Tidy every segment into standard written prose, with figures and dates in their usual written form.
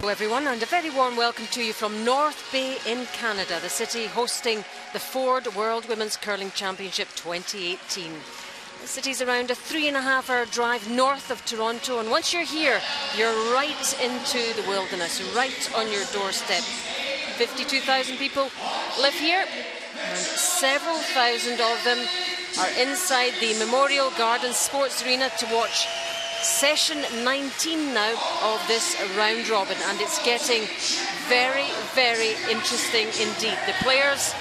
Hello everyone, and a very warm welcome to you from North Bay in Canada, the city hosting the Ford World Women's Curling Championship 2018. The city's around a 3.5-hour drive north of Toronto, and once you're here, you're right into the wilderness, right on your doorstep. 52,000 people live here, and several thousand of them are inside the Memorial Gardens Sports Arena to watch session 19 now of this round robin, and it's getting very, very interesting indeed. The players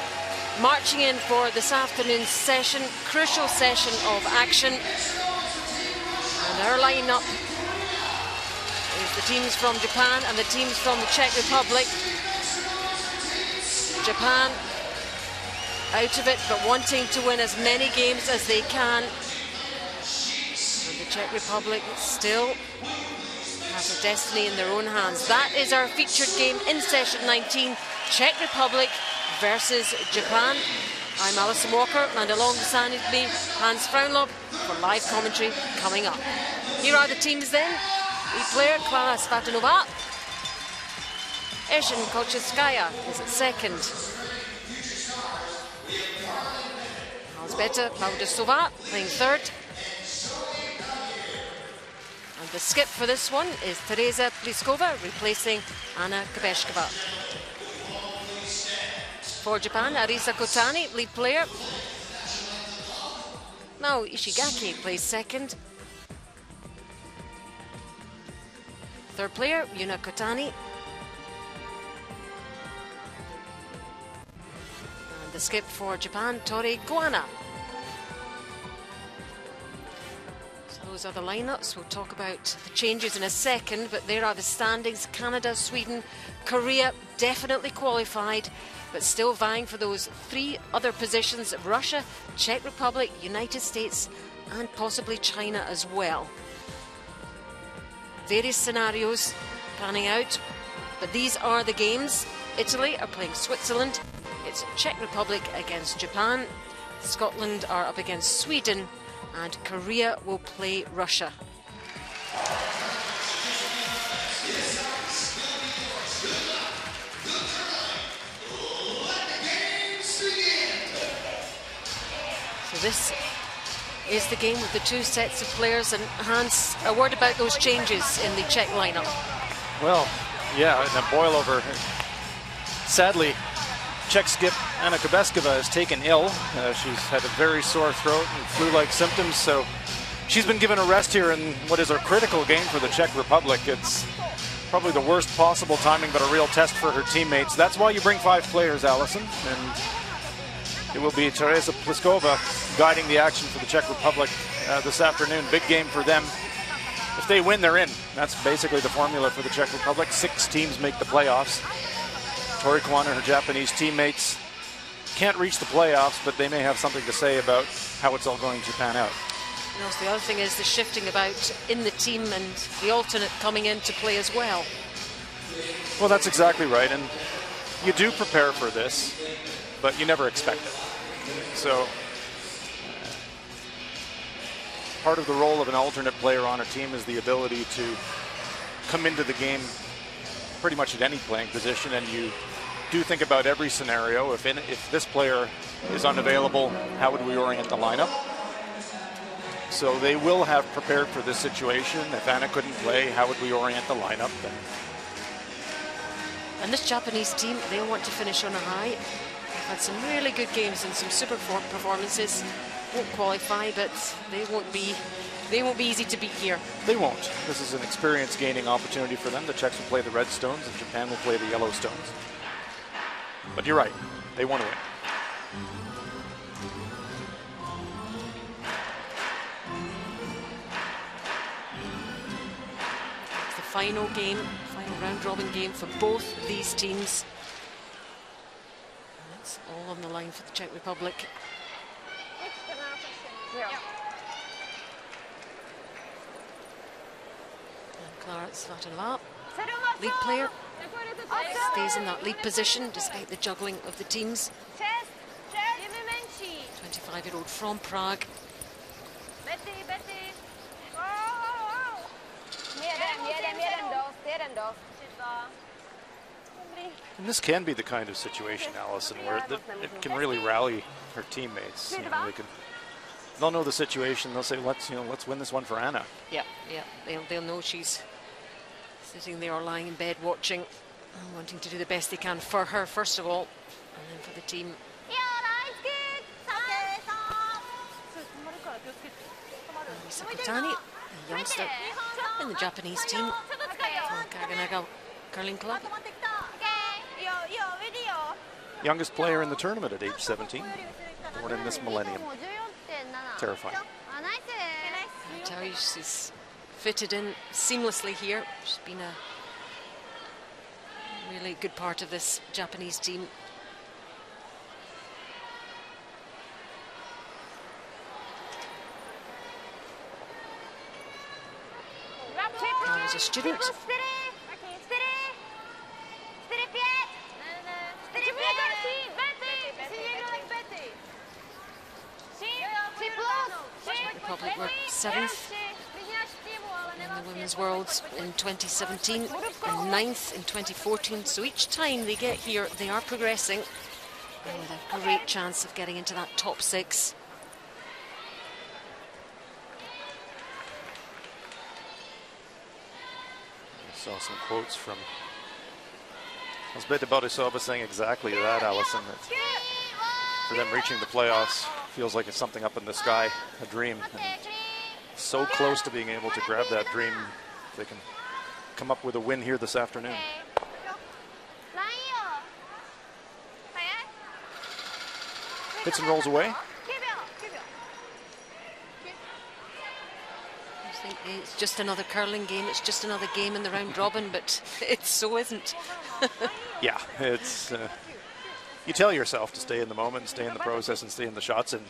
marching in for this afternoon's session, crucial session of action. And our lineup is the teams from Japan and the teams from the Czech Republic. Japan out of it, but wanting to win as many games as they can. And the Czech Republic still has a destiny in their own hands. That is our featured game in session 19, Czech Republic versus Japan. I'm Alison Walker, and alongside me, Hans Fraunlob for live commentary coming up. Here are the teams then. Lead player Klara Svatanova. Eshin Kolcheskaya is at second. Alzbeta Klaudasova playing third. And the skip for this one is Teresa Pliskova replacing Anna Kubeshkova. For Japan, Arisa Kotani, lead player. Now Ishigaki plays second. Third player, Yuna Kotani. And the skip for Japan, Tory Kawana. So those are the lineups. We'll talk about the changes in a second, but there are the standings. Canada, Sweden, Korea definitely qualified, but still vying for those three other positions: Russia, Czech Republic, United States, and possibly China as well. Various scenarios panning out, but these are the games. Italy are playing Switzerland. It's Czech Republic against Japan. Scotland are up against Sweden, and Korea will play Russia. So this is the game with the two sets of players. And Hans, a word about those changes in the Czech lineup. Well, yeah, and a boil over. Sadly, Czech skip Anna Kubeshkova has taken ill. She's had a very sore throat and flu-like symptoms, so she's been given a rest here in what is a critical game for the Czech Republic. It's probably the worst possible timing, but a real test for her teammates. That's why you bring 5 players, Alison, and it will be Teresa Pliskova guiding the action for the Czech Republic this afternoon. Big game for them. If they win, they're in. That's basically the formula for the Czech Republic. 6 teams make the playoffs. Tory Kawana and her Japanese teammates can't reach the playoffs, but they may have something to say about how it's all going to pan out. And also the other thing is the shifting about in the team and the alternate coming in to play as well. Well, that's exactly right, and you do prepare for this, but you never expect it. So part of the role of an alternate player on a team is the ability to come into the game pretty much at any playing position, and you do think about every scenario. If this player is unavailable, how would we orient the lineup? So they will have prepared for this situation. If Anna couldn't play, how would we orient the lineup? And this Japanese team, they want to finish on a high. They've had some really good games and some super performances. Won't qualify, but they won't be easy to beat here. They won't. This is an experience gaining opportunity for them. The Czechs will play the red stones and Japan will play the yellow stones. But you're right, they want to win. It's the final game, final round robin game for both these teams. And it's all on the line for the Czech Republic. Klara Svatanova, lead player, stays in that lead position despite the juggling of the teams. 25-year-old from Prague. And this can be the kind of situation, Allison, where it can really rally her teammates. You know, they'll know the situation. They'll say, let's win this one for Anna. Yeah. They'll know she's sitting there or lying in bed watching, wanting to do the best they can for her first of all, and then for the team. Sakutani, a youngster in the Japanese team from Kaganaga Curling Club. Youngest player in the tournament at age 17, born in this millennium. Terrifying. I tell you, she's fitted in seamlessly here. She's been a really good part of this Japanese team. I was a student. Czech Republic were 7th in the Women's Worlds in 2017 and 9th in 2014. So each time they get here, they are progressing and with a great chance of getting into that top 6. I saw some quotes from Elzbieta Borisova saying exactly that, Allison. That for them reaching the playoffs feels like it's something up in the sky, a dream. And so close to being able to grab that dream. They can come up with a win here this afternoon. Hits and rolls away. I think it's just another curling game. It's just another game in the round robin, but it so isn't. Yeah, it's you tell yourself to stay in the moment, stay in the process, and stay in the shots, and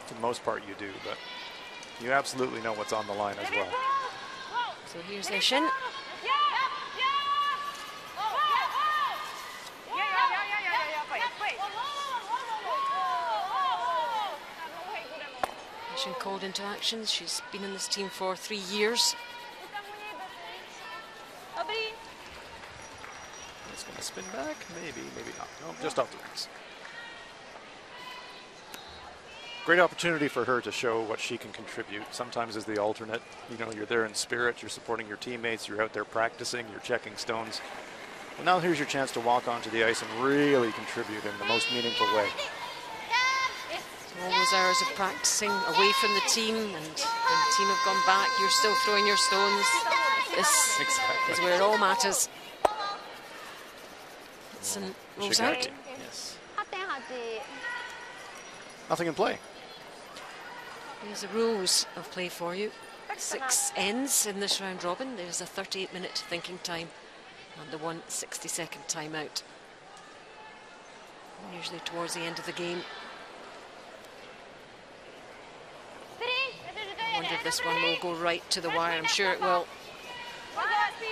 for the most part you do, but you absolutely know what's on the line as well. So here's their shin. Shin called into action. She's been in this team for 3 years. It's going to spin back, maybe not. No, just off the rings. Great opportunity for her to show what she can contribute. Sometimes as the alternate, you know, you're there in spirit, you're supporting your teammates, you're out there practicing, you're checking stones. Well, now here's your chance to walk onto the ice and really contribute in the most meaningful way. All those hours of practicing away from the team, and when the team have gone back, you're still throwing your stones. This is where it all matters. Some rolls out. Yes. Nothing in play. There's the rules of play for you. 6 ends in this round robin. There's a 38-minute thinking time and the 1 60-second timeout. Usually towards the end of the game. I wonder if this one will go right to the wire. I'm sure it will.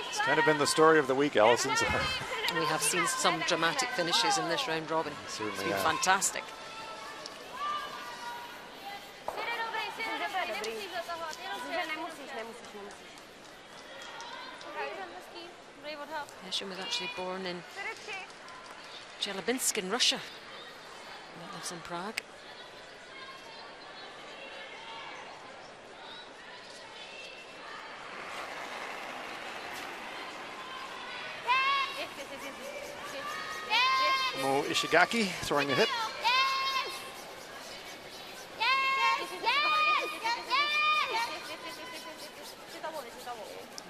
It's kind of been the story of the week, Allison. We have seen some dramatic finishes in this round robin. Certainly, it's been fantastic. Hesham was actually born in Chelyabinsk in Russia. That lives in Prague. Mo Ishigaki throwing the hit.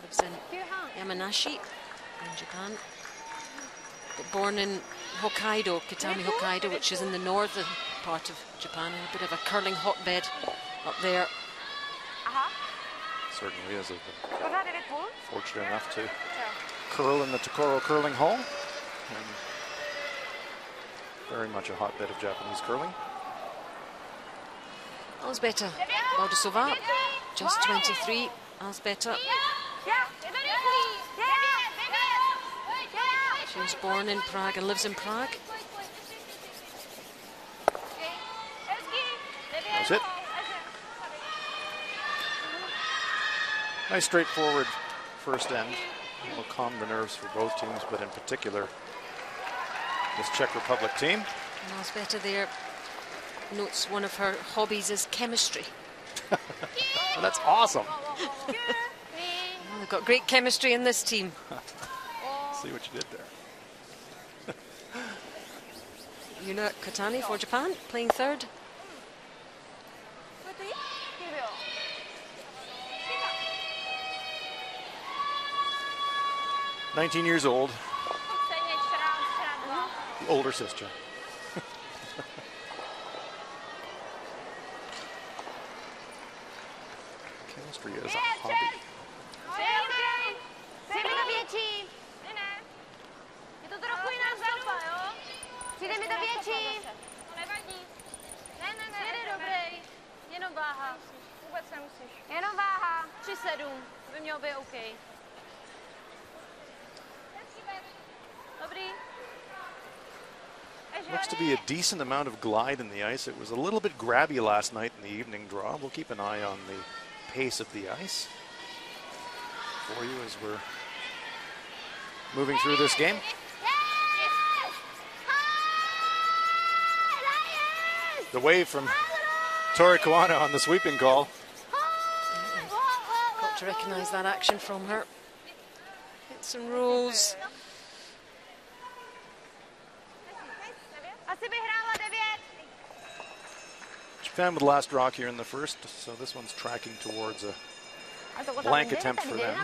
Lives in Yamanashi in Japan. But born in Hokkaido, Kitami, Hokkaido, which is in the northern part of Japan. A bit of a curling hotbed up there. Certainly is. Fortunate enough to curl in the Tokoro Curling Hall. And very much a hotbed of Japanese curling. Elzbieta Borisova, just 23. Elzbieta. She was born in Prague and lives in Prague. That's it. Nice straightforward first end. It will calm the nerves for both teams, but in particular, this Czech Republic team. And Elzbieta there notes one of her hobbies is chemistry. Well, that's awesome. Well, they've got great chemistry in this team. See what you did there. Yuna Katani for Japan, playing third. 19 years old. The older sister. Chemistry is a hobby. Looks to be a decent amount of glide in the ice. It was a little bit grabby last night in the evening draw. We'll keep an eye on the pace of the ice for you as we're moving through this game. The wave from Tory Kawana on the sweeping call. Got to recognise that action from her. Hits and rolls. Japan with the last rock here in the first, so this one's tracking towards a blank attempt for them.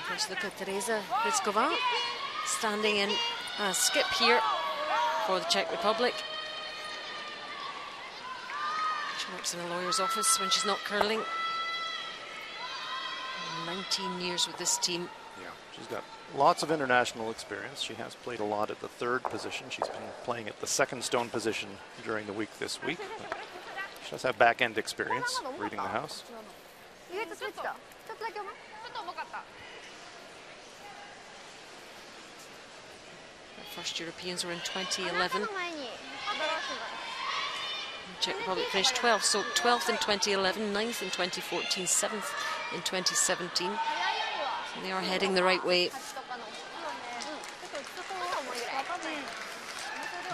First look at Teresa Pliskova standing in a skip here for the Czech Republic. She works in a lawyer's office when she's not curling. 19 years with this team. Yeah, she's got lots of international experience. She has played a lot at the third position. She's been playing at the second stone position during the week this week. She does have back-end experience reading the house. The first Europeans were in 2011. Czech Republic finished 12th, so 12th in 2011, 9th in 2014, 7th in 2017. So they are heading the right way.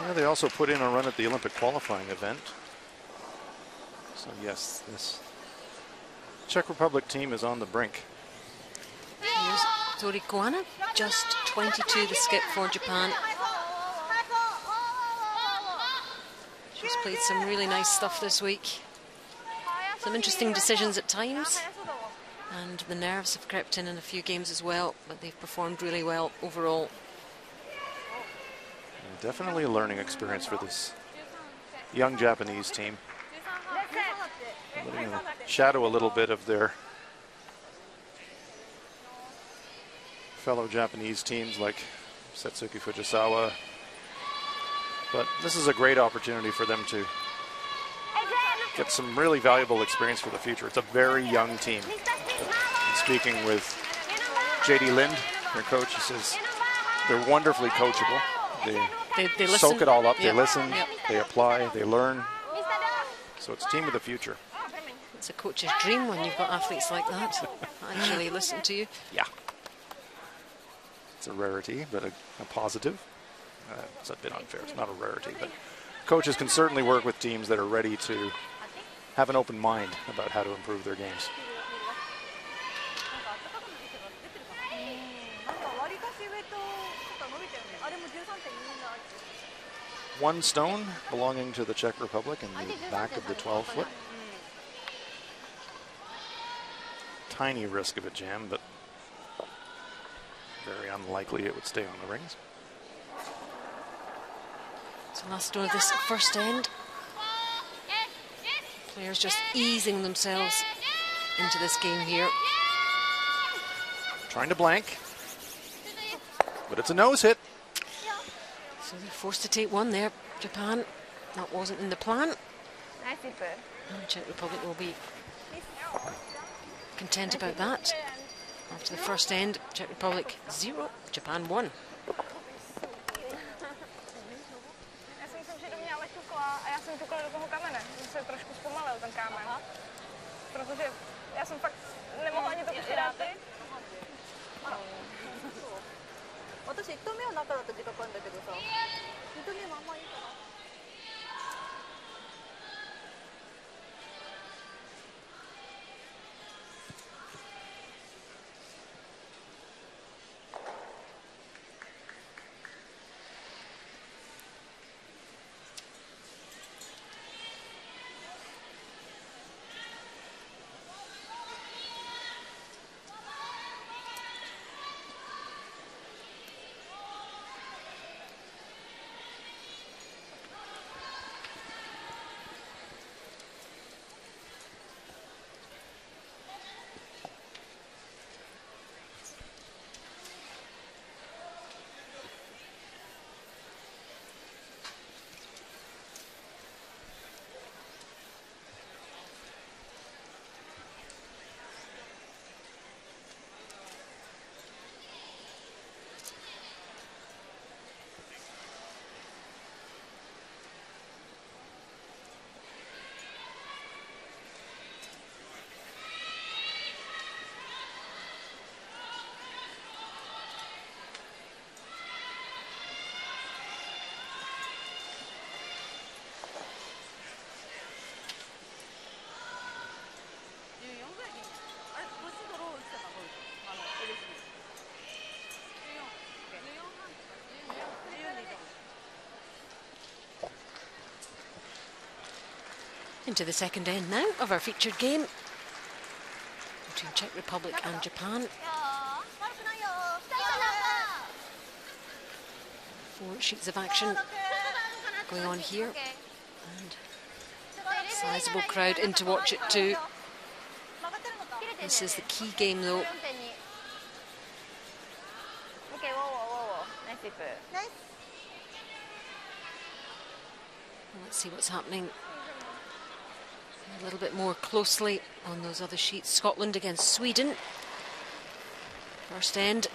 Yeah, they also put in a run at the Olympic qualifying event. So yes, this Czech Republic team is on the brink. Here's Tory Kawana, just 22, the skip for Japan. She's played some really nice stuff this week. Some interesting decisions at times. And the nerves have crept in a few games as well, but they've performed really well overall. Definitely a learning experience for this young Japanese team. Letting them shadow a little bit of their fellow Japanese teams like Setsuki Fujisawa. But this is a great opportunity for them to get some really valuable experience for the future. It's a very young team. And speaking with J.D. Lind, their coach, he says they're wonderfully coachable. They soak it all up. They listen, they apply, they learn. So it's a team of the future. It's a coach's dream when you've got athletes like that. Actually listen to you. Yeah. It's a rarity, but a positive. It's a bit unfair. It's not a rarity, but coaches can certainly work with teams that are ready to have an open mind about how to improve their games. One stone belonging to the Czech Republic in the back of the 12-foot. Tiny risk of a jam, but very unlikely it would stay on the rings. So last stone of this first end. Players just easing themselves into this game here. Trying to blank, but it's a nose hit. So they're forced to take one there, Japan. That wasn't in the plan. And the Czech Republic will be content about that. After the first end, Czech Republic 0, Japan 1. Protože já jsem fakt nemohla ani to vychráty. 私1投目は中だった自覚あるんだけどさ、2投目はあんまいいかな。Into the second end now of our featured game between Czech Republic and Japan. 4 sheets of action going on here, and a sizable crowd in to watch it too. This is the key game though. Let's see what's happening a little bit more closely on those other sheets. Scotland against Sweden. First end,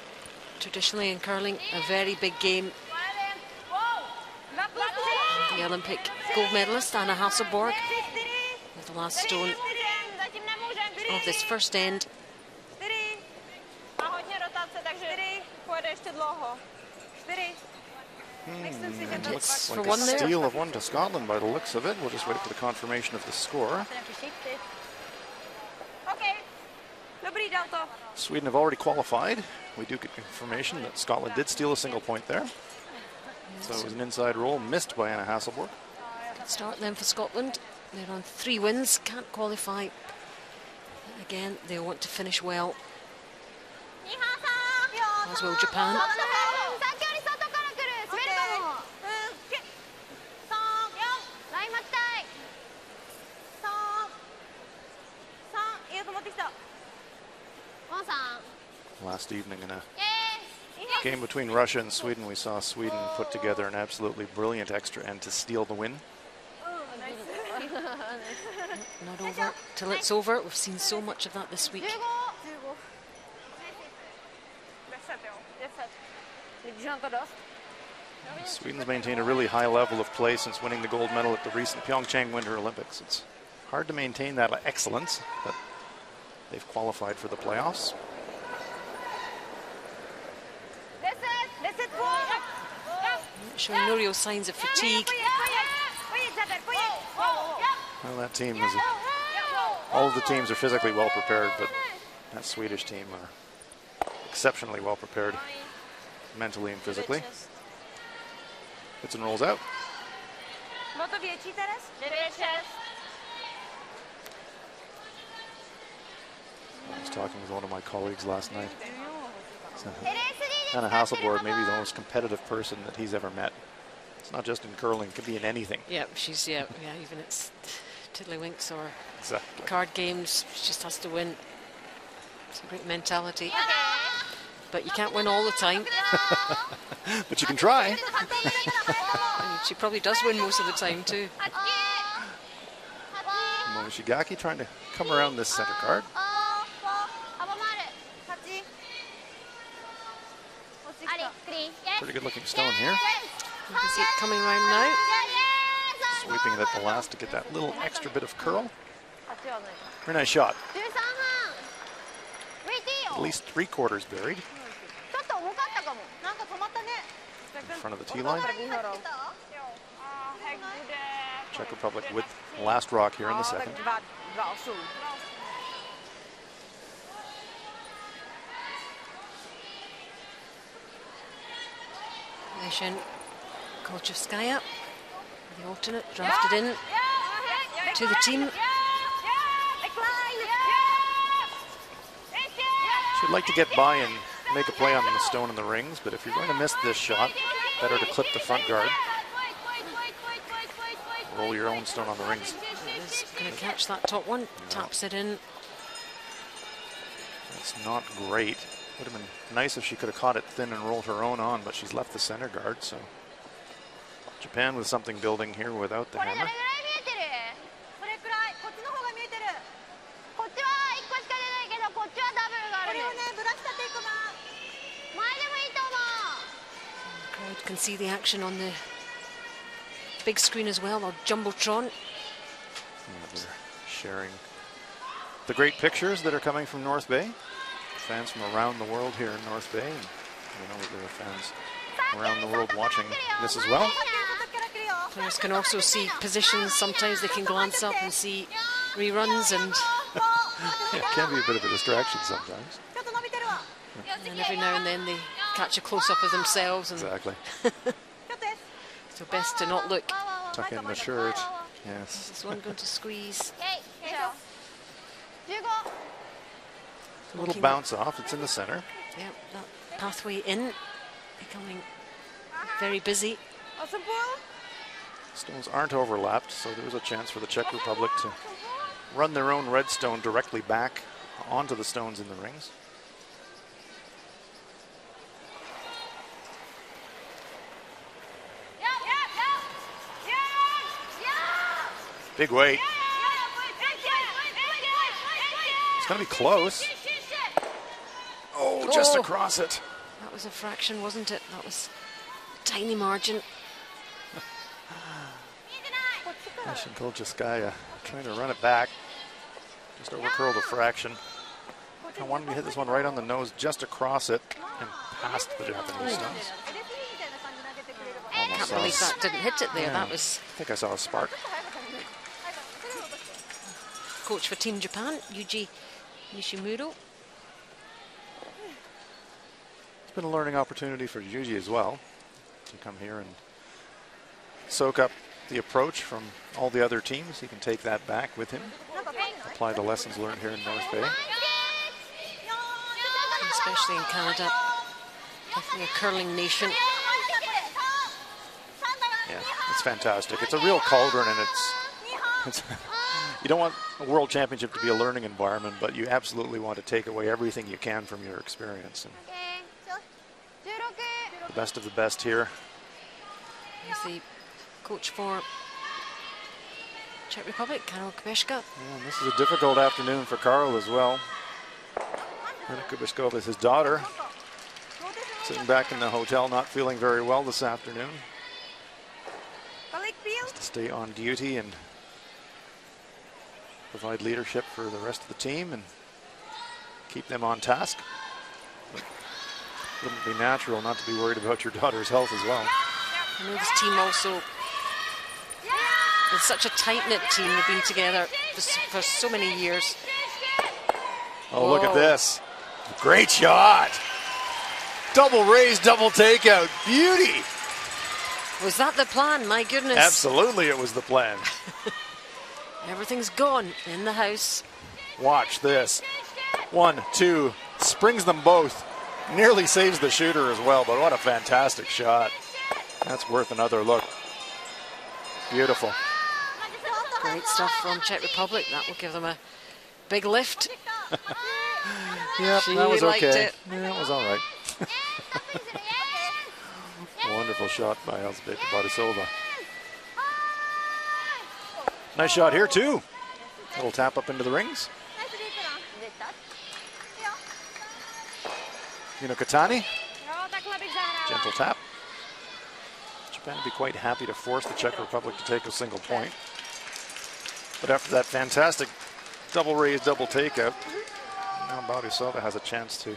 traditionally in curling, a very big game. And the Olympic gold medalist Anna Hasselborg with the last stone of this first end. And it's like a steal of one to Scotland by the looks of it. We'll just wait for the confirmation of the score. Sweden have already qualified. We do get confirmation that Scotland did steal a single point there. So it was an inside roll missed by Anna Hasselborg. Good start then for Scotland. They're on 3 wins, can't qualify. Again, they want to finish well, as will Japan. Last evening in a game between Russia and Sweden, we saw Sweden put together an absolutely brilliant extra end to steal the win. Not over till it's over. We've seen so much of that this week. Sweden's maintained a really high level of play since winning the gold medal at the recent Pyeongchang Winter Olympics. It's hard to maintain that excellence, but they've qualified for the playoffs. Showing no real signs of fatigue. Well, that team is, all of the teams are physically well prepared, but that Swedish team are exceptionally well prepared mentally and physically. Hits and rolls out. I was talking with one of my colleagues last night. Anna Hasselborg may be the most competitive person that he's ever met. It's not just in curling, it could be in anything. Yeah, she's, yeah, even it's tiddlywinks or exactly. Card games, she just has to win. It's a great mentality. But you can't win all the time. But you can try. And she probably does win most of the time too. Momoshigaki trying to come around this center card. Pretty good looking stone here. You can see it coming around now. Sweeping it at the last to get that little extra bit of curl. Very nice shot. At least 3/4 buried. In front of the tee line. Czech Republic with last rock here in the second. Nation Kolchevskaya, the alternate, drafted in to the team. She'd like to get by and make a play on the stone in the rings, but if you're going to miss this shot, better to clip the front guard. Roll your own stone on the rings. Is going to catch that top one, taps it in. That's not great. Would have been nice if she could have caught it thin and rolled her own on, but she's left the center guard, so Japan with something building here without the hammer. Crowd can see the action on the big screen as well, or jumbotron. They're sharing the great pictures that are coming from North Bay. Fans from around the world here in North Bay. And I know there are fans around the world watching this as well. Players can also see positions. Sometimes they can glance up and see reruns, and yeah, it can be a bit of a distraction sometimes. And every now and then they catch a close-up of themselves. And exactly. So best to not look. Tuck in the shirt. Yes. Is this one going to squeeze? A little bounce off. It's in the center. Yeah, that pathway in becoming very busy. Stones aren't overlapped, so there's a chance for the Czech Republic to run their own red stone directly back onto the stones in the rings. Big weight. It's going to be close. Oh, just across it. That was a fraction, wasn't it? That was a tiny margin. Kolchevskaya trying to run it back. Just overcurled a fraction. I wanted to hit this one right on the nose, just across it, and past the Japanese stones. I can't believe that didn't hit it there. Yeah. That was. I think I saw a spark. Coach for Team Japan, Yuji Nishimuro. It's been a learning opportunity for Yuji as well to come here and soak up the approach from all the other teams. He can take that back with him, apply the lessons learned here in North Bay. Especially in Canada, definitely a curling nation. Yeah, it's fantastic. It's a real cauldron, and it's you don't want a World Championship to be a learning environment, but you absolutely want to take away everything you can from your experience. And the best of the best here. Here's the coach for Czech Republic, Karol Kubeška. Yeah, this is a difficult afternoon for Karol as well. Kubeškova is his daughter, sitting back in the hotel, not feeling very well this afternoon. Has to stay on duty and provide leadership for the rest of the team and keep them on task. But it wouldn't be natural not to be worried about your daughter's health as well. I know this team also is such a tight-knit team. They've been together for so many years. Oh, look at this. Great shot. Double raise, double takeout. Beauty. Was that the plan? My goodness. Absolutely, it was the plan. Everything's gone in the house. Watch this. 1, 2, springs them both. Nearly saves the shooter as well, but what a fantastic shot. That's worth another look. Beautiful. Great stuff from Czech Republic. That will give them a big lift. Yeah, She that was liked okay. it. Yeah, that was all right. Wonderful shot by Elzbieta Borisova. Nice shot here too. Little tap up into the rings. Katani. Gentle tap. Japan would be quite happy to force the Czech Republic to take a single point. But after that fantastic double raise, double takeout. Now Baudisova has a chance to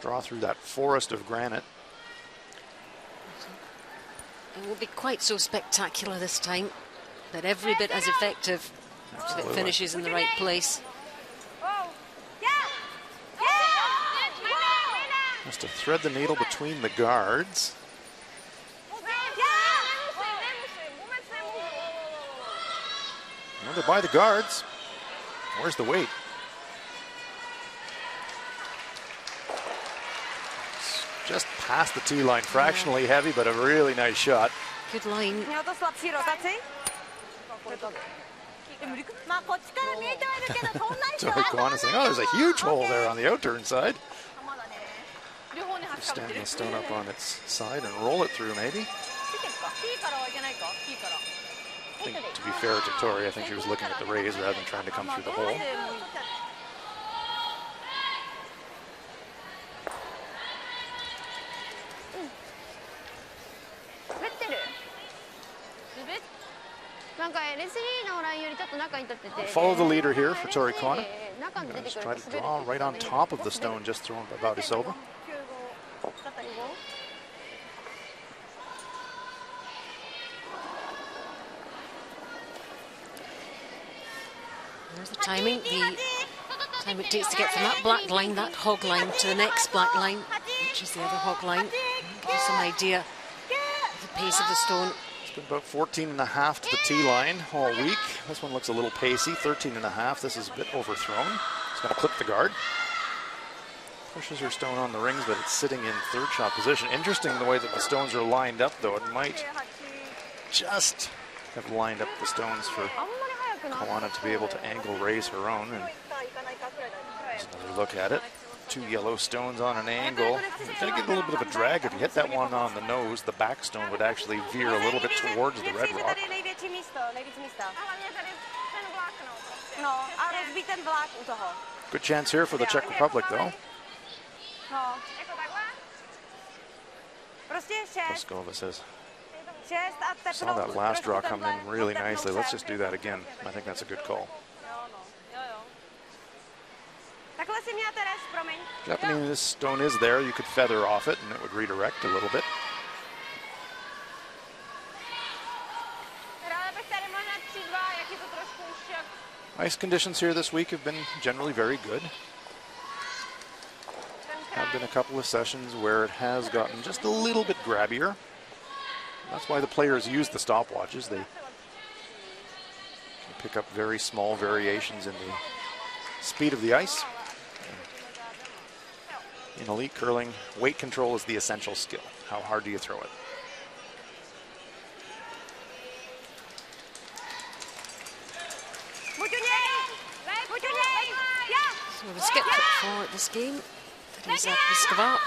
draw through that forest of granite. It won't be quite so spectacular this time, but every bit as effective if it finishes in the right place. Has to thread the needle between the guards. Well, they're by the guards. Where's the weight? Just past the tee line, fractionally heavy, but a really nice shot. Good line. Tory Kawana saying, oh, there's a huge hole there on the outturn side. Stand the stone up on its side and roll it through, maybe. I think, to be fair to Tory, I think she was looking at the raise rather than trying to come through the hole. Follow the leader here for Tory Kawana. Just try to draw right on top of the stone just thrown by Baudisova. There's the timing, the time it takes to get from that black line, that hog line, to the next black line, which is the other hog line. Give you some idea of the pace of the stone. It's been about 14.5 to the tee line all week. This one looks a little pacey, 13.5. This is a bit overthrown. It's going to clip the guard. Pushes her stone on the rings, but it's sitting in third shot position. Interesting the way that the stones are lined up, though. It might just have lined up the stones for Kawana to be able to angle raise her own. And there's another look at it. Two yellow stones on an angle. You're going to get a little bit of a drag. If you hit that one on the nose, the back stone would actually veer a little bit towards the red rock. Good chance here for the Czech Republic, though. Pliska says, saw that last draw come in really nicely. Let's just do that again. I think that's a good call. Japanese stone is there. You could feather off it and it would redirect a little bit. Ice conditions here this week have been generally very good. Have been a couple of sessions where it has gotten just a little bit grabbier. That's why the players use the stopwatches. They can pick up very small variations in the speed of the ice. In elite curling, weight control is the essential skill. How hard do you throw it? So we've skipped forward this game. That is Pliska.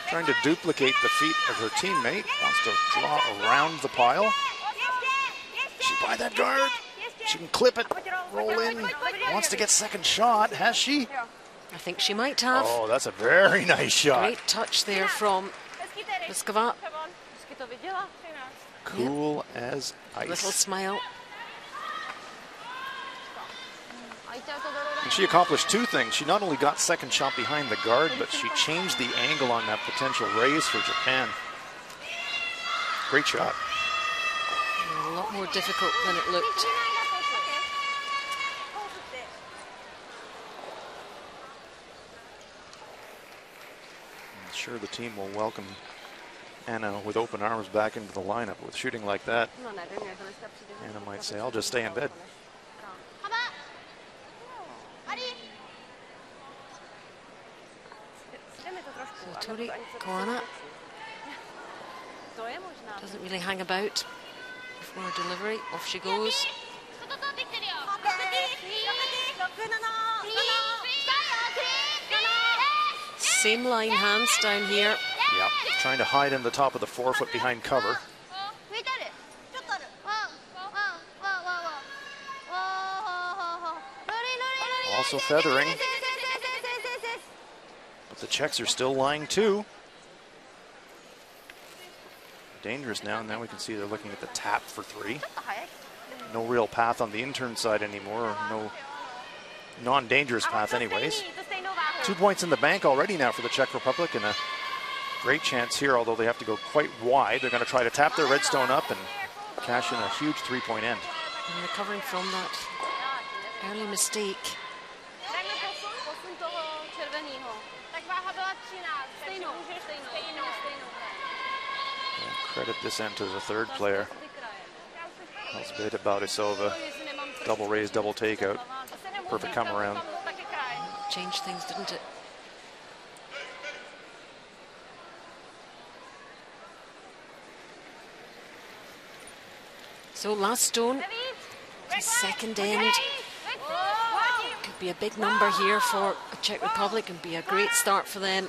Trying to duplicate the feet of her teammate. Wants to draw around the pile. She by that guard. She can clip it, roll in. Wants to get second shot. Has she? I think she might have. Oh, that's a very nice shot. Great touch there from Pliska. Cool as ice. Little smile. And she accomplished two things. She not only got second shot behind the guard, but she changed the angle on that potential raise for Japan. Great shot. A lot more difficult than it looked. I'm sure the team will welcome Anna with open arms back into the lineup. With shooting like that, Anna might say, I'll just stay in bed. So Tory Kawana doesn't really hang about before delivery. Off she goes. Same line hands down here. Yeah, trying to hide in the top of the forefoot behind cover. Also feathering. But the Czechs are still lying too. dangerous now. Now we can see they're looking at the tap for 3. No real path on the intern side anymore, or no non-dangerous path anyways. 2 points in the bank already now for the Czech Republic, and a great chance here, although they have to go quite wide. They're going to try to tap their redstone up and cash in a huge 3-point end. And recovering from that early mistake. And credit this end to the third player. Elzbieta Baudisova. Double raise, double takeout. Perfect come around. Changed things, didn't it? So last stone, the second end. Could be a big number here for the Czech Republic and be a great start for them.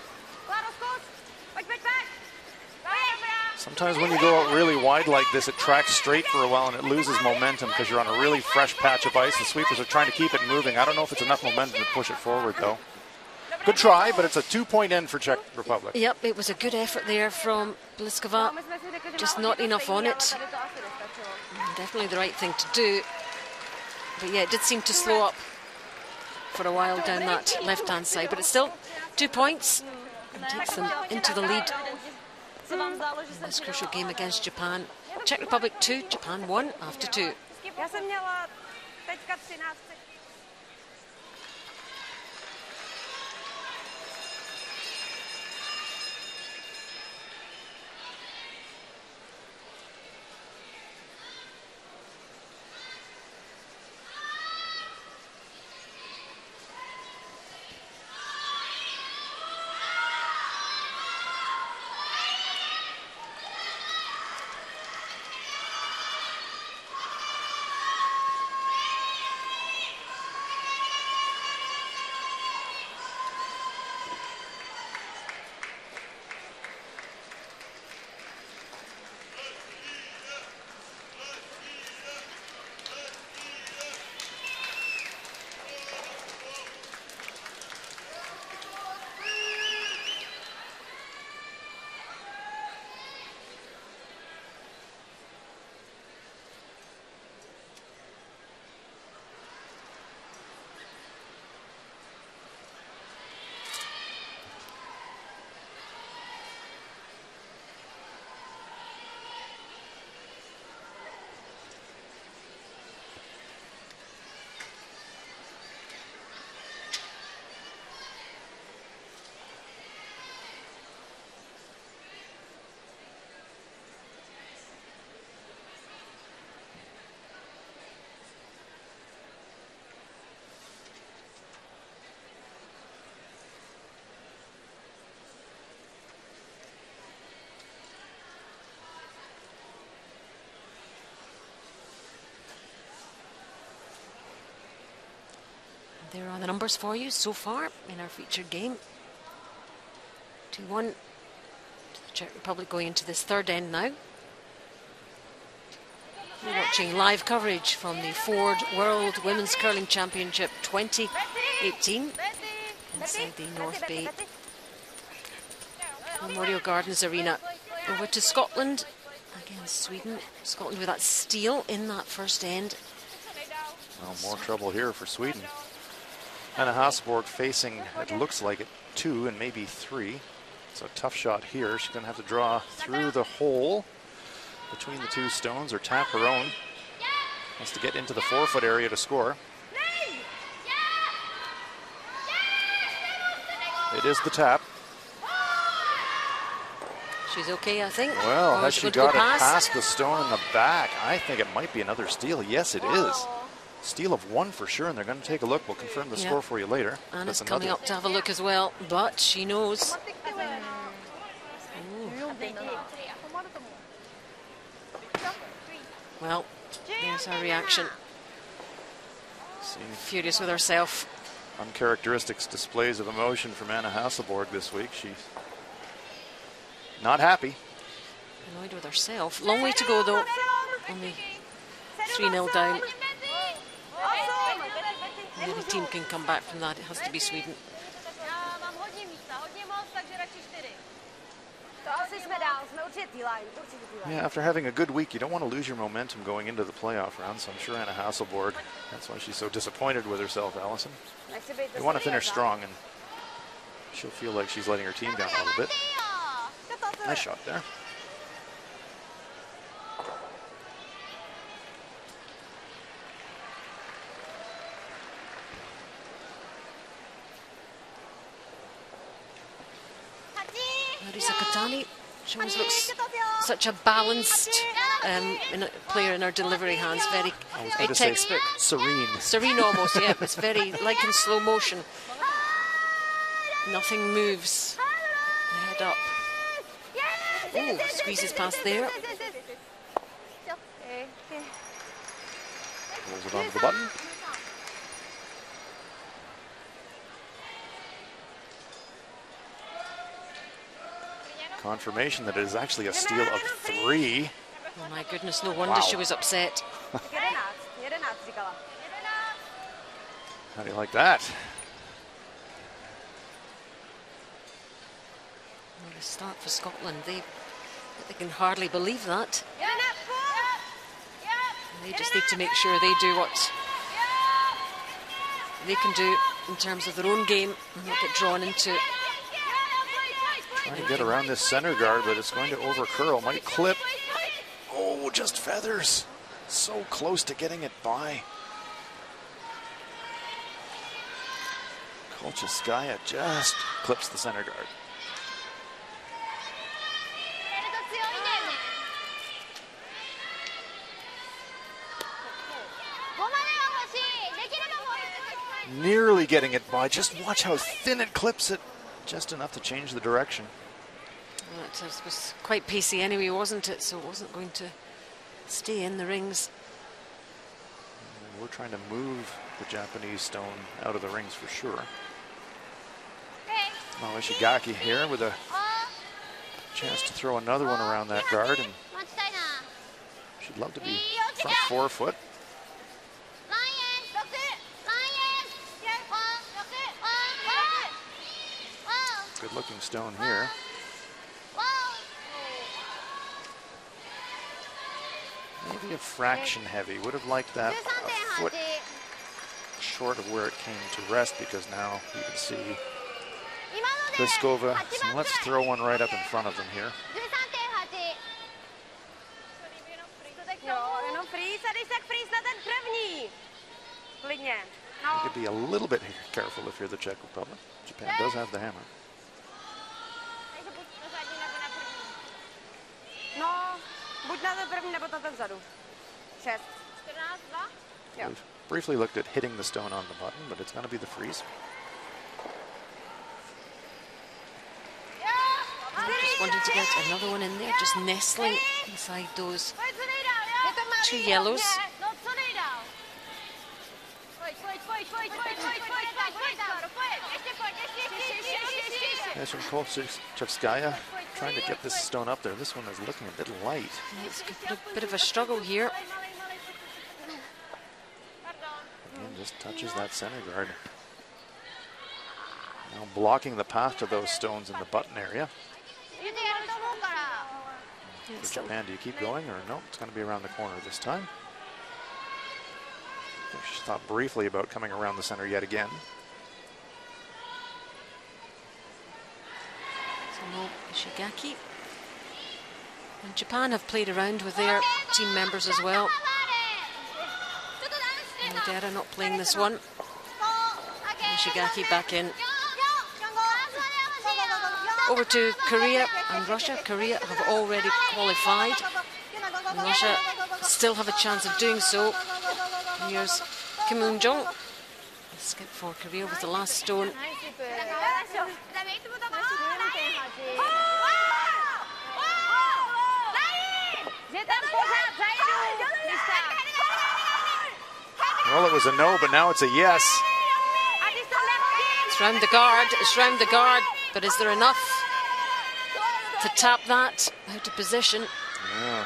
Sometimes when you go out really wide like this, it tracks straight for a while and it loses momentum because you're on a really fresh patch of ice. The sweepers are trying to keep it moving. I don't know if it's enough momentum to push it forward, though. Good try, but it's a 2-point end for Czech Republic. Yep, it was a good effort there from Pliska. Just not enough on it. Definitely the right thing to do. But yeah, it did seem to slow up for a while down that left-hand side. But it's still 2 points and takes them into the lead in this crucial game against Japan. Czech Republic 2, Japan 1 after 2. There are the numbers for you so far in our featured game. 2-1 to the Czech Republic going into this third end now. You're watching live coverage from the Ford World Women's Curling Championship 2018 inside the North Bay Memorial Gardens Arena. Over to Scotland against Sweden. Scotland with that steal in that first end. Well, more trouble here for Sweden. Anna Hasselborg facing, it looks like it, 2 and maybe 3. It's a tough shot here. She's going to have to draw through the hole between the 2 stones or tap her own. Has to get into the 4-foot area to score. It is the tap. She's okay, I think. Well, has she got it past? past the stone in the back? I think it might be another steal. Yes, it is. Steal of 1 for sure, and they're going to take a look. We'll confirm the score for you later. Anna's coming up to have a look as well, but she knows. Well, there's her reaction. Furious with herself. Uncharacteristic displays of emotion from Anna Hasselborg this week. She's not happy. Annoyed with herself. Long way to go though. Only 3-0 down. And any team can come back from that. It has to be Sweden. Yeah, after having a good week, you don't want to lose your momentum going into the playoff round, so I'm sure Anna Hasselborg, that's why she's so disappointed with herself, Allison. You want to finish strong, and she'll feel like she's letting her team down a little bit. Nice shot there. Marisa Katani, she always looks such a balanced player in her delivery hands. Very textbook. Serene. Serene almost, yeah. It's very like in slow motion. Nothing moves. Head up. Oh, squeezes past there. Rolls it onto the button. Confirmation that it is actually a steal of 3. Oh my goodness, no wonder she was upset. How do you like that? Well, the start for Scotland, they can hardly believe that. They just need to make sure they do what they can do in terms of their own game and not get drawn into. Trying to get around this center guard, but it's going to overcurl. Might clip. Oh, just feathers. So close to getting it by. Kolchaskaya just clips the center guard. Nearly getting it by. Just watch how thin it clips it. Just enough to change the direction. Well, it was quite pacey anyway, wasn't it? So it wasn't going to stay in the rings. We're trying to move the Japanese stone out of the rings for sure. Now Ishigaki here with a chance to throw another one around that guard, and she'd love to be front 4 foot. Good looking stone here. Maybe a fraction heavy. Would have liked that a foot short of where it came to rest, because now you can see Pliskova. So let's throw one right up in front of them here. You could be a little bit careful if you're the Czech Republic. Japan does have the hammer. We've briefly looked at hitting the stone on the button, but it's going to be the freeze. Just wanting to get another one in there, just nestling inside those 2 yellows. There's from Kolchaskaya trying to get this stone up there. This one is looking a bit light. It's a bit of a struggle here. Again, just touches that center guard. Now blocking the path to those stones in the button area. For Japan, do you keep going, or no? It's going to be around the corner this time. I think she thought briefly about coming around the center yet again. No Ishigaki. And Japan have played around with their team members as well. Dera not playing this one. Ishigaki back in. Over to Korea and Russia. Korea have already qualified. And Russia still have a chance of doing so. Here's Kim Eun-jung. Skip for Korea with the last stone. Well, it was a no, but now it's a yes. It's round the guard, it's round the guard, but is there enough to tap that out of position? Yeah,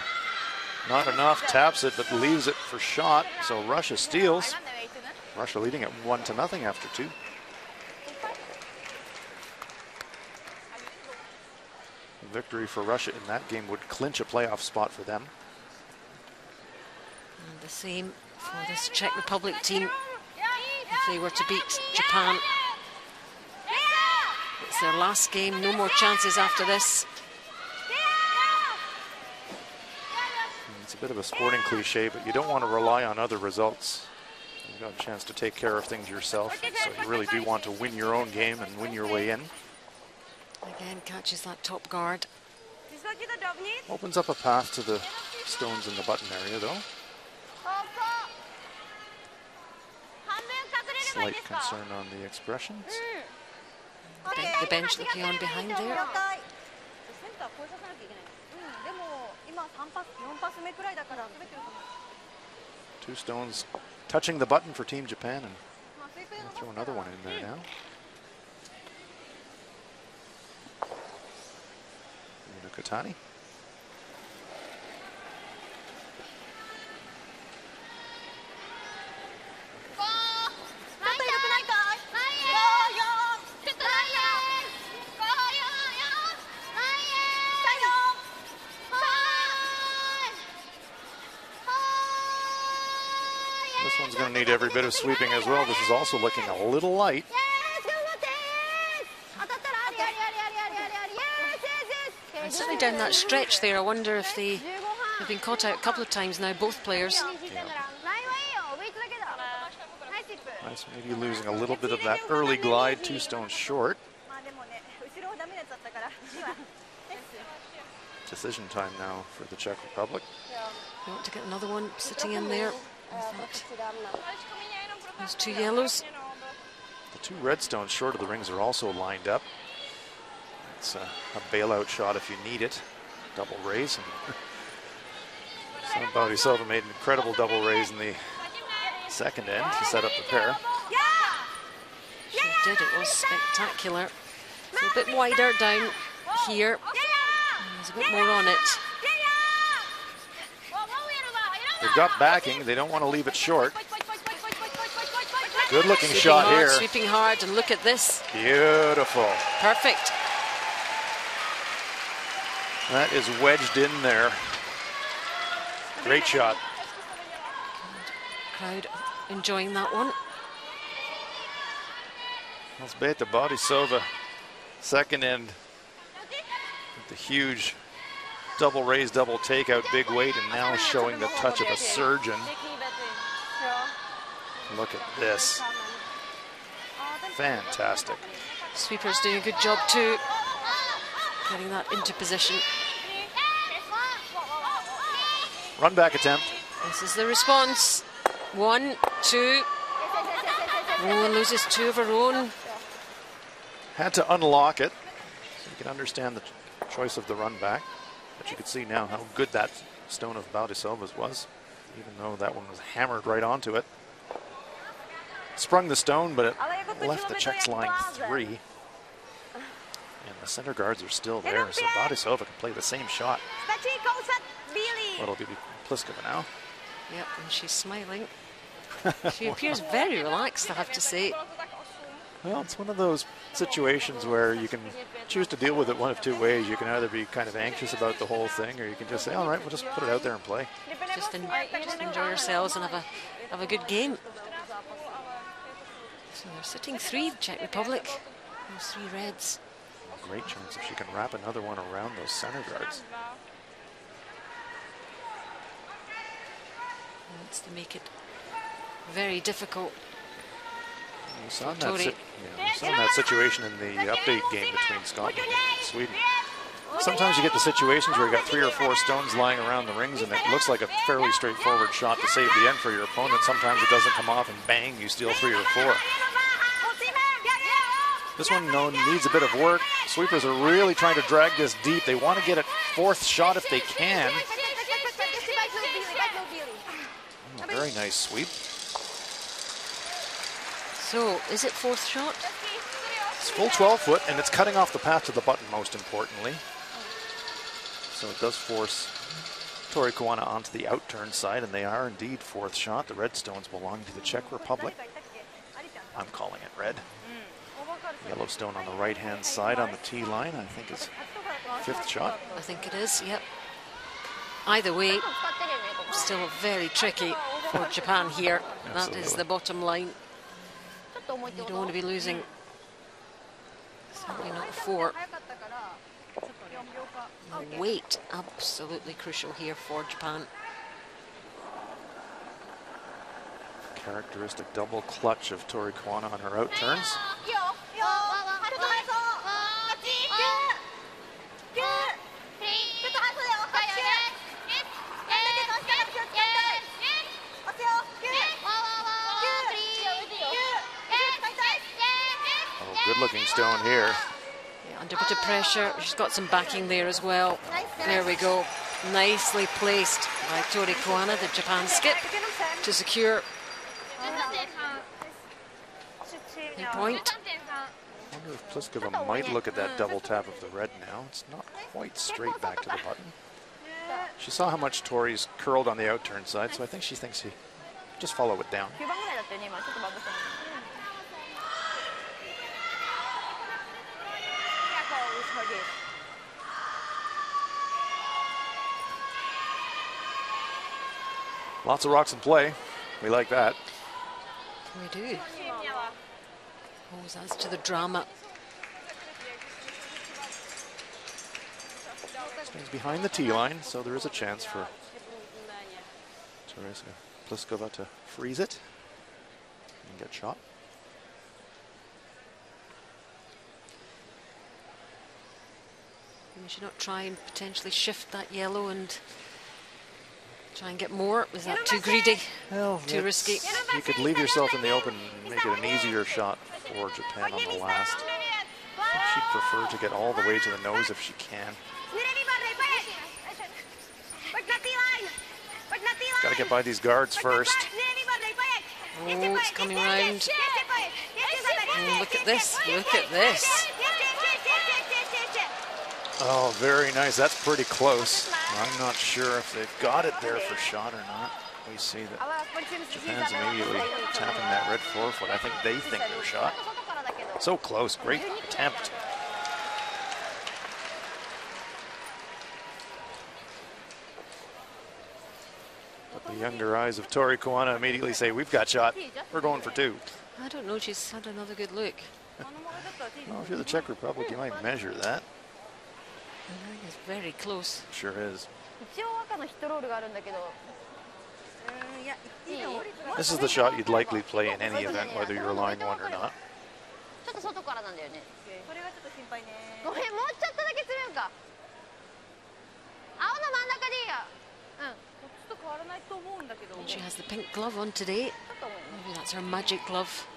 not enough, taps it, but leaves it for shot, so Russia steals. Russia leading at 1-0 after 2. victory for Russia in that game would clinch a playoff spot for them. And the same for this Czech Republic team if they were to beat Japan. It's their last game, no more chances after this. It's a bit of a sporting cliche, but you don't want to rely on other results. You've got a chance to take care of things yourself, so you really do want to win your own game and win your way in. Again, catches that top guard. Opens up a path to the stones in the button area, though. Slight concern on the expressions. The bench looking on behind there. Two stones touching the button for Team Japan, and I'll throw another one in there now. Katani. This one's going to need every bit of sweeping as well. This is also looking a little light. And certainly down that stretch there, I wonder if they've been caught out a couple of times now, both players. Yeah. Nice, maybe losing a little bit of that early glide, 2 stones short. Decision time now for the Czech Republic. You want to get another one sitting in there. Those 2 yellows. The 2 red stones short of the rings are also lined up. It's a bailout shot if you need it. Double raise. And Baudisova made an incredible double raise in the second end to set up the pair. She did, it was spectacular. So a bit wider down here. There's a bit more on it. They've got backing, they don't want to leave it short. Good looking shot hard, here. Sweeping hard, and look at this. Beautiful. Perfect. That is wedged in there. Great shot. Crowd enjoying that one. Elzbieta Baudisova, second end. With the huge double raise, double takeout, big weight, and now showing the touch of a surgeon. Look at this. Fantastic. Sweeper's doing a good job too, getting that into position. Run back attempt. This is the response. 1, 2. Oh, loses 2 of her own. Had to unlock it, so you can understand the choice of the run back. But you can see now how good that stone of Baudisova's was, even though that one was hammered right onto it. Sprung the stone, but it left the Czechs lying 3. And the center guards are still there, so Baudisova can play the same shot. Well, it'll be Pliska now. Yep, and she's smiling. She appears very relaxed, I have to say. Well, it's one of those situations where you can choose to deal with it one of 2 ways. You can either be kind of anxious about the whole thing, or you can just say, all right, we'll just put it out there and play. Just enjoy yourselves and have a good game. So they're sitting 3, Czech Republic. Those 3 reds. Great chance if she can wrap another one around those center guards. Wants to make it very difficult. You saw that situation in the update game between Scotland and Sweden. Sometimes you get the situations where you got 3 or 4 stones lying around the rings and it looks like a fairly straightforward shot to save the end for your opponent. Sometimes it doesn't come off and bang, you steal 3 or 4. This one needs a bit of work. Sweepers are really trying to drag this deep. They want to get it 4th shot if they can. Oh, very nice sweep. So, is it 4th shot? It's full 12 foot, and it's cutting off the path to the button, most importantly. So it does force Tory Kawana onto the outturn side, and they are indeed 4th shot. The red stones belong to the Czech Republic. I'm calling it red. Yellow stone on the right-hand side on the tee line, I think, is Fifth shot. I think it is, yep. Either way, still very tricky for Japan here. That is the bottom line. You don't want to be losing. Certainly not 4. Weight, absolutely crucial here for Japan. Characteristic double clutch of Tory Kawana on her out turns. Good looking stone here. Yeah, under a bit of pressure. She's got some backing there as well. There we go. Nicely placed by Tory Kawana, the Japan skip, to secure the point. I wonder if Pliska might look at that double tap of the red now. It's not quite straight back to the button. She saw how much Tory's curled on the out turn side, so I think she thinks he just follow it down. Lots of rocks in play. We like that. We do. Always adds to the drama. Swings behind the tee line, so there is a chance for Teresa Pliskova to freeze it and get shot. We should not try and potentially shift that yellow and try and get more. Was that too greedy? Well, too risky? You could leave yourself in the open and make it an easier shot for Japan on the last. I think she'd prefer to get all the way to the nose if she can. Got to get by these guards first. Oh, it's coming round. Oh, look at this. Look at this. Oh, very nice. That's pretty close. I'm not sure if they've got it there for shot or not. We see that Japan's immediately tapping that red forefoot. I think they think they're shot. So close. Great attempt. But the younger eyes of Tory Kawana immediately say, we've got shot. We're going for 2. I don't know. She's had another good look. Well, if you're the Czech Republic, you might measure that. I think it's very close. Sure is. This is the shot you'd likely play in any event, whether you're line 1 or not. She has the pink glove on today. Maybe that's her magic glove.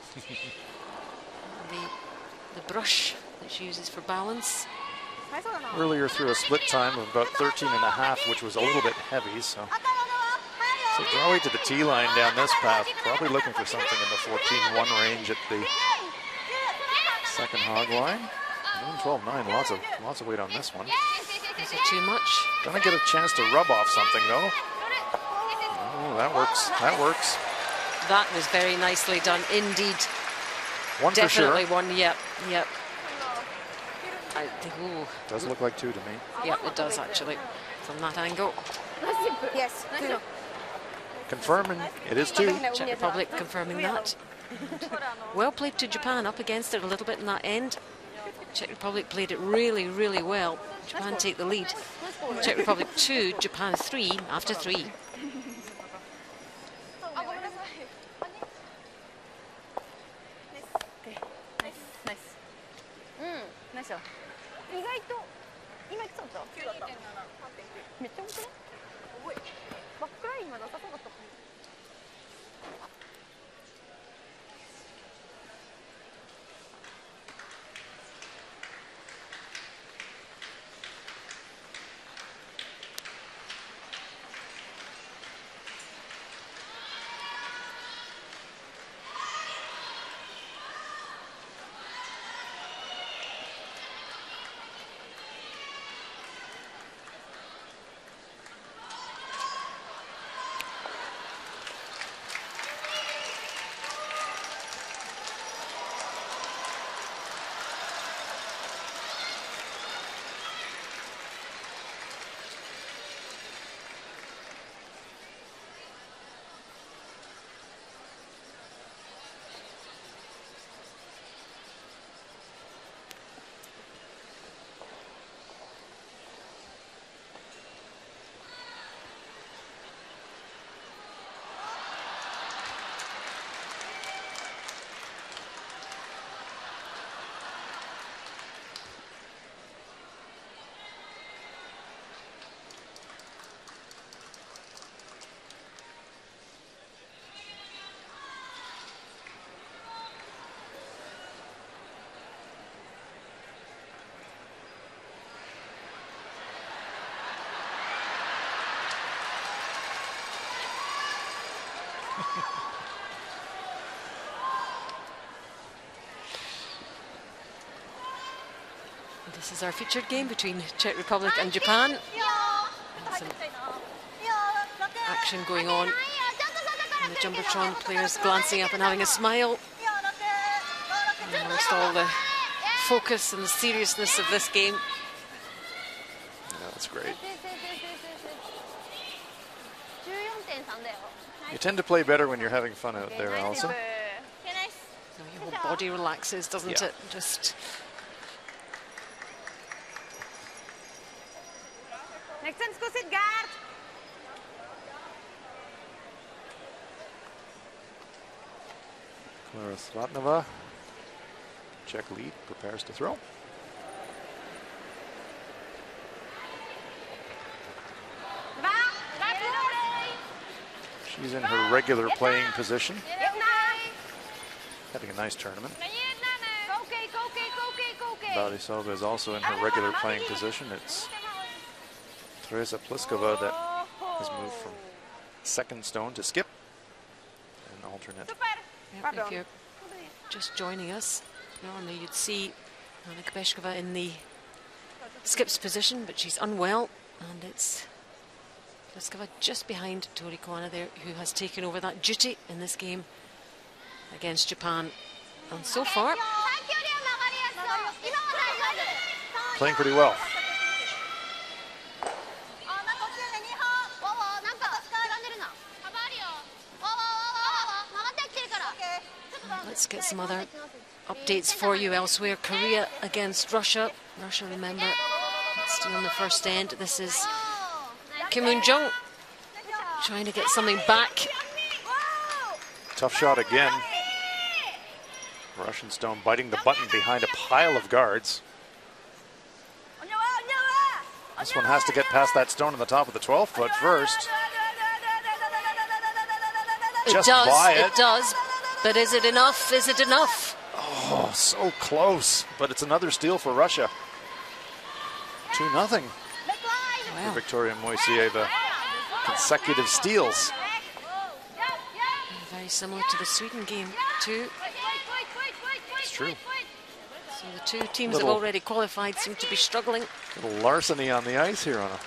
the brush that she uses for balance. Earlier through a split time of about 13.5, which was a little bit heavy, so draw away to the tee line down this path, probably looking for something in the 14-1 range at the second hog line. 12-9, lots of weight on this one. Is it too much? Gonna get a chance to rub off something though. Oh, that works. That works. That was very nicely done indeed. One Definitely for sure. one. Yep. Does look like 2 to me. Yep, it does actually, from that angle. Yes, 2. Confirming it is 2. Czech Republic confirming that. Well played to Japan, up against it a little bit in that end. Czech Republic played it really, really well. Japan take the lead. Czech Republic 2, Japan 3 after 3. This is our featured game between Czech Republic and Japan. And some action going on. And the Jumbotron players glancing up and having a smile. And amongst all the focus and the seriousness of this game. Yeah, that's great. You tend to play better when you're having fun out there, Alison. Your whole body relaxes, doesn't it? Just. Next time, go sit guard. Klara Sratnova, Czech lead, prepares to throw. She's in her regular playing position. Having a nice tournament. Borisova is also in her regular playing position. It's Teresa Pliskova that has moved from second stone to skip and alternate. Yep, if you're just joining us, normally you'd see Anna Kabeshkova in the skips position, but she's unwell, and it's Pliskova just behind Tory Kawana there, who has taken over that duty in this game against Japan. And so far, playing pretty well. Let's get some other updates for you elsewhere. Korea against Russia. Russia, remember, still on the first end. This is Kim Moon-jung trying to get something back. Tough shot again. Russian stone biting the button behind a pile of guards. This one has to get past that stone on the top of the 12-foot first. It does. But is it enough? Is it enough? Oh, so close. But it's another steal for Russia. 2-0 Wow. for Victoria Moiseeva. Consecutive steals. Very similar to the Sweden game too. It's true. So the two teams have already qualified seem to be struggling. Little larceny on the ice here on a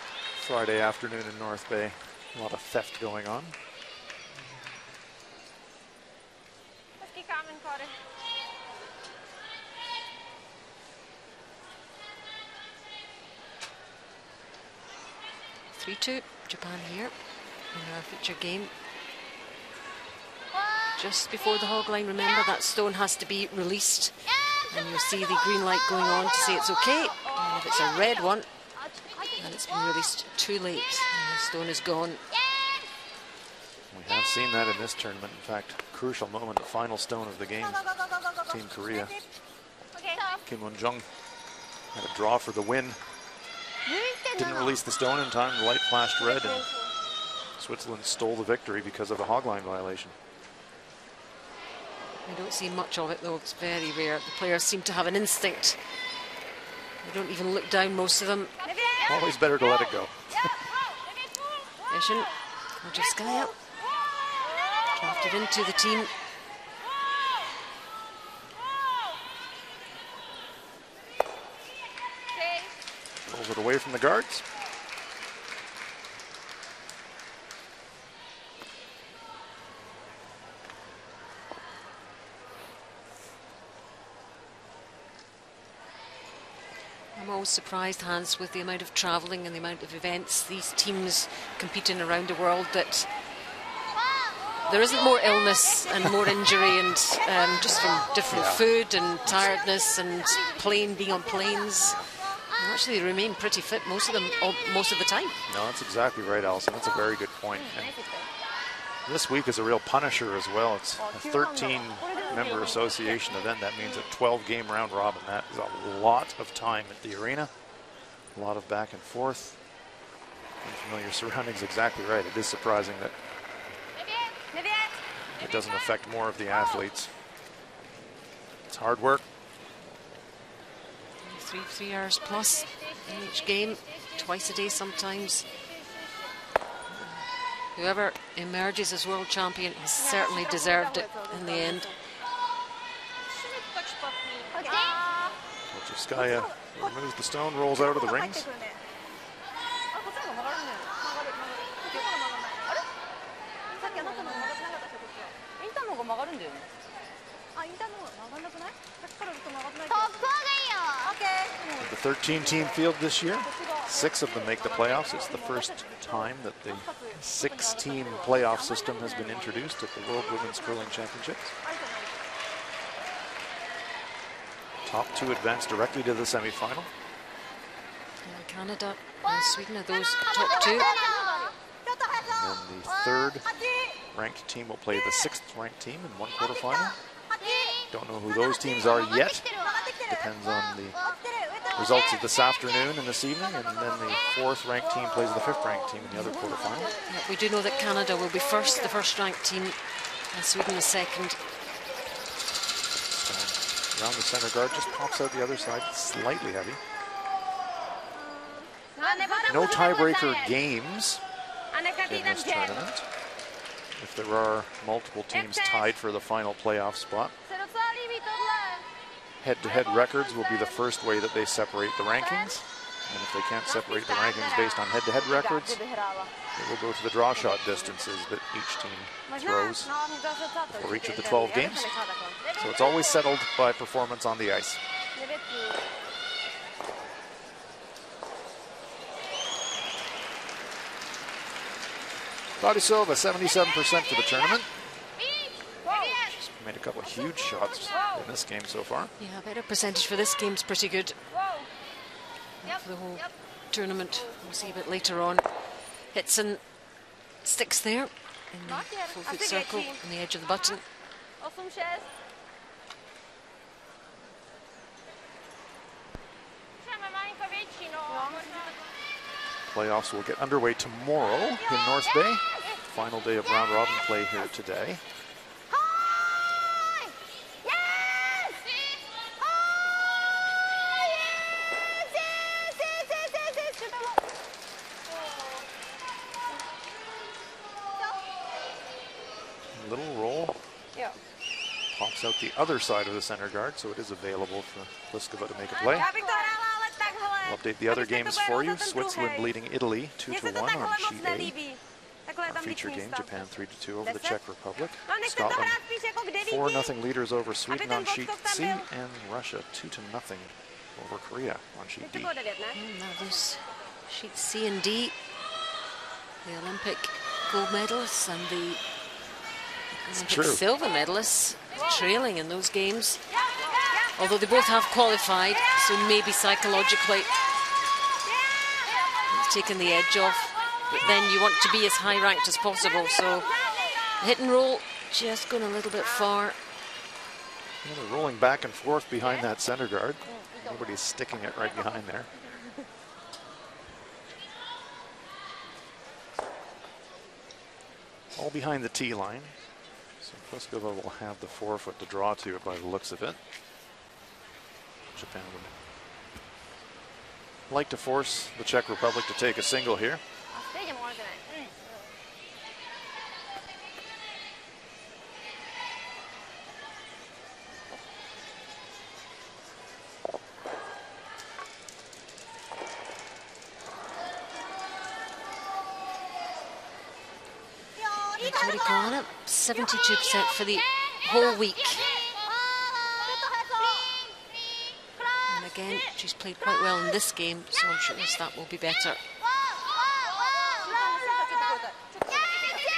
Friday afternoon in North Bay. A lot of theft going on. Japan here in our feature game. Just before the hog line, remember that stone has to be released, and you'll see the green light going on to say it's okay. And if it's a red one, then it's been released too late and the stone is gone. We have seen that in this tournament. In fact, crucial moment, the final stone of the game. Team Korea. Kim Moon-jung had a draw for the win. Didn't release the stone in time. The light flashed red, and Switzerland stole the victory because of a hogline violation. We don't see much of it though. It's very rare. The players seem to have an instinct. They don't even look down, most of them. Always better to let it go. Ishin Krajewskaya drafted into the team. Pulls it away from the guards. I'm always surprised, Hans, with the amount of travelling and the amount of events these teams competing around the world, that there isn't more illness and more injury and just from different food and tiredness and being on planes. And actually, they remain pretty fit, most of them, most of the time. No, that's exactly right, Alison. That's a very good point. And this week is a real punisher as well. It's a 13-member association event. That means a 12-game round robin. That is a lot of time at the arena. A lot of back and forth. Unfamiliar surroundings, exactly right. It is surprising that it doesn't affect more of the athletes. It's hard work. 3 hours plus in each game, twice a day sometimes. Whoever emerges as world champion has certainly deserved it in the end. Skaya removes the stone, rolls out of the rings. The 13-team field this year, 6 of them make the playoffs. It's the first time that the 6-team playoff system has been introduced at the World Women's Curling Championships. Top 2 advance directly to the semifinal. And Canada and Sweden are those top 2. And then the 3rd ranked team will play the 6th ranked team in one quarterfinal. Don't know who those teams are yet. Depends on the results of this afternoon and this evening. And then the 4th ranked team plays the 5th ranked team in the other quarterfinal. Yeah, we do know that Canada will be first, the 1st ranked team, and Sweden the 2nd. Around the center guard, just pops out the other side, slightly heavy. No tiebreaker games in this tournament. If there are multiple teams tied for the final playoff spot. Head-to-head records will be the first way that they separate the rankings. And if they can't separate the rankings based on head-to-head records, it will go to the draw shot distances that each team throws for each of the 12 games. So it's always settled by performance on the ice. Vladisova, 77% for the tournament. She's made a couple of huge shots in this game so far. Yeah, better percentage for this game's pretty good. For the whole tournament, we'll see a bit later on. Hits and sticks there in the 4-foot circle on the edge of the button. Playoffs will get underway tomorrow in North Bay. Final day of round robin play here today. Little roll. Pops out the other side of the center guard, so it is available for Pliska to make a play. We'll update the other games for you. Switzerland leading Italy 2-1 on sheet A. Our feature game, Japan 3-2 over the Czech Republic. Scotland 4-0 leaders over Sweden on sheet C, and Russia 2-0 over Korea on sheet D. Now those sheets C and D, the Olympic gold medalists and the Olympic silver medalists trailing in those games. Although they both have qualified, so maybe psychologically it's taken the edge off. But then you want to be as high ranked as possible, so hit and roll just going a little bit far. Yeah, they're rolling back and forth behind that center guard. Nobody's sticking it right behind there. All behind the tee line. So Pliskova will have the 4-foot to draw to it by the looks of it. Japan would like to force the Czech Republic to take a single here. Tory Kawana, 72% for the whole week. And again, she's played quite well in this game, so I'm sure that will be better.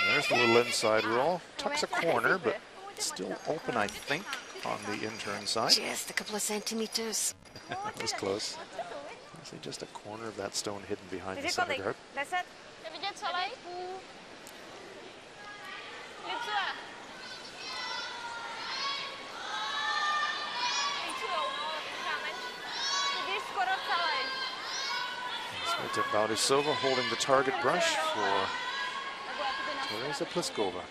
There's the little inside roll. Tucks a corner, but still open, I think, on the intern side. Just a couple of centimeters. That was close. Actually, just a corner of that stone hidden behind the center guard. So to Vladisova holding the target brush for Teresa Pliskova.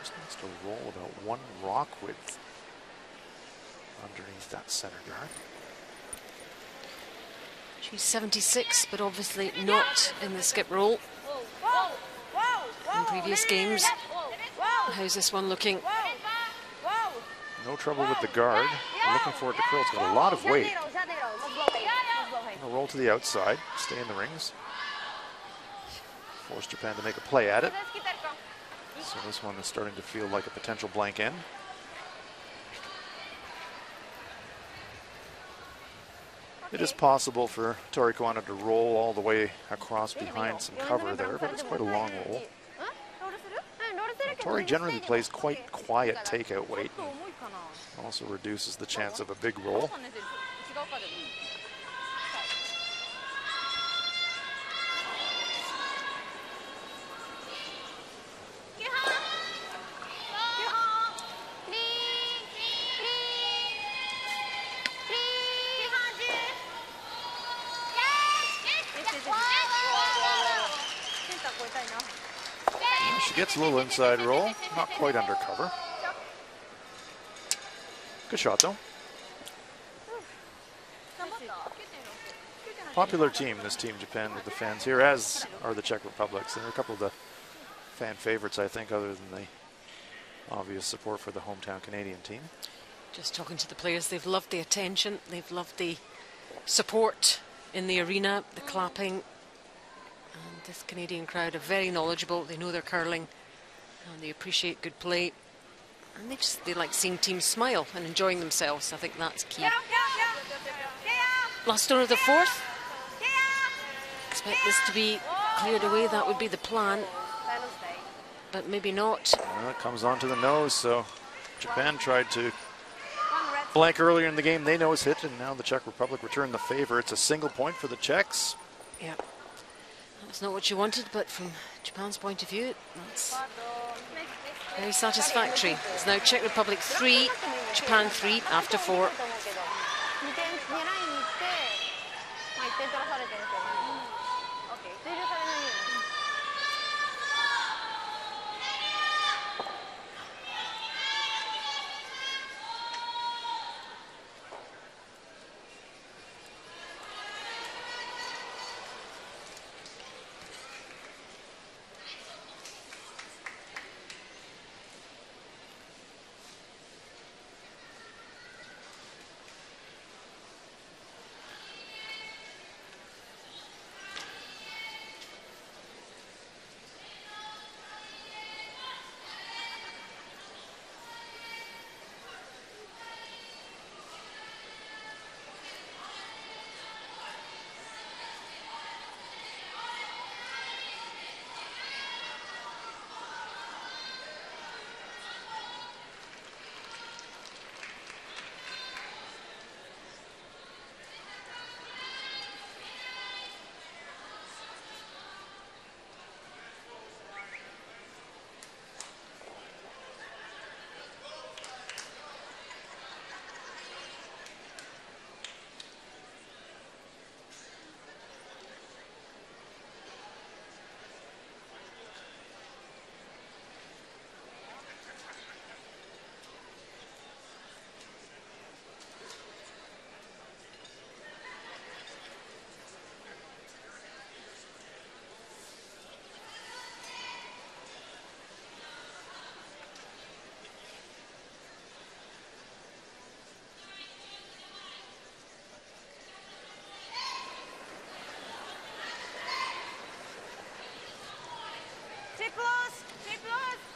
Just needs to roll about 1 rock width underneath that center guard. She's 76, but obviously not in the skip roll in previous games. How's this one looking? No trouble with the guard. Looking for it to curl. It's got a lot of weight. Gonna roll to the outside, stay in the rings. Force Japan to make a play at it. So this one is starting to feel like a potential blank end. It is possible for Tory Kawana to roll all the way across behind some cover there, but it's quite a long roll. Tory generally plays quite quiet takeout weight, and also reduces the chance of a big roll. She gets a little inside roll, not quite under cover. Good shot though. Popular team, this Team Japan, with the fans here, as are the Czech Republic. So they're a couple of the fan favorites, I think, other than the obvious support for the hometown Canadian team. Just talking to the players, they've loved the attention, they've loved the support in the arena, the clapping. And this Canadian crowd are very knowledgeable. They know their curling, and they appreciate good play. And they like seeing teams smile and enjoying themselves. I think that's key. Last stone of the fourth. Expect this to be cleared away. That would be the plan, but maybe not. Well, it comes onto the nose, so Japan tried to blank earlier in the game. They nose hit, and now the Czech Republic return the favor. It's a single point for the Czechs. Yeah. That's not what you wanted, but from Japan's point of view, that's very satisfactory. It's now Czech Republic 3, Japan 3 after 4.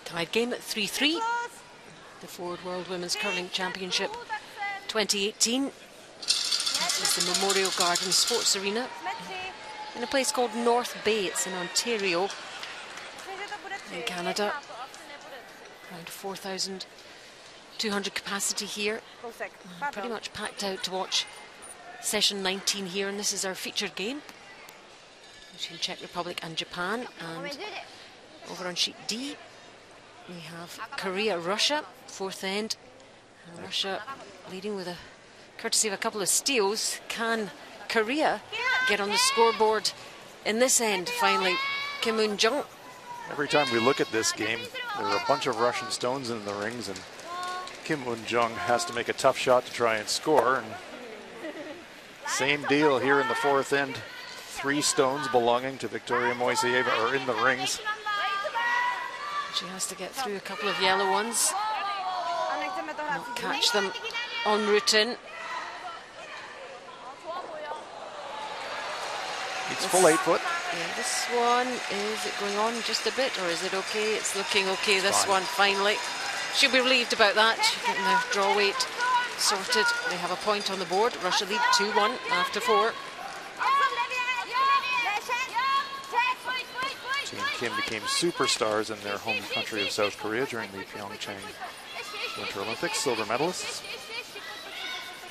Tied game at 3-3. The Ford World Women's Curling Championship 2018. This is the Memorial Garden Sports Arena in a place called North Bay. It's in Ontario, in Canada. Around 4,200 capacity here. Pretty much packed out to watch session 19 here, and this is our featured game between Czech Republic and Japan. And over on sheet D, we have Korea-Russia, fourth end. And Russia leading with a courtesy of a couple of steals. Can Korea get on the scoreboard in this end, finally? Kim Eun-jung. Every time we look at this game, There are a bunch of Russian stones in the rings, and Kim Un-jung has to make a tough shot to try and score. And same deal here in the fourth end. 3 stones belonging to Victoria Moiseeva are in the rings. She has to get through a couple of yellow ones. Not catch them en route in. It's full 8 foot. Yeah, this one, is it going on just a bit, or is it okay? It's looking okay, this one, finally. She'll be relieved about that, getting the draw weight sorted. They have a point on the board. Russia lead 2-1 after 4. Team Kim became superstars in their home country of South Korea during the Pyeongchang Winter Olympics, silver medalists.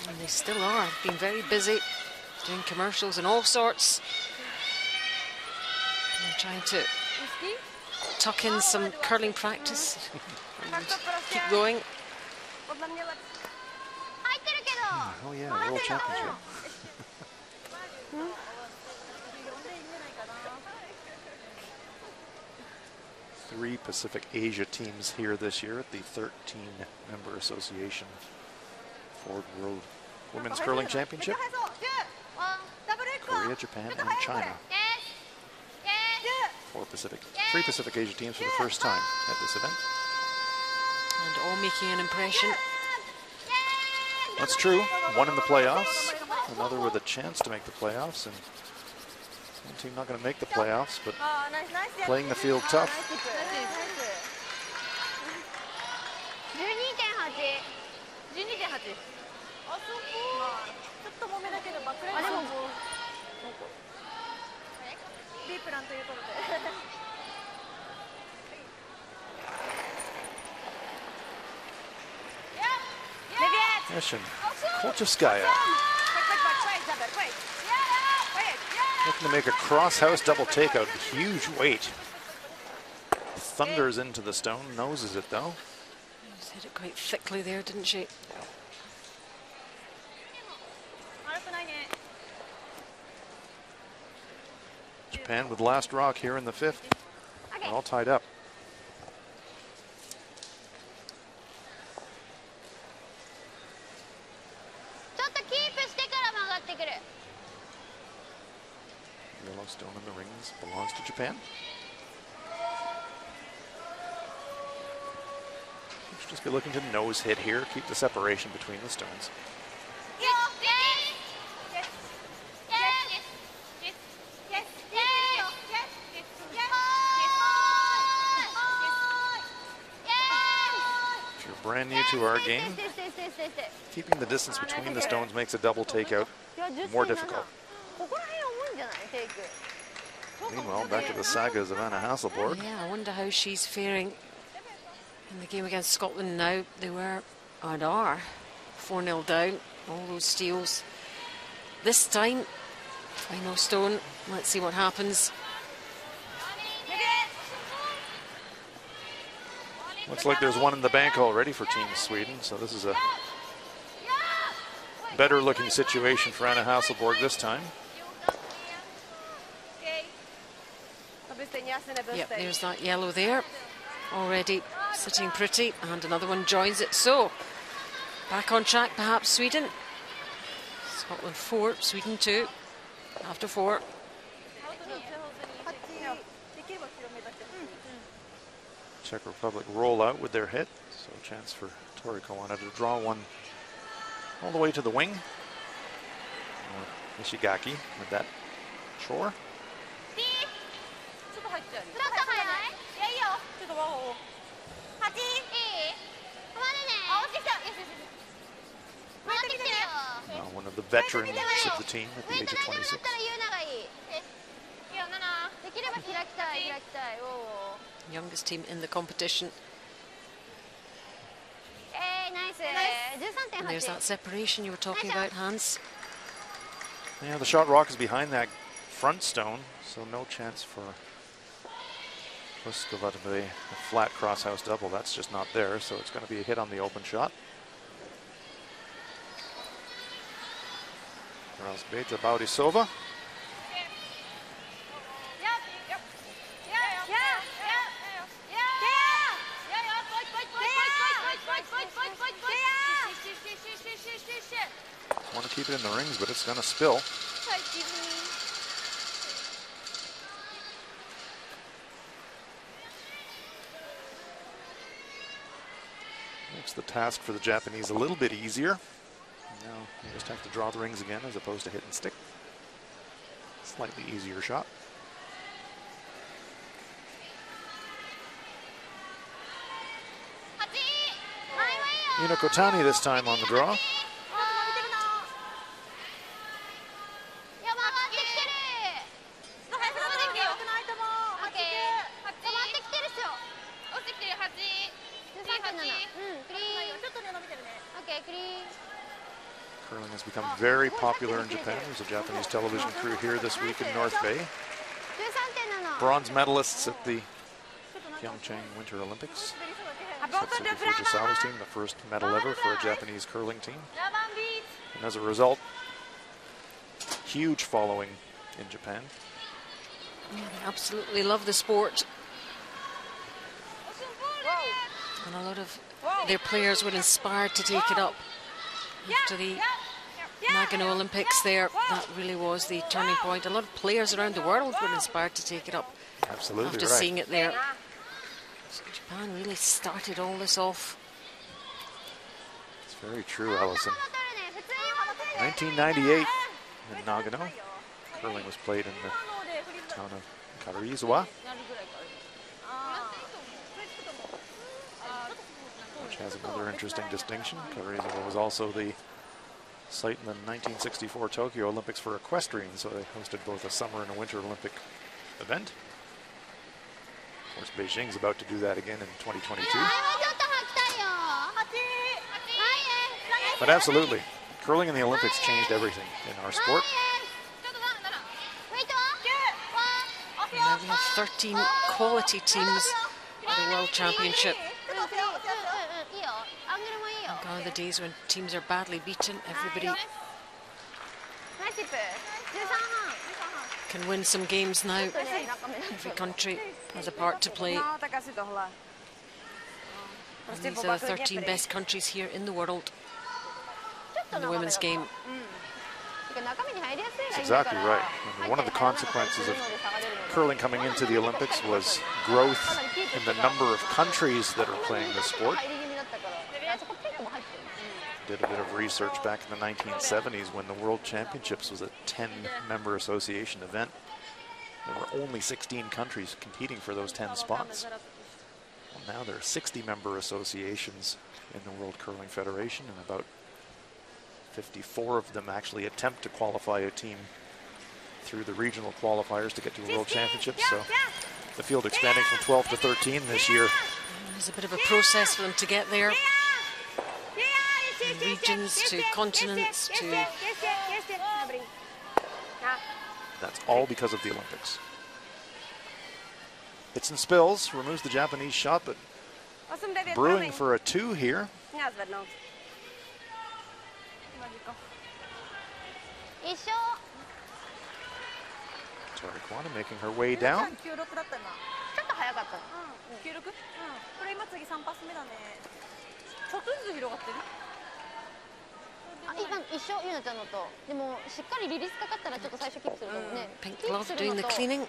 And they still are, been very busy doing commercials and all sorts. And trying to tuck in some curling practice and keep going. Oh yeah, World Championship. 3 Pacific Asia teams here this year at the 13-member association Ford World Women's Curling Championship. Korea, Japan, and China. 3 Pacific Asia teams for the first time at this event. And all making an impression. That's true. One in the playoffs, another with a chance to make the playoffs, and one team not going to make the playoffs, but playing the field tough. Mission Kolchevskaya looking to make a cross-house double takeout. Huge weight. Thunders into the stone, noses it though. She's hit it quite thickly there, didn't she? Japan with last rock here in the 5th. They're all tied up. Yellowstone in the rings belongs to Japan. Should just be looking to nose hit here, keep the separation between the stones. If you're brand new to our game, keeping the distance between the stones makes a double takeout more difficult. Meanwhile, back to the sagas of Anna Hasselborg. Yeah, I wonder how she's faring in the game against Scotland now. They were, and are, 4-0 down. All those steals. This time, final stone. Let's see what happens. Looks like there's one in the bank already for Team Sweden, so this is a better looking situation for Anna Hasselborg this time. Yep, there's that yellow there, already sitting pretty, and another one joins it. So, back on track perhaps Sweden. Scotland 4, Sweden 2, after 4. Czech Republic roll out with their hit, so a chance for Tory Kawana to draw one all the way to the wing. Ishigaki with that chore. One of the veterans of the team at the age of 26. Youngest team in the competition. And there's that separation you were talking about, Hans. Yeah, the shot rock is behind that front stone, so no chance for Pliska to be a flat cross-house double. That's just not there, so it's going to be a hit on the open shot. Rozbita Baudisova. want to keep it in the rings, but it's going to spill. Makes the task for the Japanese a little bit easier. Now you just have to draw the rings again as opposed to hit and stick. Slightly easier shot. Inokotani this time on the draw. Curling has become very popular in Japan. There's a Japanese television crew here this week in North Bay. Bronze medalists at the Pyeongchang Winter Olympics. Setsuki Fujisawa's team, the first medal ever for a Japanese curling team. And as a result, huge following in Japan. Yeah, they absolutely love the sport. And a lot of their players were inspired to take it up. After the Nagano Olympics there, that really was the turning point. A lot of players around the world were inspired to take it up. Absolutely after seeing it there. So Japan really started all this off. It's very true, Allison. 1998 in Nagano. Curling was played in the town of Karuizawa, which has another interesting distinction. Karuizawa was also the site in the 1964 Tokyo Olympics for equestrian, so they hosted both a summer and a winter Olympic event. Of course, Beijing's about to do that again in 2022. But absolutely, curling in the Olympics changed everything in our sport. And now we have 13 quality teams at the World Championship. Gone are the days when teams are badly beaten. Everybody can win some games now. Every country has a part to play. And these are the 13 best countries here in the world in the women's game. That's exactly right. And one of the consequences of curling coming into the Olympics was growth in the number of countries that are playing the sport. Did a bit of research back in the 1970s when the World Championships was a 10-member association event. There were only 16 countries competing for those 10 spots. Well, now there are 60-member associations in the World Curling Federation, and about 54 of them actually attempt to qualify a team through the regional qualifiers to get to a World Championship. So the field expanding from 12 to 13 this year. There's a bit of a process for them to get there. Regions to continents to... That's all because of the Olympics. Hits and spills, removes the Japanese shot, but brewing for a 2 here. Tory Kawana making her way down. Pink glove doing the cleaning.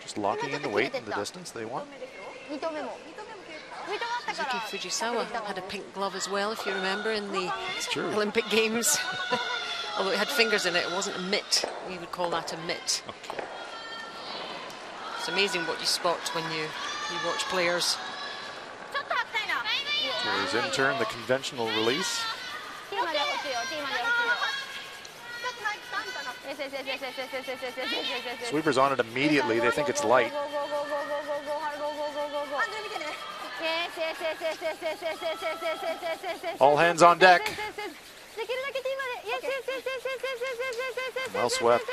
Just locking in the weight and the distance they want. Suzuki Fujisawa had a pink glove as well, if you remember, in the Olympic Games. Although it had fingers in it, it wasn't a mitt. We would call that a mitt. Okay. It's amazing what you spot when you watch players. Tory's in turn, the conventional release. Sweeper's on it immediately. They think it's light. All hands on deck. Well swept.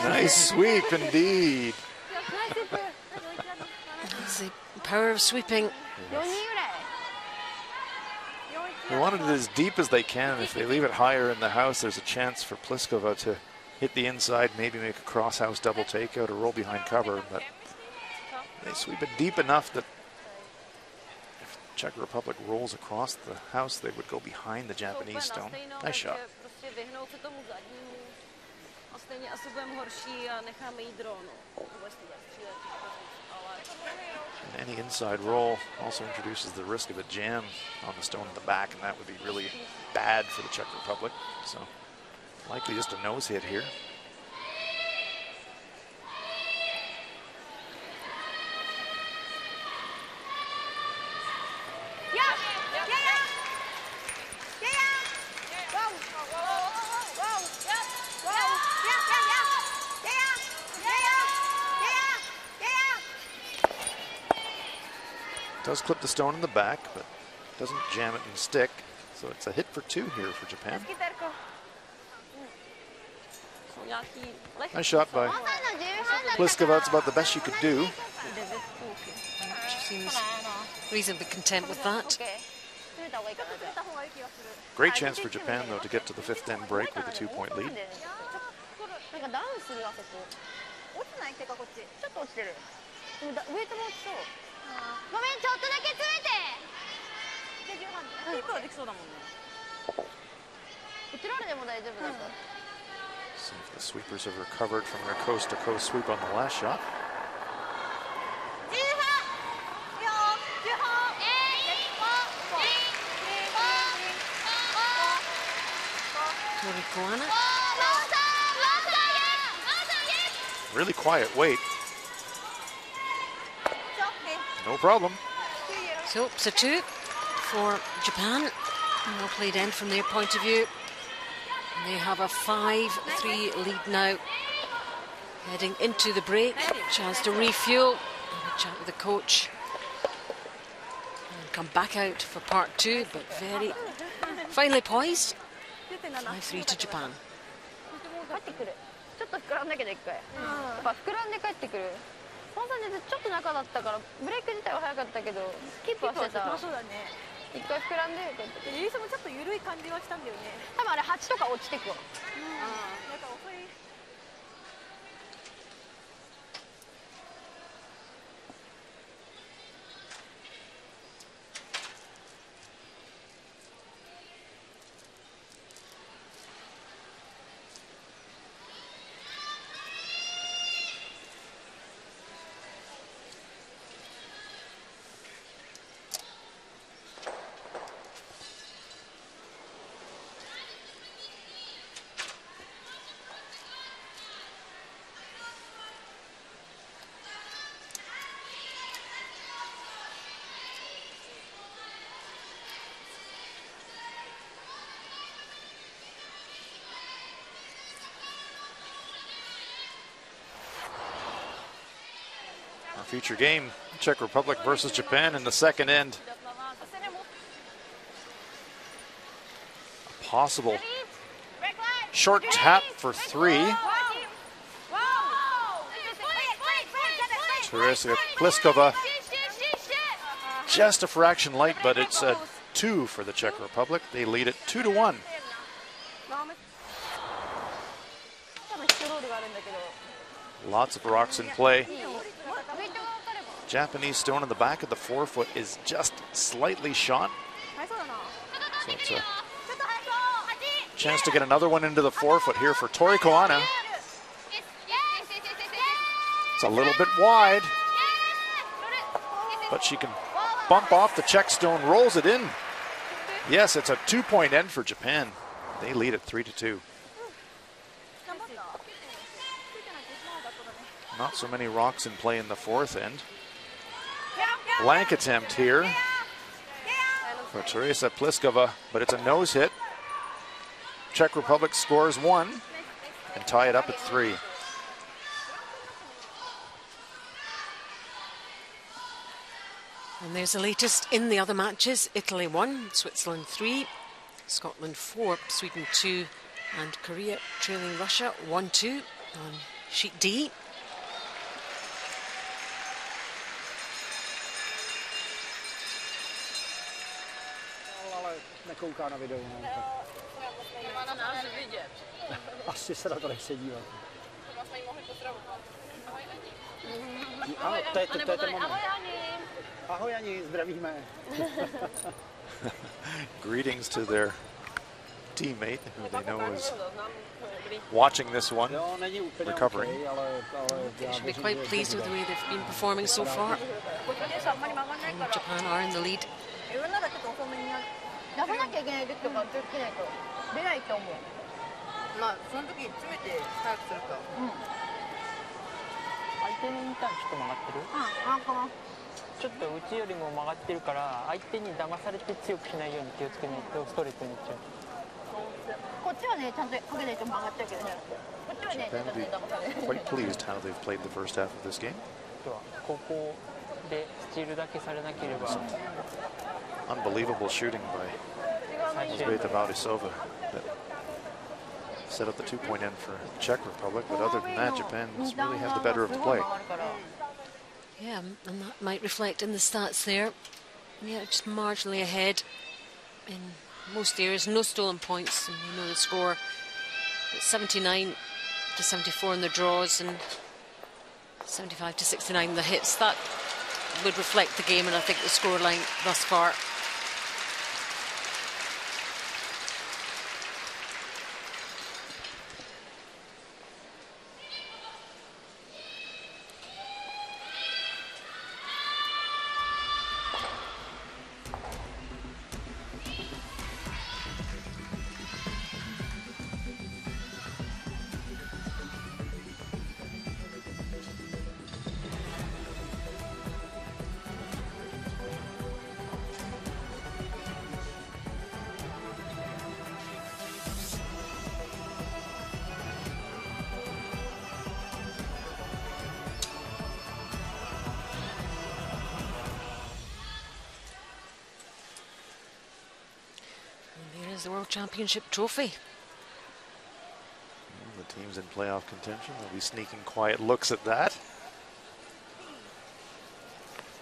Nice sweep indeed. That's the power of sweeping. Yes. They wanted it as deep as they can. If they leave it higher in the house, there's a chance for Pliskova to hit the inside, maybe make a cross-house double takeout or roll behind cover. But they sweep it deep enough that Czech Republic rolls across the house, they would go behind the Japanese stone. Nice shot. And any inside roll also introduces the risk of a jam on the stone in the back, and that would be really bad for the Czech Republic. So likely just a nose hit here. Does clip the stone in the back, but doesn't jam it and stick. So it's a hit for 2 here for Japan. Nice shot by Pliska. That's about the best she could do. She seems reasonably content with that. Great chance for Japan, though, to get to the 5th end break with a 2-point lead. See if the sweepers have recovered from their coast-to-coast sweep on the last shot. Tory Kawana. Really quiet wait. No problem. So, Stitute for Japan. Well played end from their point of view. They have a 5-3 lead now. Heading into the break. Chance to refuel. Have a chat with the coach. And come back out for part 2, but very finely poised. 5-3 to Japan. その差でちょっと中だったからブレイク自体は早かったけどキープはしてた。そうだね。一回膨らんでよかった。ユリさんもちょっと緩い感じはしたんだよね。多分あれ8とか落ちてくわ。なんか遅い。Future game, Czech Republic versus Japan in the 2nd end. A possible short tap for 3. Teresa Pliskova, just a fraction light, but it's a 2 for the Czech Republic. They lead it 2-1. Lots of rocks in play. Japanese stone in the back of the forefoot is just slightly shot. So it's a chance to get another one into the forefoot here for Tory Kawana. It's a little bit wide, but she can bump off the Czech stone, rolls it in. Yes, it's a 2-point end for Japan. They lead it 3-2. Not so many rocks in play in the 4th end. Blank attempt here for Teresa Pliskova, but it's a nose hit. Czech Republic scores 1 and tie it up at 3. And there's the latest in the other matches. Italy 1, Switzerland 3, Scotland 4, Sweden 2, and Korea trailing Russia 1-2 on sheet D. Nekouká na videu, no. Asi se na to nechce dívat. Greetings to their teammate, who they know is watching this one, recovering. They should be quite pleased with the way they've been performing so far. And Japan are in the lead. 出さなきゃいけない時とか気をつけないと出ないと思う。まあその時詰めて早くするか。相手のインターンちょっと曲がってる？なんかちょっとうちよりも曲がってるから相手に騙されて強くしないように気をつけないとストレートにいっちゃう。こっちはねちゃんとかけないと曲がっちゃうけどね。こっちはねちゃんと騙される。Quite pleased how they've played the first half of this game. ここでスチールだけされなければ。Unbelievable shooting by Elžbieta Baudisova that set up the two-point end for the Czech Republic, but other than that, Japan's really had the better of the play. Yeah, and that might reflect in the stats there. Yeah, just marginally ahead in most areas. No stolen points, and you know the score. It's 79 to 74 in the draws and 75 to 69 in the hits. That would reflect the game, and I think the scoreline thus far. The World Championship trophy. The teams in playoff contention will be sneaking quiet looks at that.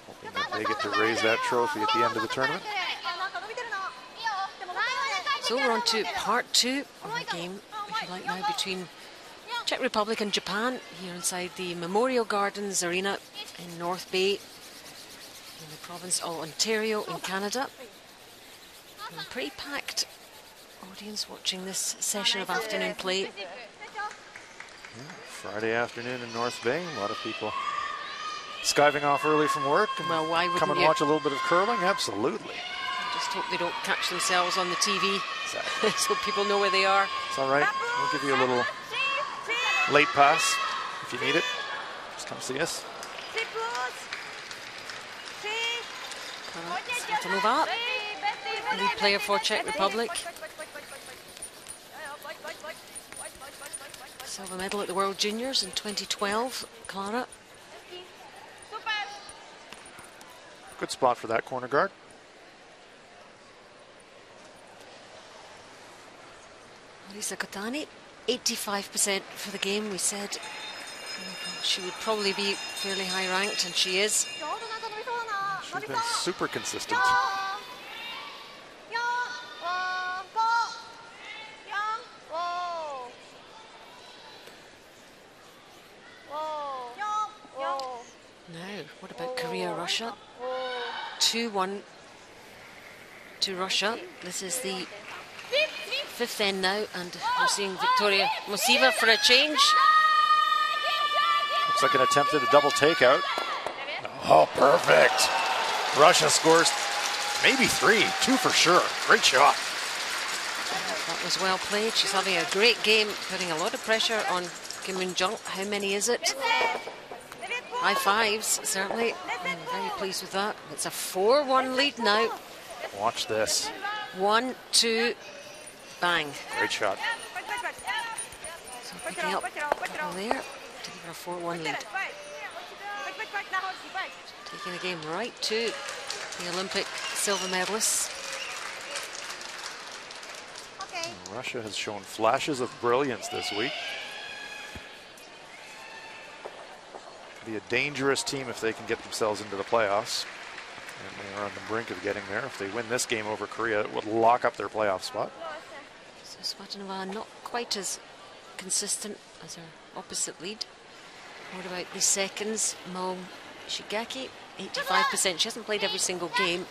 Hoping that they get to raise that trophy at the end of the tournament. So we're on to part two of the game, if you like now, between Czech Republic and Japan here inside the Memorial Gardens Arena in North Bay in the province of Ontario in Canada. And a pretty packed audience watching this session of afternoon play. Yeah, Friday afternoon in North Bay, a lot of people skiving off early from work and well, why wouldn't come and you? watch a little bit of curling. Absolutely. Just hope they don't catch themselves on the TV. Exactly. So people know where they are. It's all right. We'll give you a little late pass if you need it. Just come see us. To move up. Lead player for Czech Republic. Silver medal at the World Juniors in 2012, Kawana. Good spot for that corner guard. Lisa Kotani, 85% for the game. We said she would probably be fairly high ranked, and she is. She's been super consistent. Now, what about Korea, Russia? 2-1 to Russia. This is the fifth end now, and we're seeing Victoria Mosiva for a change. Looks like an attempt at a double takeout. Oh, perfect. Russia scores maybe 3, 2 for sure. Great shot. That was well played. She's having a great game, putting a lot of pressure on Kim Moon-jung. How many is it? High fives, certainly. I'm very pleased with that. It's a 4-1 lead now. Watch this. 1, 2, bang. Great shot. So picking up from there to give her a 4-1 lead. Taking the game right to the Olympic silver medalists. Russia has shown flashes of brilliance this week. Be a dangerous team if they can get themselves into the playoffs. And they are on the brink of getting there. If they win this game over Korea, it would lock up their playoff spot. So Svatanova not quite as consistent as her opposite lead. What about the seconds? Mo Shigeki, 85%. She hasn't played every single game.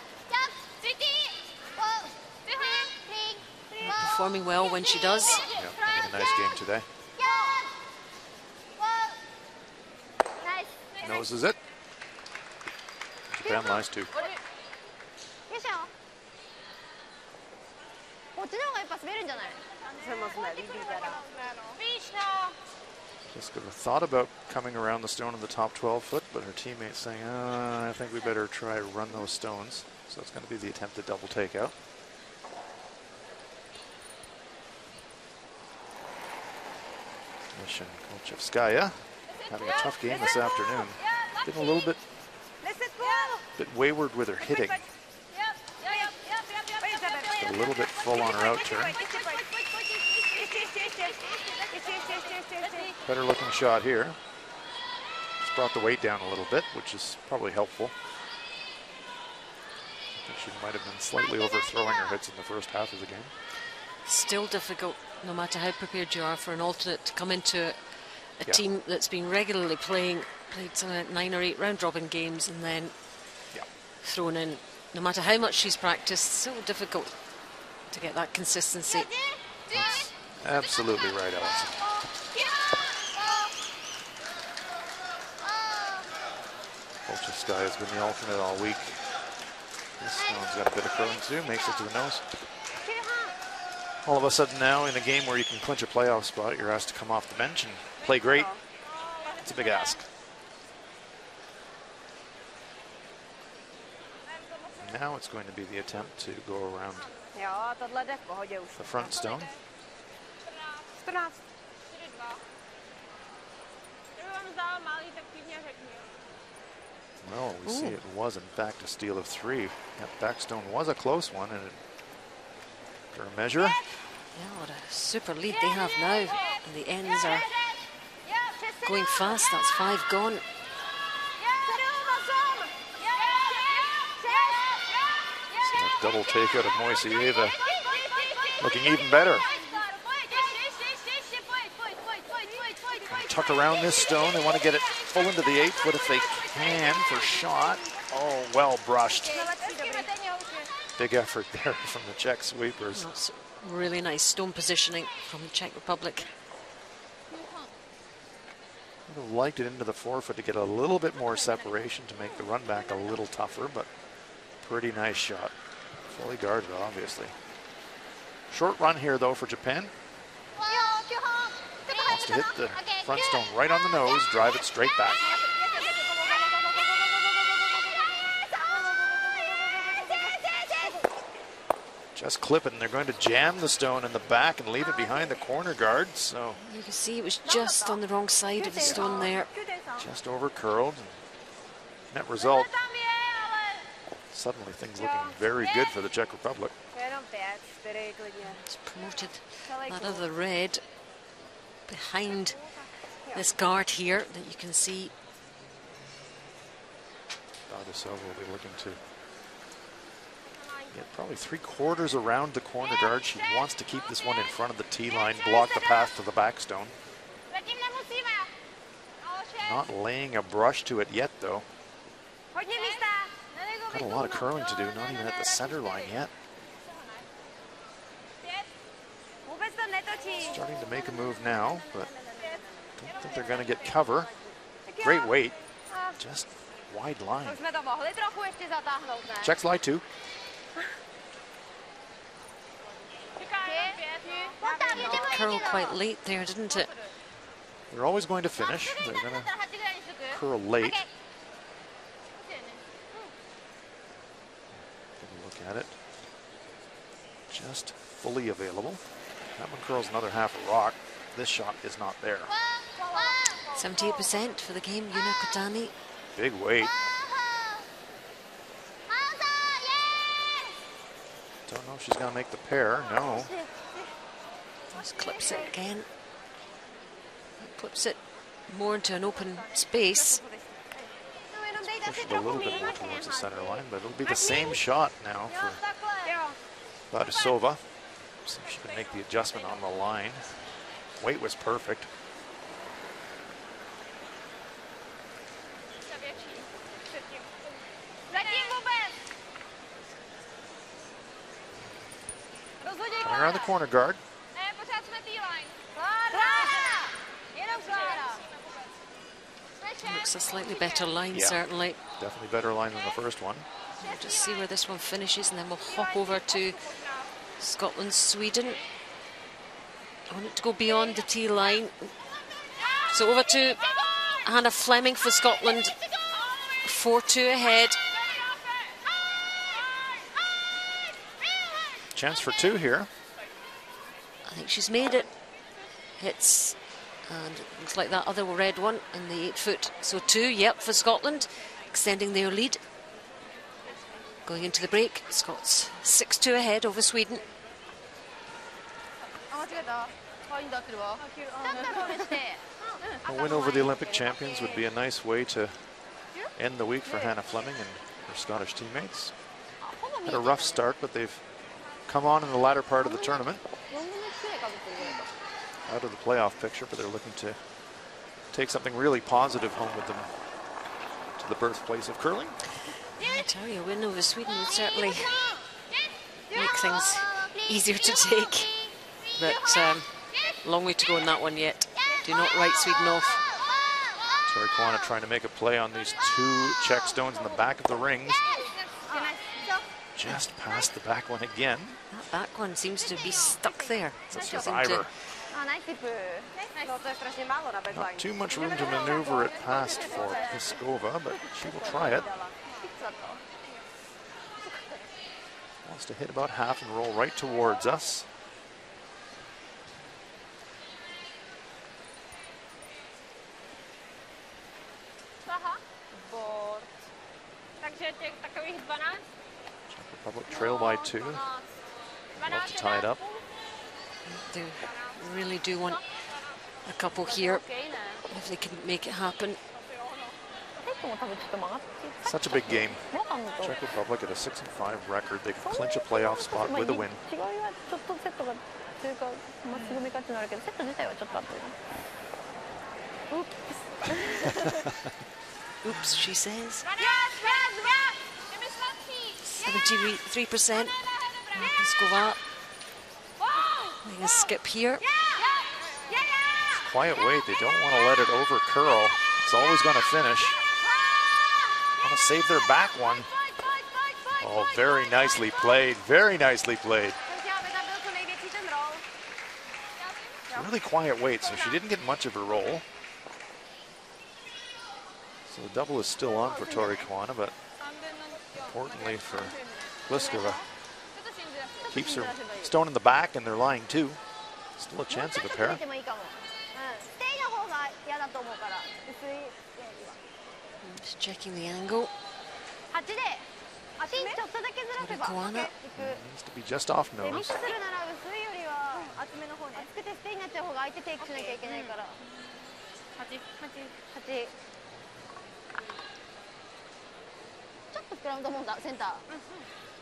Performing well when she does. Yeah, having a nice game today. Noses it. Japan lies 2. Pliska thought about coming around the stone in the top 12 foot, but her teammates saying, I think we better try to run those stones. So it's going to be the attempted double takeout. Mission Kolchevskaya having a tough game this afternoon. Been a little bit wayward with her hitting. A little bit full on her out turn. Better looking shot here. It's brought the weight down a little bit, which is probably helpful. I think she might have been slightly overthrowing her hits in the first half of the game. Still difficult, no matter how prepared you are, for an alternate to come into a team that's been regularly played some 9 or 8 round-robin games and then thrown in. No matter how much she's practiced, so difficult to get that consistency. That's absolutely right, Alison. Kolchevskaya has been the alternate all week. This one's got a bit of curling too, makes it to the nose. All of a sudden now, in a game where you can clinch a playoff spot, you're asked to come off the bench and play great. It's a big ask. Now it's going to be the attempt to go around the front stone. Well, we see it was in fact a steal of 3. That back stone was a close one, and after a measure. Yeah, what a super lead they have now. And the ends are going fast. That's 5 gone. So that double takeout of Moisieva looking even better. Tuck around this stone. They want to get it full into the 8 foot if they can for shot. Oh, well brushed. Big effort there from the Czech sweepers. That's really nice stone positioning from the Czech Republic. Would have liked it into the 4 foot to get a little bit more separation to make the run back a little tougher, but pretty nice shot. Fully guarded, obviously. Short run here, though, for Japan. Wants to hit the front stone right on the nose, drive it straight back. Just clip it, and they're going to jam the stone in the back and leave it behind the corner guard. So you can see it was just on the wrong side of the stone there. Just over curled. Net result, suddenly things looking very good for the Czech Republic. It's promoted that other red behind this guard here that you can see. Silva will be looking to get probably 3/4 around the corner guard. She wants to keep this one in front of the tee line, block the path to the back stone. Not laying a brush to it yet, though. Got a lot of curling to do, not even at the center line yet. Starting to make a move now, but don't think they're going to get cover. Great weight, just wide line. Czechs lie 2. Curl quite late there, didn't it? They're always going to finish. They're going to curl late. Take a look at it. Just fully available. That one curls another half a rock. This shot is not there. 78% for the game, Yuna Kotani. Big weight. Don't know if she's going to make the pair. No. Just clips it again. Clips it more into an open space. Push it a little bit more towards the center line, but it'll be the same shot now for Vladisova. See if she can make the adjustment on the line. Weight was perfect. Coming around the corner guard. Looks a slightly better line, Yeah, certainly. Definitely better line than the first one. We'll just see where this one finishes, and then we'll hop over to Scotland, Sweden. I want it to go beyond the tee line. So over to Hannah Fleming for Scotland. 4-2 ahead. Chance for two here. I think she's made it. Hits, and it looks like that other red one in the 8 foot. So 2, yep, for Scotland, extending their lead. Going into the break, Scots 6-2 ahead over Sweden. A win over the Olympic champions would be a nice way to end the week for Hannah Fleming and her Scottish teammates. Had a rough start, but they've come on in the latter part of the tournament. Out of the playoff picture, but they're looking to take something really positive home with them to the birthplace of curling. I tell you, a win over Sweden would certainly make things easier to take. But long way to go in that one yet. Do not write Sweden off. Tory Kawana trying to make a play on these 2 Czech stones in the back of the rings. Just past the back one again. That back one seems to be stuck there. Survivor. Not too much room to maneuver it past for Pliskova, but she will try it. Wants to hit about half and roll right towards us. Czech Republic trail by 2. Love to tie it up. They really do want a couple here if they can make it happen. Such a big game. Czech Republic at a 6-5 record. They can clinch a playoff spot with a win. Oops, she says. 73%. Pliskova. Making a skip here. Quiet weight. They don't want to let it over curl. It's always going to finish. Want to save their back one. Oh, very nicely played. Very nicely played. Really quiet weight, so she didn't get much of a roll. So the double is still on for Tory Kawana, but importantly for Pliskova, keeps her stone in the back, and they're lying 2. Still a chance of a pair. Just checking the angle. Kawana needs to be just off nose.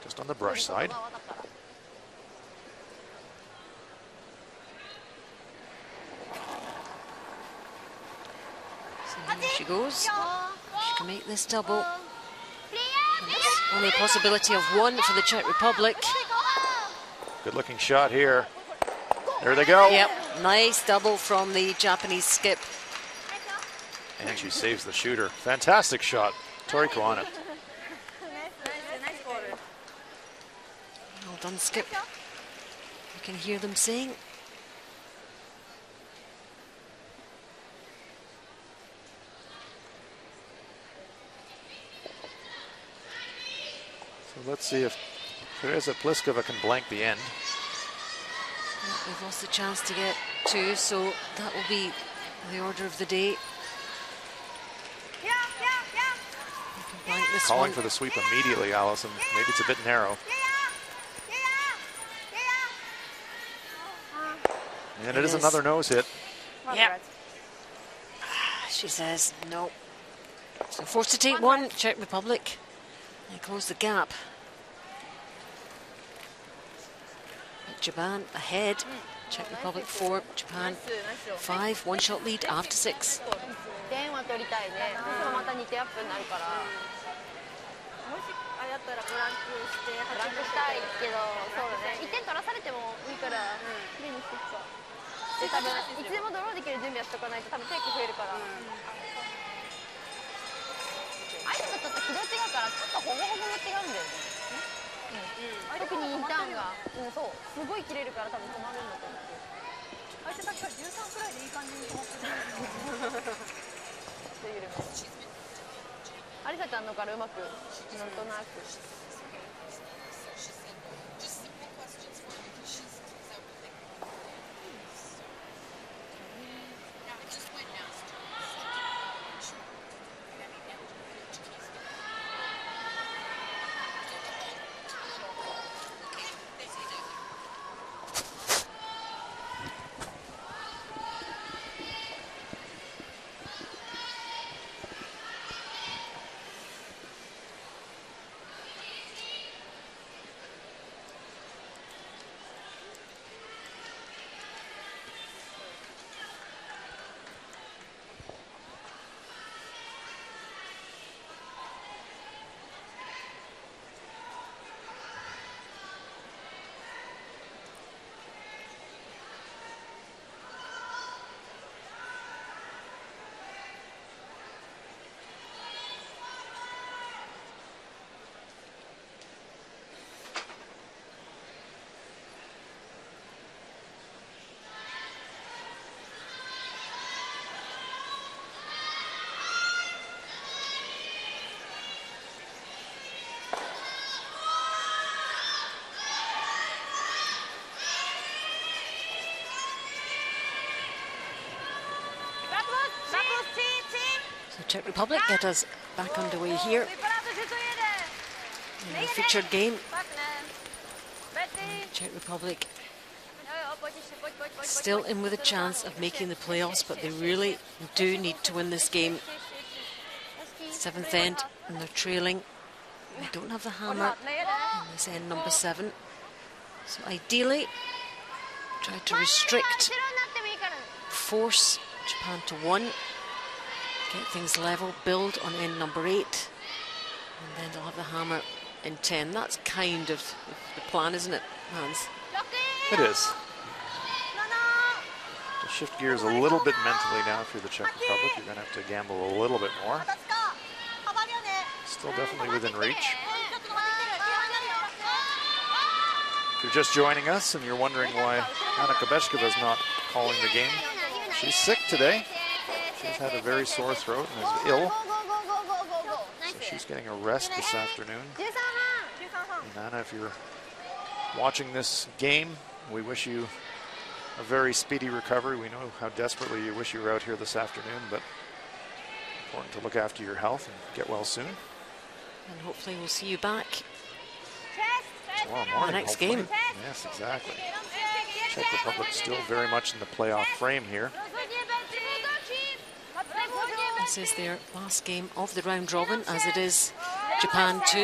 Just on the brush side. So here she goes. She can make this double. Only a possibility of 1 for the Czech Republic. Good looking shot here. There they go. Yep, nice double from the Japanese skip. And she saves the shooter. Fantastic shot, Tory Kawana. Well done, skip. You can hear them saying. So let's see if Teresa Pliskova can blank the end. They've lost the chance to get 2, so that will be the order of the day. Blank this Calling one. for the sweep immediately, Allison. Maybe it's a bit narrow. And it is another nose hit. Yeah. She says no. So forced to take 1, Czech Republic. They close the gap. Japan ahead. Czech Republic 4, Japan 5. 1-shot lead after 6. したいけど、そうだね。1点取らされてもいいからきれいにしていくか。で、多分いつでもドローできる準備はしとかないと多分テイク増えるから。相手とちょっと軌道違うからちょっとほぼほぼも違うんだよね。特にインターンが、そうすごい切れるから多分止まるんだと思う。相手さっきから13くらいでいい感じに止まってる。アリサちゃんのからうまくなんとなく。Czech Republic get us back underway here in a featured game. Czech Republic still in with a chance of making the playoffs, but they really do need to win this game. 7th end, and they're trailing. They don't have the hammer in this end, number 7. So ideally, try to restrict, force Japan to 1. Get things level, build on end number 8, and then they'll have the hammer in 10. That's kind of the plan, isn't it, Hans? It is. To shift gears a little bit mentally now if you're the Czech Republic, you're going to have to gamble a little bit more. Still definitely within reach. If you're just joining us and you're wondering why Anna Kabeshkova is not calling the game, she's sick today. She's had a very sore throat and is ill, so she's getting a rest this afternoon. And Anna, if you're watching this game, we wish you a very speedy recovery. We know how desperately you wish you were out here this afternoon, but important to look after your health and get well soon. And hopefully we'll see you back tomorrow morning, the next hopefully. game. Yes, exactly. Czech Republic still very much in the playoff frame here. This is their last game of the round robin, as it is Japan 2.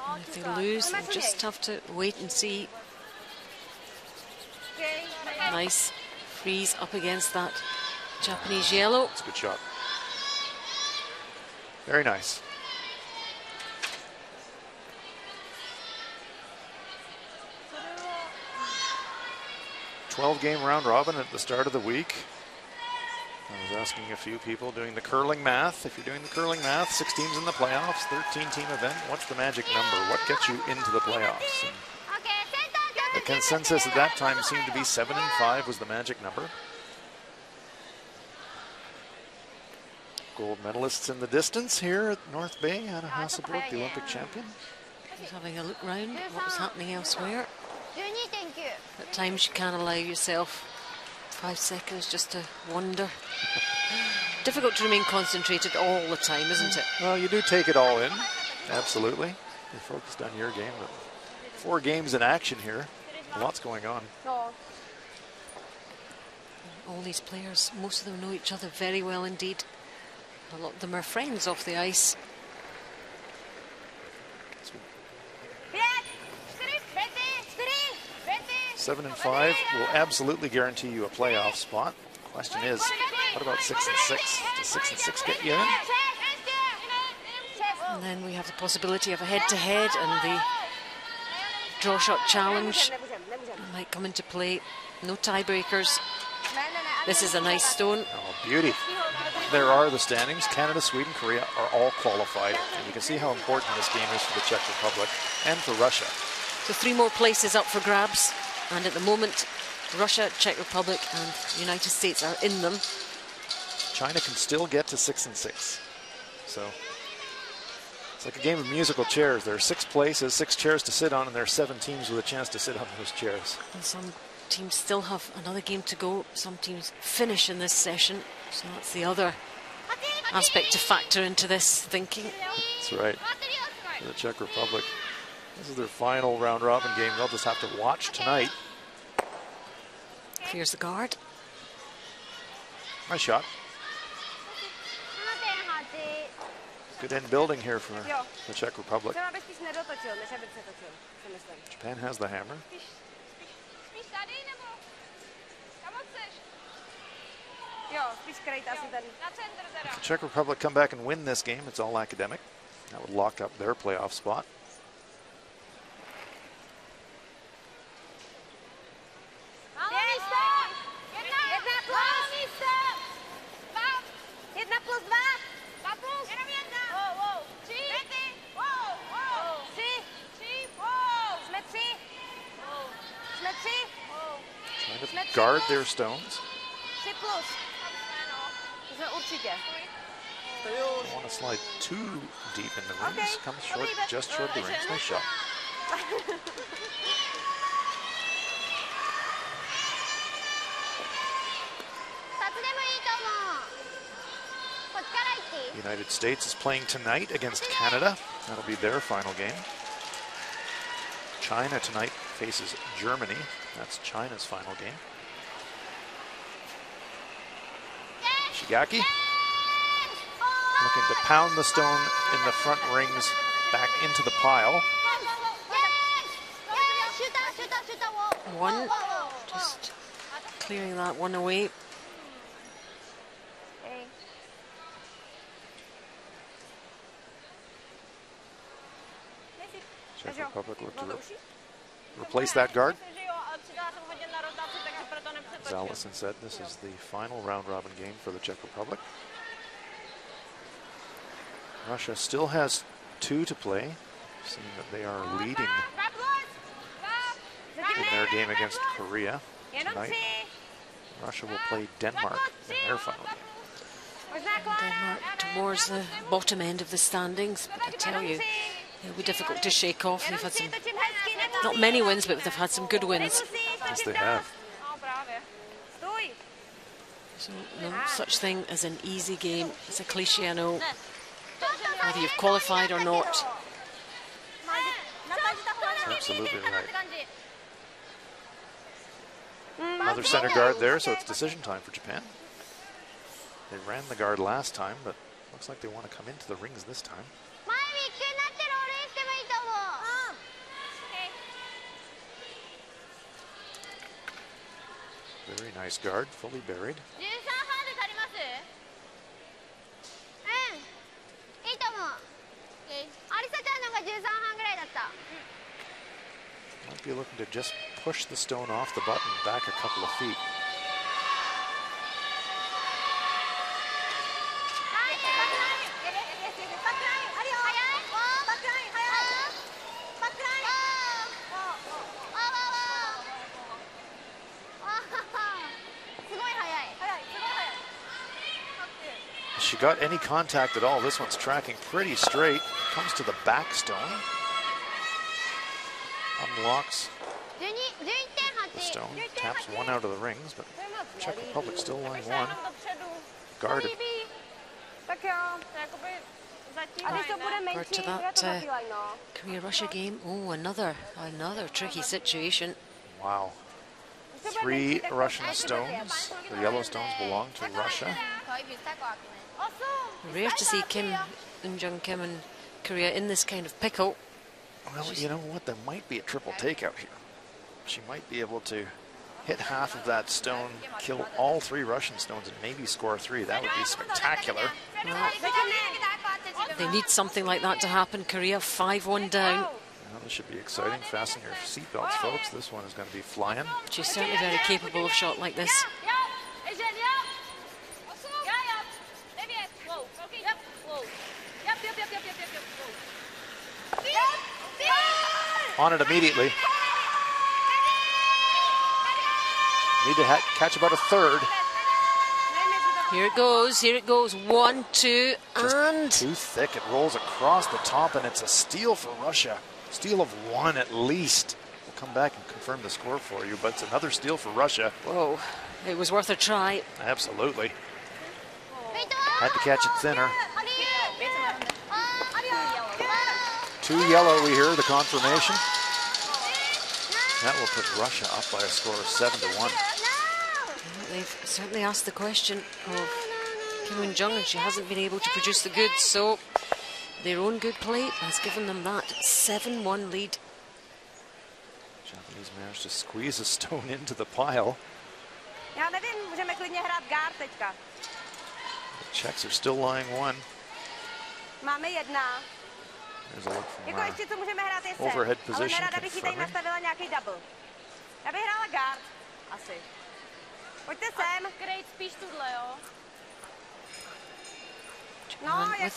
And if they lose, they'll just have to wait and see. Nice freeze up against that Japanese yellow. It's a good shot. Very nice. Game round robin at the start of the week. I was asking a few people doing the curling math. If you're doing the curling math, 6 teams in the playoffs, 13-team event. What's the magic number? What gets you into the playoffs? And the consensus at that time seemed to be 7 and 5 was the magic number. Gold medalists in the distance here at North Bay. Anna Hasselborg, the Olympic champion. Just having a look round at what was happening elsewhere. At times you can't allow yourself 5 seconds just to wander. Difficult to remain concentrated all the time, isn't it? Well, you do take it all in. Absolutely. You're focused on your game. But 4 games in action here. Lots going on. All these players, most of them know each other very well indeed. A lot of them are friends off the ice. 7 and 5 will absolutely guarantee you a playoff spot. Question is, What about 6 and 6? Does 6 and 6 get you in? And then we have the possibility of a head-to-head, and the draw shot challenge might come into play. No tiebreakers. This is a nice stone. Oh, beauty. There are the standings. Canada, Sweden, Korea are all qualified. And you can see how important this game is for the Czech Republic and for Russia. So 3 more places up for grabs. And at the moment, Russia, Czech Republic and United States are in them. China can still get to 6 and 6. So it's like a game of musical chairs. There are 6 places, 6 chairs to sit on, and there are 7 teams with a chance to sit on those chairs. And some teams still have another game to go. Some teams finish in this session. So that's the other aspect to factor into this thinking. That's right. For the Czech Republic, this is their final round robin game. They'll just have to watch tonight. Clears the guard. Nice shot. Good end building here for the Czech Republic. Japan has the hammer. If the Czech Republic come back and win this game, it's all academic. That would lock up their playoff spot. Trying to guard their stones. Don't want to slide too deep in the rings. Comes short, just short of the rings. Nice shot. The United States is playing tonight against Canada. That'll be their final game. China tonight faces Germany. That's China's final game. Shigaki looking to pound the stone in the front rings back into the pile. One, just clearing that one away. Czech Republic look to replace that guard. As Allison said, this is the final round-robin game for the Czech Republic. Russia still has 2 to play, seeing that they are leading in their game against Korea tonight. Russia will play Denmark in their final game. Denmark towards the bottom end of the standings, but I tell you, it'll be difficult to shake off. They've had some, not many wins, but they've had some good wins. Yes, they have. So no such thing as an easy game. It's a cliche, I know, whether you've qualified or not. That's absolutely right. Another center guard there, so it's decision time for Japan. They ran the guard last time, but looks like they want to come into the rings this time. Very nice guard, fully buried. Might be looking to just push the stone off the button back a couple of feet. She got any contact at all. This one's tracking pretty straight. Comes to the back stone. Unlocks the stone. Taps one out of the rings, but Czech Republic still line one. Guarded. Guard to that Korea-Russia game. Oh, another tricky situation. Wow. 3 Russian stones. The yellow stones belong to Russia. Rare to see Jung Kim and Korea in this kind of pickle. Well, you know what? There might be a triple takeout here. She might be able to hit half of that stone, kill all 3 Russian stones, and maybe score 3. That would be spectacular. Well, they need something like that to happen. Korea 5-1 down. Well, this should be exciting. Fasten your seatbelts, folks. This one is going to be flying. She's certainly very capable of a shot like this. On it immediately. Need to catch about a third. Here it goes, here it goes. 1, 2, Just and... too thick. It rolls across the top, and it's a steal for Russia. Steal of 1 at least. We'll come back and confirm the score for you, but it's another steal for Russia. Whoa, it was worth a try. Absolutely. Had to catch it thinner. 2 yellow, we hear the confirmation. That will put Russia up by a score of 7-1. They've certainly asked the question of Kim Yoon-jung, and she hasn't been able to produce the goods, so their own good play has given them that 7-1 lead. Japanese managed to squeeze a stone into the pile. The Czechs are still lying 1. There's a look from overhead position. With the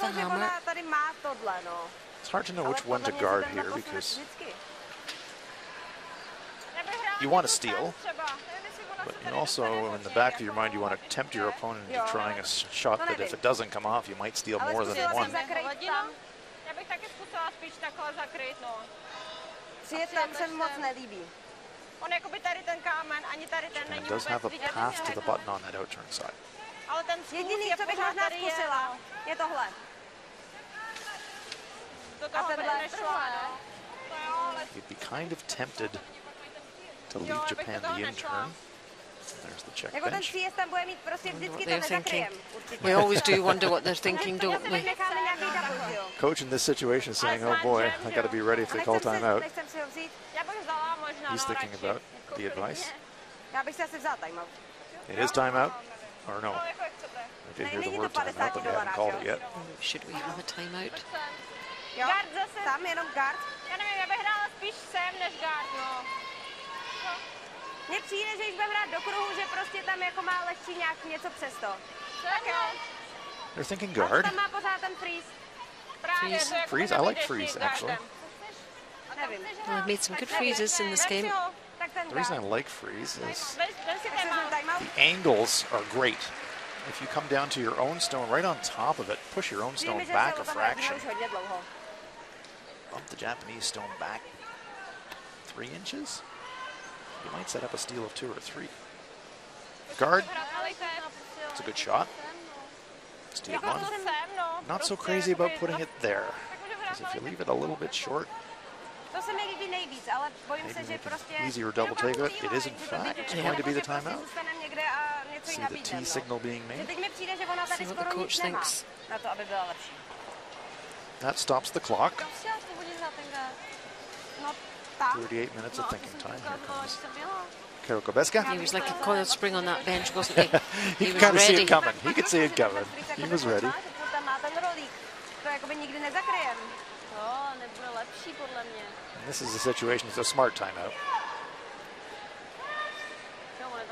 hammer. It's hard to know which one to guard here because you want to steal, but you also, in the back of your mind, you want to tempt your opponent into trying a shot that if it doesn't come off, you might steal more than 1. And does have a path to the button on that outturn side. You'd be kind of tempted to leave Japan the in-turn. There's the Czech bench. What they're thinking. We always do wonder what they're thinking, don't we? Coach in this situation is saying, oh boy, I got to be ready if they call timeout. He's thinking about the advice. It is timeout, or no? I did hear the word timeout, but they haven't called it yet. Should we have a timeout? They're thinking guard. Freeze? I like freeze, actually. Well, they've made some good freezes in this game. The reason I like freeze is the angles are great. If you come down to your own stone right on top of it, push your own stone back a fraction. Bump the Japanese stone back 3 inches. You might set up a steal of 2 or 3. Guard. It's a good shot. Steal 1. Not so crazy about putting it there, because if you leave it a little bit short, maybe make an easier double take of it. It is in fact going to be the timeout. See the T signal being made. See what the coach thinks. That stops the clock. 38 minutes of thinking time. Here comes Karol Kobeska. He was like a coiled spring on that bench, wasn't he? He could kind of see it coming. He could see it coming. He was ready. And this is a situation, it's a smart timeout.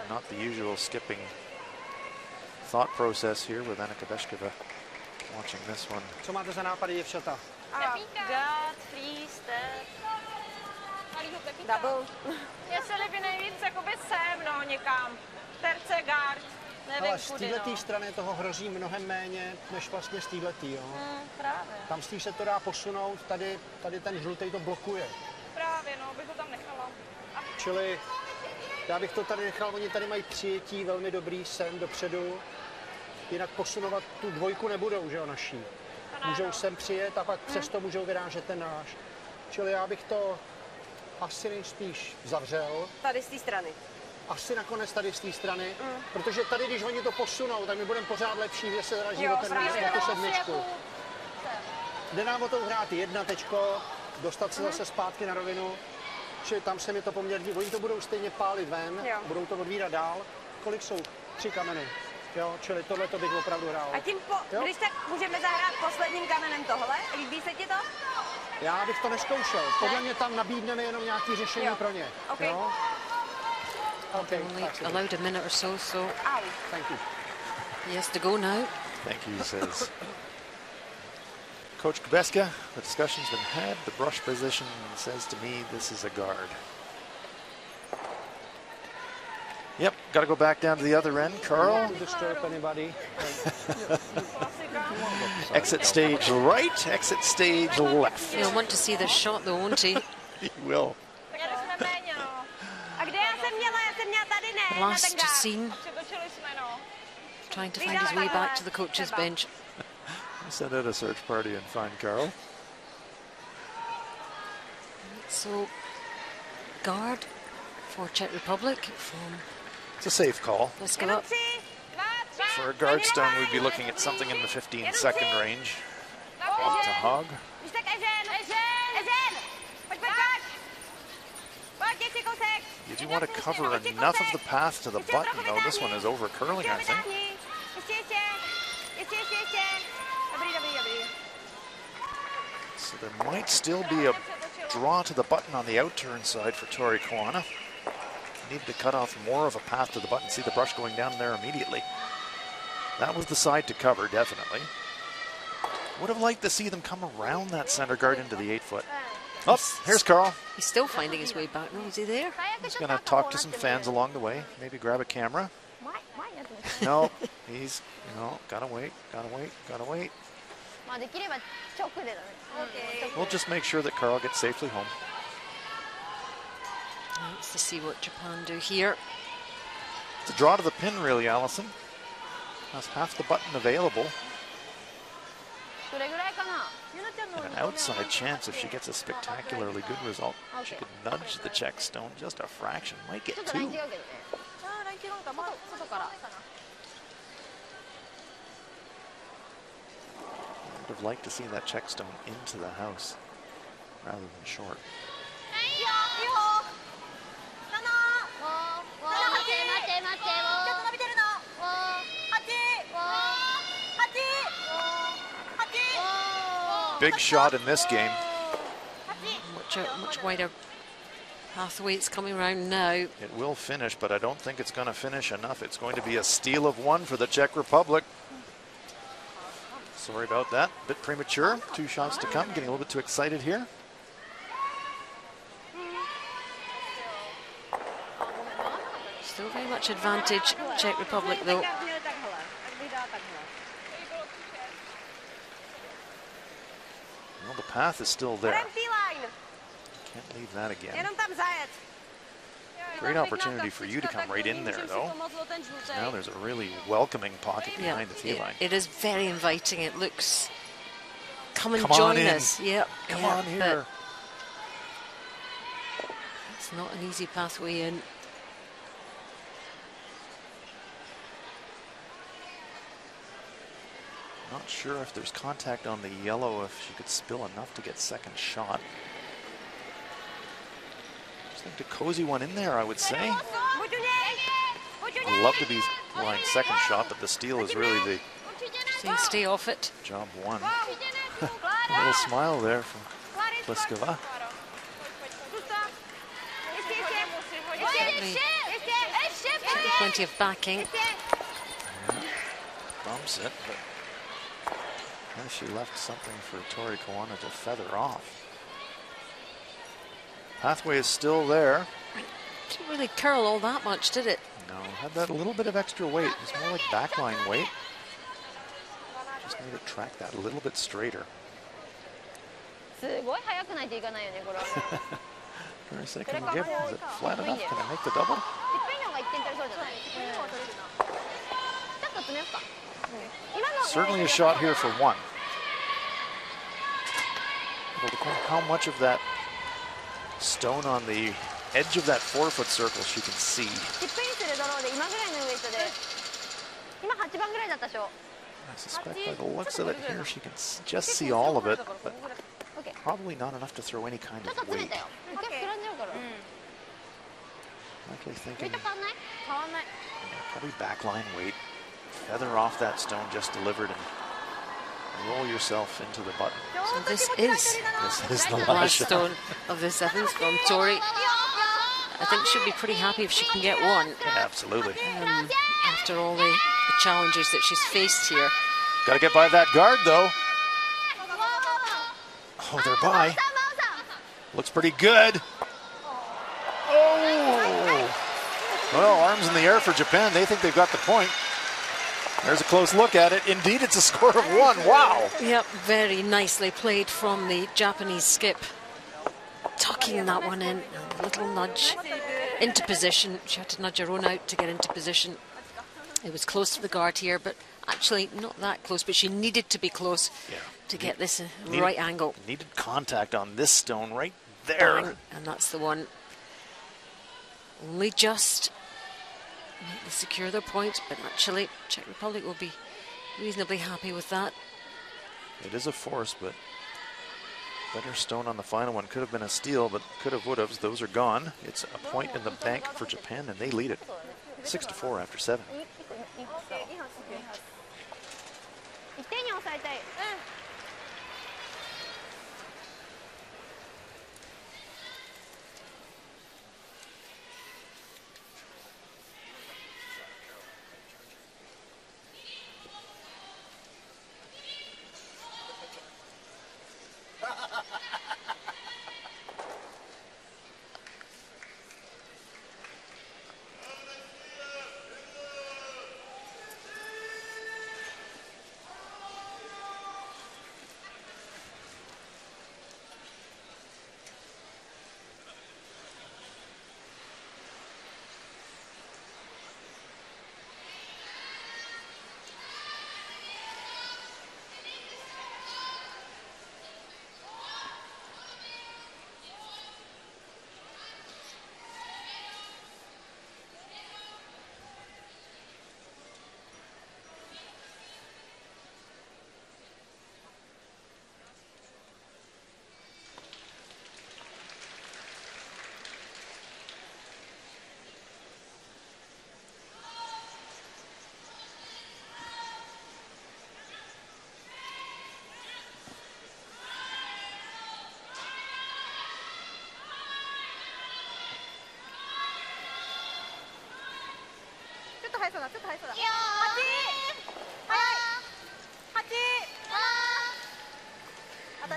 Not the usual skipping thought process here with Anna Kobeska watching this one. Co máte za nápady, děvčata? God, freeze, double. Mně se líbí nejvíc jakoby sem, no, někam. Terce, guard. Ale z této strany toho hrozí mnohem méně, než vlastně z této, jo. Právě. Tam z té se to dá posunout, tady ten žlutý to blokuje. Právě, no, bych to tam nechala. Čili já bych to tady nechal, oni tady mají přijetí velmi dobrý sem dopředu. Jinak posunovat tu 2 nebudou, že jo, naší. Můžou sem přijet a pak přesto můžou vyrážet ten náš. Čili já bych to asi nejspíš zavřel. Tady z té strany. Asi nakonec tady z té strany, protože tady, když oni to posunou, tak my budeme pořád lepší, kde se zraží o ten míst na tu 7. Jde nám o to hrát 1 tečko, dostat se zase zpátky na rovinu Čili tam se mi to poměrně, oni to budou stejně pálit ven, budou to odvírat dál. Kolik jsou? 3 kameny. Jo, čili tohle to bych opravdu hrál. A tím, když tak můžeme zahrát posledním kamenem tohle? Líbí se ti to? Já bych to neskoušel. Podle mě tam nabídneme jenom nějaké řešení pro ně. Okay. Jo? Okay, only allowed a minute or so, so thank you. he has to go now. Thank you, says Coach Kubeska. The discussion's been had. The brush position says to me this is a guard. Yep, got to go back down to the other end. Carl. To disturb anybody. Exit stage right, exit stage left. He'll want to see this shot though, won't he? He will. The last scene. Trying to find his way back to the coach's bench. Send out a search party and find Carl. So, guard for Czech Republic from... It's a safe call. Pliska. For a guard stone, we'd be looking at something in the 15-second range. To hog. You do want to cover enough of the path to the button, though. This one is over curling, I think. So there might still be a draw to the button on the out-turn side for Tory Kawana. Need to cut off more of a path to the button. See the brush going down there immediately. That was the side to cover, definitely. Would have liked to see them come around that center guard into the 8-foot. Oh, here's Carl. He's still finding his way back. No, is he there? He's going to talk to some fans along the way. Maybe grab a camera. No, he's, you know, gotta wait, gotta wait, gotta wait. We'll just make sure that Carl gets safely home. Let's see what Japan do here. It's a draw to the pin, really, Allison. Has half the button available. And an outside chance if she gets a spectacularly good result. She could nudge the Czech stone just a fraction. Might get 2. Would have liked to see that Czech stone into the house rather than short. Big shot in this game. Much wider pathway it's coming around now. It will finish, but I don't think it's going to finish enough. It's going to be a steal of 1 for the Czech Republic. Sorry about that. A bit premature. 2 shots to come. Getting a little bit too excited here. Still very much advantage Czech Republic though. Well, the path is still there. Can't leave that again. Great opportunity for you to come right in there, though. Now there's a really welcoming pocket behind the tee line. It is very inviting. It looks... Come and join us. Yep. Come on here. It's not an easy pathway in. Not sure if there's contact on the yellow, if she could spill enough to get second shot. Just think a cozy one in there, I would say. I'd love to be line second shot, but the steal is really the Stay off it. job 1. A little smile there from Pliska. Plenty of backing. Bumps it, but then she left something for Tory Kawana to feather off. Pathway is still there. Didn't really curl all that much, did it? No, had that a little bit of extra weight. It's more like backline weight. Just need to track that a little bit straighter. For a second give, is it flat enough? Can I make the double? Certainly a shot here for 1. How much of that stone on the edge of that 4-foot circle she can see. I suspect by the looks of it here, she can just see all of it. But Probably not enough to throw any kind of weight. Likely thinking probably backline weight. Feather off that stone just delivered and roll yourself into the button. So this is the last stone of the sevens from Tory. I think she'll be pretty happy if she can get one. Yeah, absolutely. After all the challenges that she's faced here. Got to get by that guard, though. Oh, they're by. Looks pretty good. Oh! Well, arms in the air for Japan. They think they've got the point. There's a close look at it. Indeed, it's a score of 1. Wow. Yep, very nicely played from the Japanese skip. Tucking that one in. A little nudge into position. She had to nudge her own out to get into position. It was close to the guard here, but actually not that close, but she needed to be close to get this right angle. Needed contact on this stone right there. Bang, and that's the one. Only just secure their point, but actually Czech Republic will be reasonably happy with that. It is a force, but better stone on the final one. Could have been a steal, but could have, would have. Those are gone. It's a point in the bank for Japan, and they lead it 6-4 after 7.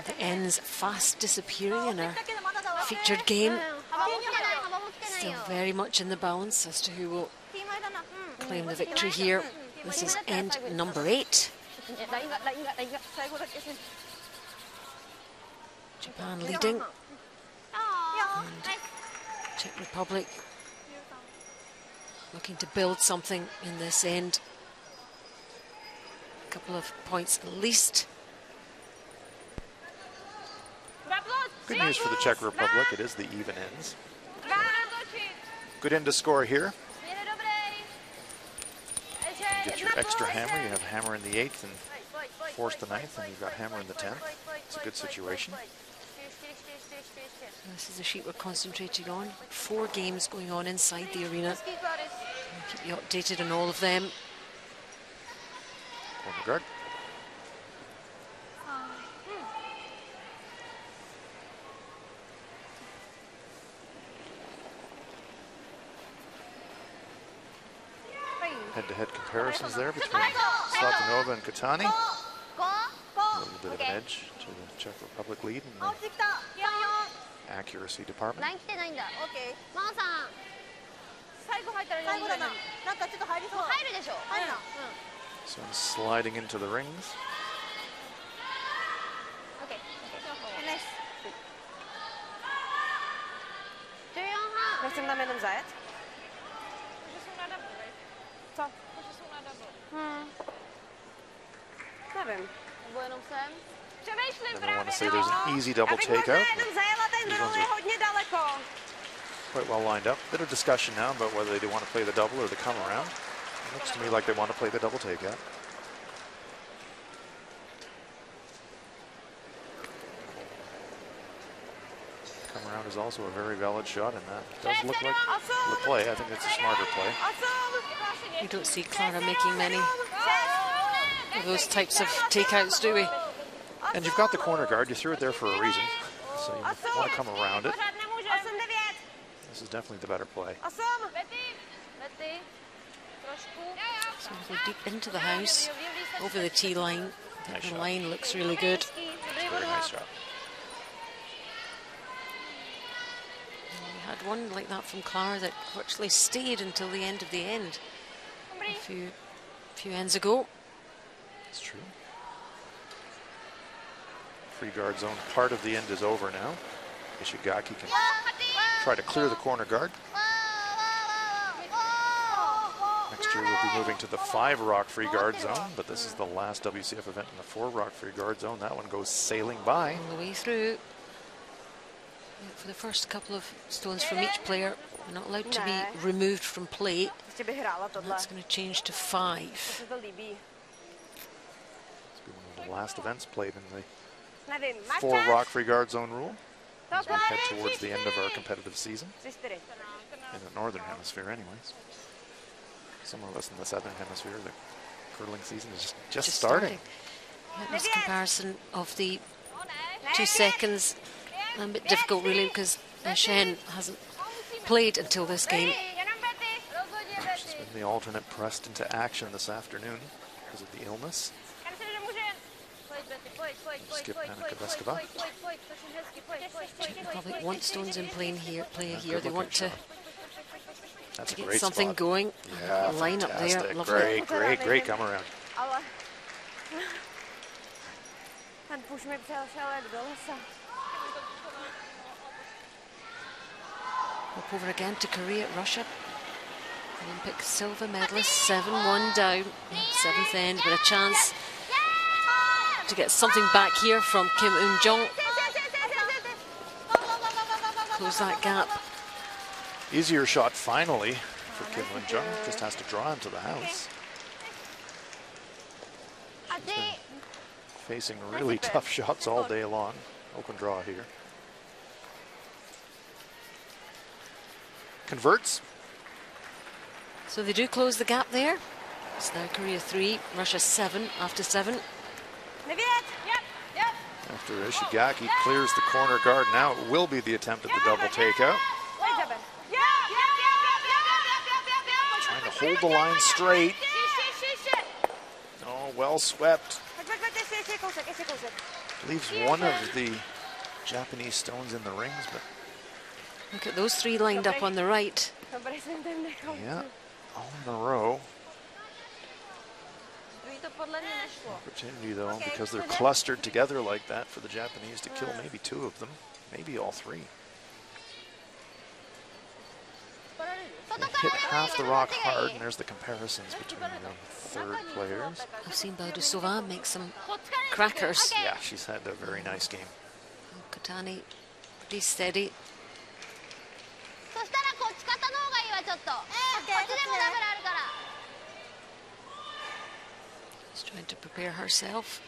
The ends fast disappearing in our featured game. Still very much in the balance as to who will claim the victory here. This is end number 8. Japan leading. And Czech Republic looking to build something in this end. A couple of points at least. Good news for the Czech Republic. It is the even ends. Good end to score here. You get your extra hammer. You have hammer in the 8th and force the 9th, and you've got hammer in the 10th. It's a good situation. This is the sheet we're concentrating on. 4 games going on inside the arena. We'll keep you updated on all of them. Corner guard. Head-to-head comparisons there between Slatanova and Katani. A little bit of an edge to the Czech Republic lead in the accuracy department. So sliding into the rings. I don't want to say there's an easy double takeout. These ones are quite well lined up. Bit of discussion now about whether they want to play the double or the come around. It looks to me like they want to play the double takeout. around is also a very valid shot, and that does look like the play. I think it's a smarter play. We don't see Clara making many of those types of takeouts, do we? And you've got the corner guard. You threw it there for a reason, so you want to come around it. This is definitely the better play. So we go deep into the house, over the tee line. Nice The line looks really good. Very nice shot. We had one like that from Clara that virtually stayed until the end of the end a few ends ago. It's true. Free guard zone, part of the end is over now. Ishigaki can try to clear the corner guard. Next year we'll be moving to the 5-rock free guard zone, but this is the last WCF event in the 4-rock free guard zone. That one goes sailing by. All the way through. For the first couple of stones from each player, we're not allowed to be removed from play. That's going to change to 5. This will be one of the last events played in the 4-rock free guard zone rule as we head towards the end of our competitive season. In the northern hemisphere anyways. Some of us in the southern hemisphere, the curling season is just starting. Yeah, this comparison of the 2 seconds, a bit difficult really because Shen hasn't played until this game. She's been the alternate pressed into action this afternoon because of the illness. Skip Anna Kabeskova. Czech Republic want stones in play here. They want to That's a get great something spot. going. Yeah, Line up there. fantastic. Lovely. Great come around. Up over again to Korea, Russia. Olympic silver medalist, 7-1 down. 7th end, but a chance to get something back here from Kim Eun-jung. Close that gap. Easier shot finally for Kim Eun-jung. Just has to draw into the house. She's been facing really tough shots all day long. Open draw here. Converts. So they do close the gap there. It's now Korea 3, Russia 7 after 7. After Ishigaki clears the corner guard, now it will be the attempt at the double takeout. Trying to hold the line straight. Oh, well swept. Leaves one of the Japanese stones in the rings, but Look at those 3 lined up on the right. yeah, all in a row. Opportunity though, because they're clustered together like that, for the Japanese to kill maybe 2 of them, maybe all 3. They hit half the rock hard, and there's the comparisons between the 3rd players. I've seen Baudusova make some crackers. Yeah, she's had a very nice game. Kotani pretty steady. She's trying to prepare herself.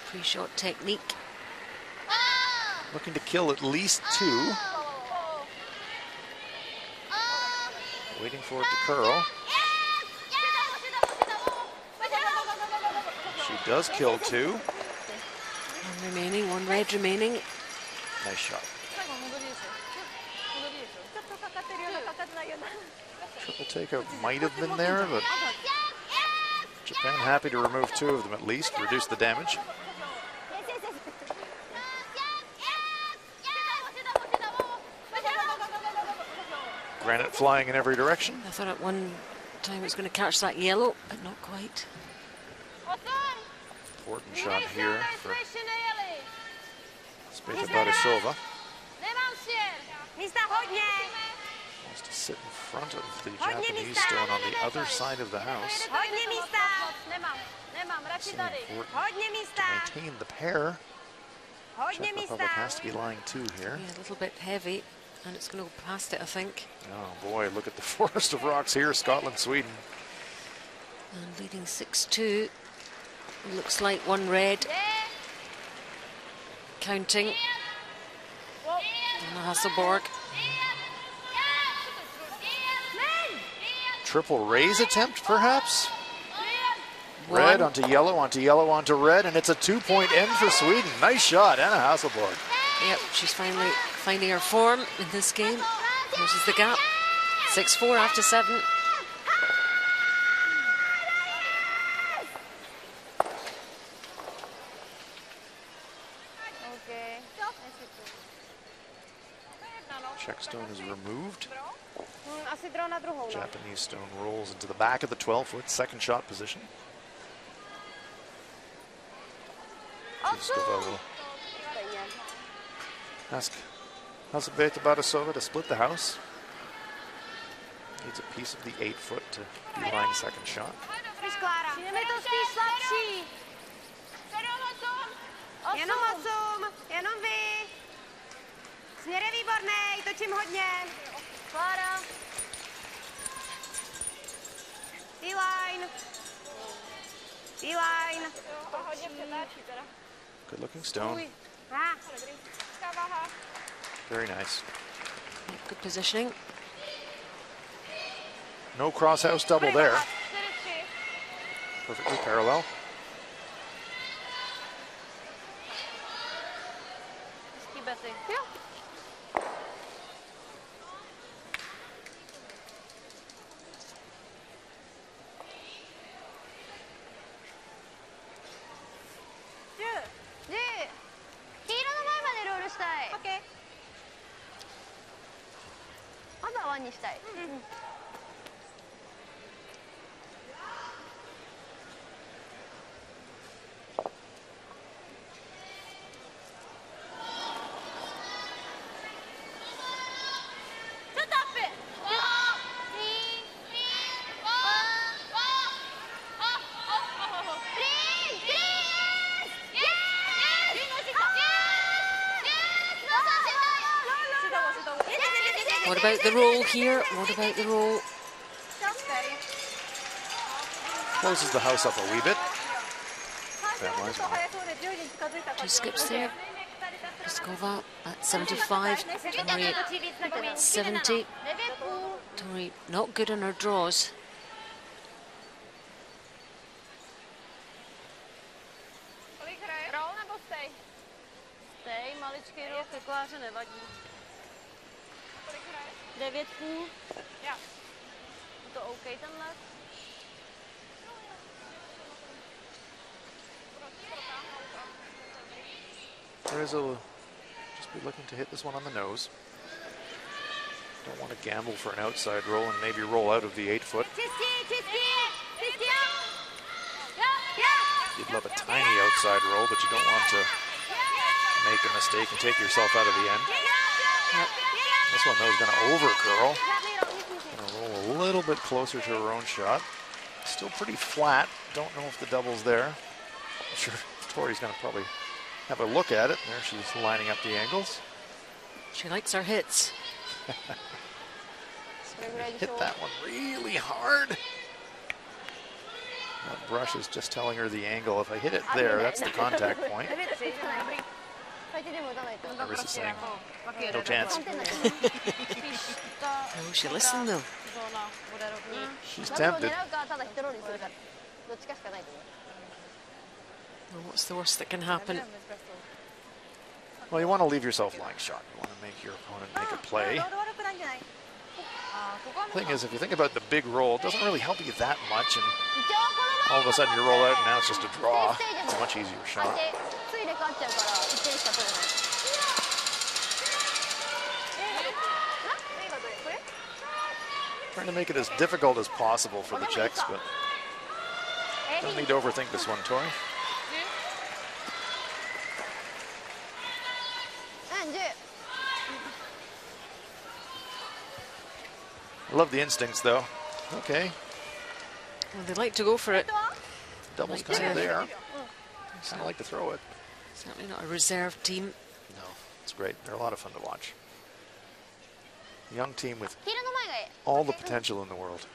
Pre-shot technique. Looking to kill at least 2. Waiting for it to curl. She does kill 2. 1 remaining, 1 red remaining. Nice shot. Triple takeout might have been there, but Japan happy to remove 2 of them at least, reduce the damage. Granite flying in every direction. I thought at one time it was going to catch that yellow, but not quite. Important shot here for Speta Barisova. Wants to sit in front of the Japanese stone on the other side of the house. It's important to maintain the pair. Czech Republic has to be lying 2 here. Yeah, a little bit heavy, and it's going to go past it, I think. Oh boy, look at the forest of rocks here, Scotland, Sweden. And leading 6-2. Looks like 1 red. Counting. Hasselborg. Triple raise attempt, perhaps? Red onto yellow, onto yellow, onto red, and it's a 2-point end for Sweden. Nice shot, Anna Hasselborg. Yep, she's finally finding her form in this game. Closes the gap. 6-4 after 7. Czech stone is removed. Japanese stone rolls into the back of the 12-foot, second shot position. Pliska will ask Elzbieta Barasova to split the house. Needs a piece of the 8-foot to beeline second shot. Směr je výborný, točím hodně. Klára. D-line. D-line. Good looking stone. Very nice. Good positioning. No crosshouse double there. Perfectly parallel. What about the roll here? What about the roll? Closes the house up a wee bit. Two skips there. Pliskova at 75. Tory at 70. Tory not good on her draws. Teresa will just be looking to hit this one on the nose. Don't want to gamble for an outside roll and maybe roll out of the 8-foot. You'd love a tiny outside roll, but you don't want to make a mistake and take yourself out of the end. Yep. This one, though, is going to over-curl. Going to roll a little bit closer to her own shot. Still pretty flat. Don't know if the double's there. I'm sure Tory's going to probably have a look at it. There she's lining up the angles. She likes her hits. Hit that one really hard. That brush is just telling her the angle. If I hit it there, that's the contact point. Iris is saying, no chance. Oh, she listened though. She's tempted. Well, what's the worst that can happen? Well, you want to leave yourself lying shot. You want to make your opponent make a play. The thing is, if you think about the big roll, it doesn't really help you that much, and all of a sudden you roll out and now it's just a draw. It's a much easier shot. Trying to make it as difficult as possible for the Czechs, but don't need to overthink this one, Tory. I love the instincts, though. Okay. Well, they like to go for it. Double's kind of there. Kind of like to throw it. Certainly not a reserve team. No, it's great. They're a lot of fun to watch. Young team with all the potential in the world.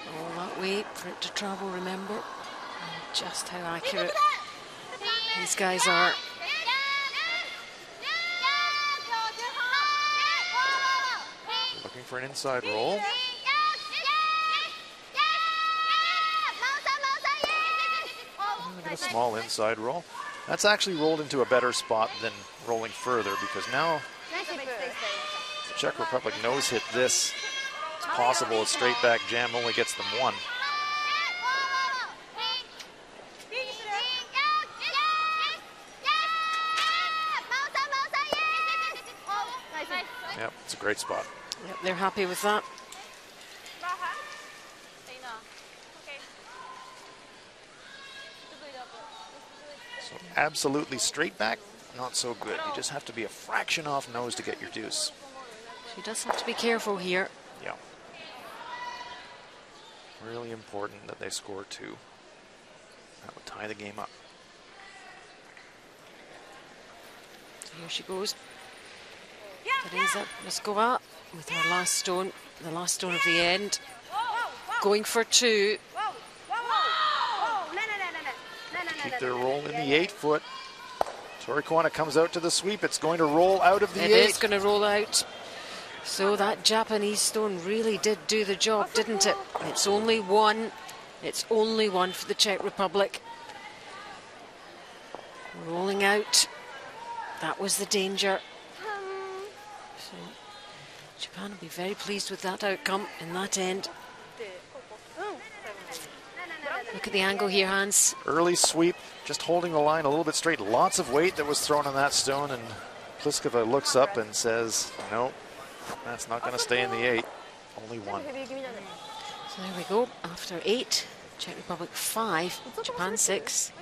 All that way for it to travel, remember. And just how accurate. These guys are looking for an inside roll. Look at a small inside roll. That's actually rolled into a better spot than rolling further, because now the Czech Republic nose hit this. It's possible a straight back jam only gets them one. Yep, it's a great spot. Yep, they're happy with that. So absolutely straight back, not so good. You just have to be a fraction off nose to get your deuce. She does have to be careful here. Yeah. Really important that they score two. That would tie the game up. So here she goes. Teresa Pliska with her last stone, the last stone of the end. Going for two. Keep their roll in the 8-foot. Tory Kawana comes out to the sweep. It's going to roll out of the 8. It is going to roll out. So that Japanese stone really did do the job, didn't it? It's only one. It's only one for the Czech Republic. Rolling out. That was the danger. So Japan will be very pleased with that outcome in that end. Look at the angle here, Hans. Early sweep, just holding the line a little bit straight. Lots of weight that was thrown on that stone, and Pliska looks up and says, no, that's not going to stay in the 8. Only one. So there we go. After 8, Czech Republic 5, Japan 6.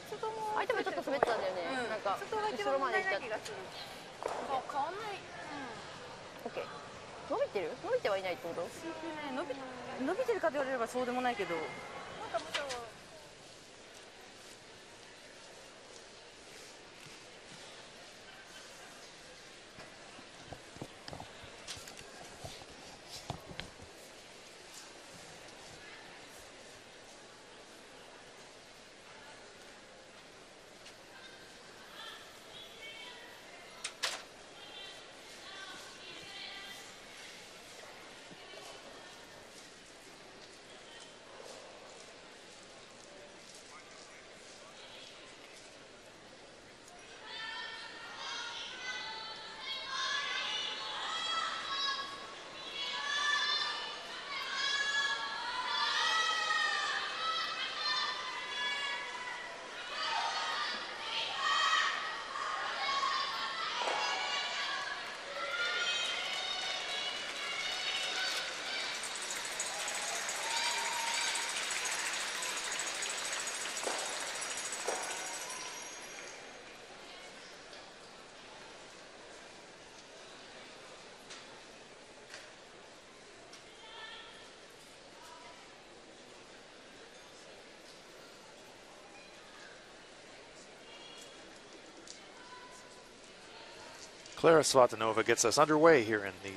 Klara Svatanova gets us underway here in the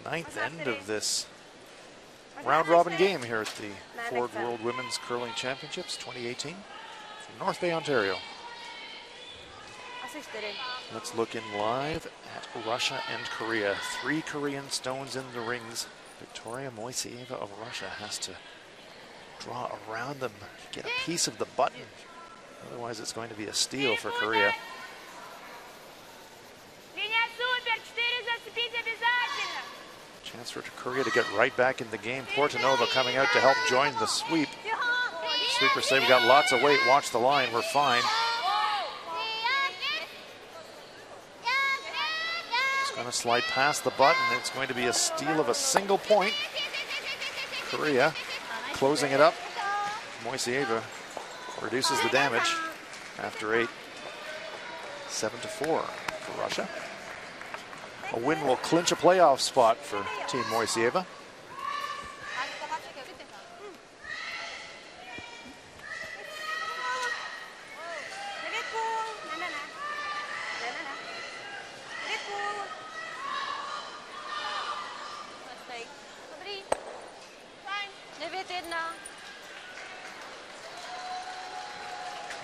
9th end of this round-robin game here at the Ford World Women's Curling Championships 2018 from North Bay, Ontario. Let's look in live at Russia and Korea. 3 Korean stones in the rings. Victoria Moiseeva of Russia has to draw around them, get a piece of the button. Otherwise, it's going to be a steal for Korea. Chance for Korea to get right back in the game. Portanova coming out to help join the sweep. Sweepers say we got lots of weight. Watch the line. We're fine. It's going to slide past the button. It's going to be a steal of a single point. Korea closing it up. Moiseeva reduces the damage after 8. 7-4 for Russia. A win will clinch a playoff spot for Team Moiseeva.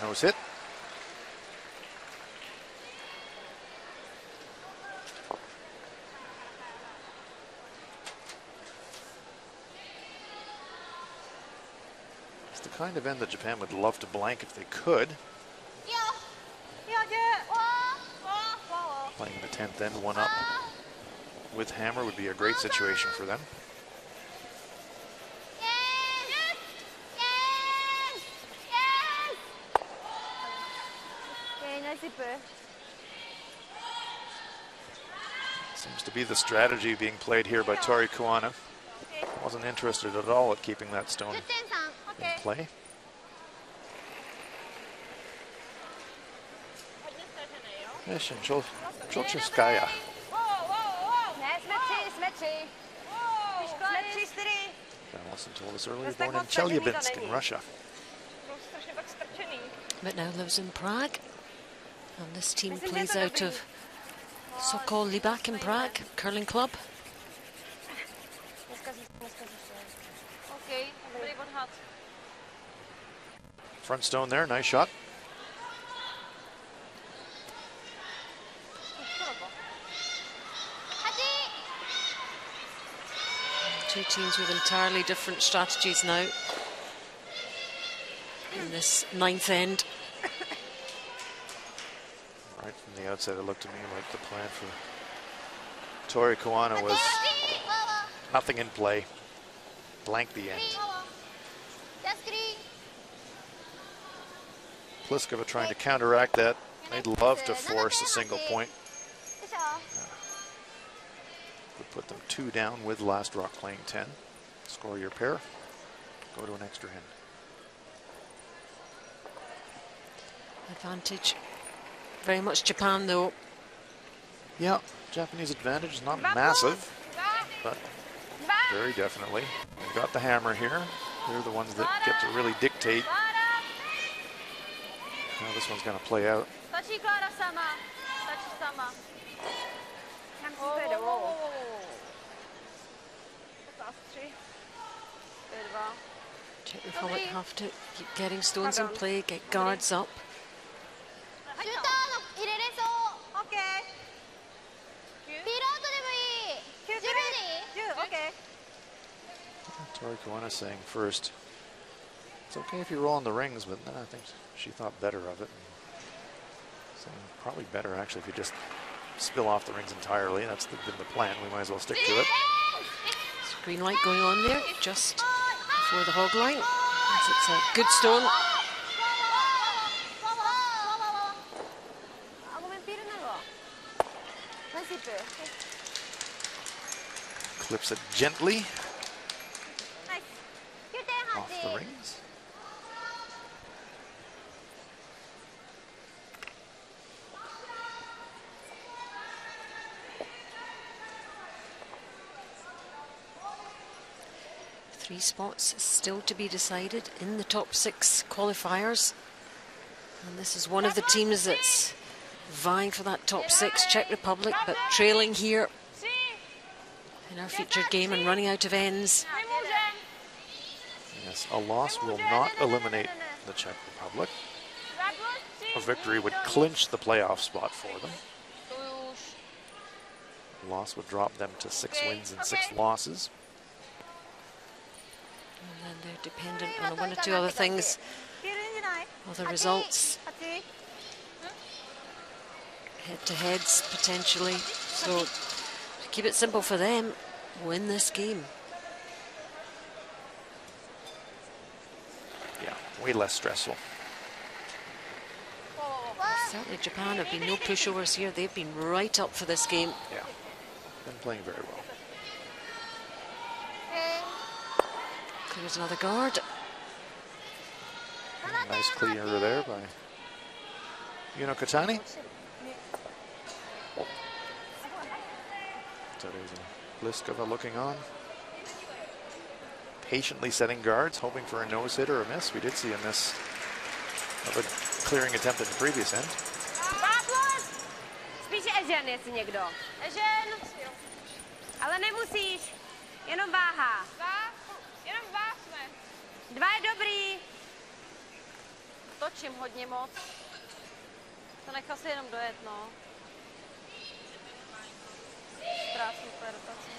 Nose hit. kind of end that Japan would love to blank if they could. Playing the 10th end, one up with hammer would be a great situation for them. Seems to be the strategy being played here by Tory Kawana. Wasn't interested at all at keeping that stone in play. Chulchevskaya. Allison told us earlier, born in Chelyabinsk in Russia. But now lives in Prague. And this team plays out of Sokol Libak in Prague, curling club. Front stone there, nice shot. Two teams with entirely different strategies now in this 9th end. Right from the outset, it looked to me like the plan for Tory Kawana was nothing in play. Blank the end. Pliska trying to counteract that. They'd love to force a single point. Would put them 2 down with last rock playing 10. Score your pair. Go to an extra end. Advantage. Very much Japan though. Yeah, Japanese advantage is not massive, but very definitely. They've got the hammer here. They're the ones that get to really dictate how this one's going to play out. Czech Republic have to keep getting stones in play, get guards up. Tory Kawana saying first, it's okay if you roll on the rings, but then I think she thought better of it. Saying probably better actually if you just spill off the rings entirely. That's been the plan. We might as well stick to it. There's a green light going on there just before the hog line. As it's a good stone. Clips it gently off the rings. Three spots still to be decided in the top 6 qualifiers. And this is one of the teams that's vying for that top 6, Czech Republic, but trailing here in our featured game and running out of ends. Yes, a loss will not eliminate the Czech Republic. A victory would clinch the playoff spot for them. A loss would drop them to 6 wins and 6 losses. And then they're dependent on 1 or 2 other things, other results, head-to-heads potentially. So to keep it simple for them, win this game. Yeah, way less stressful. Certainly Japan have been no pushovers here. They've been right up for this game. Yeah, been playing very well. There's another guard. Nice clear there by Katani. So there's a Pliska looking on. Patiently setting guards, hoping for a nose hit or a miss. We did see a miss of a clearing attempt at the previous end. Spíš Ežen, jestli někdo. Ežen. Ale nemusíš, jenom váha. Jenom vážme. 2 je dobrý. Točím hodně moc. To nechal si jenom dojet, no. Super, rotace.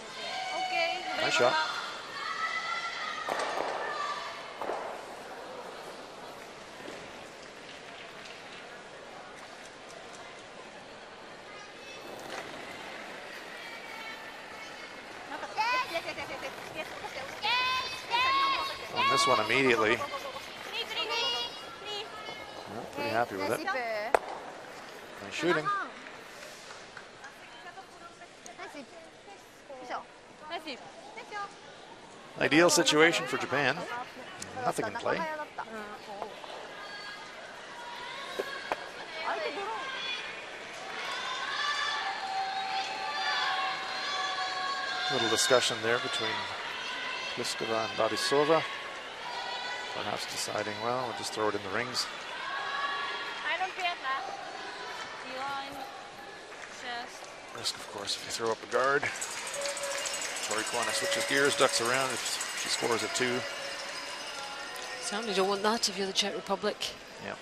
OK, dobrý. Nice shot. this one immediately. Pretty happy with it. Nice shooting. Ideal situation for Japan. Nothing in play. Little discussion there between Pliska and Borisova. Perhaps deciding, well, we'll just throw it in the rings. Risk, of course, if you throw up a guard. Tory Kawana switches gears, ducks around if she scores at 2. Certainly don't want that if you're the Czech Republic. Yeah.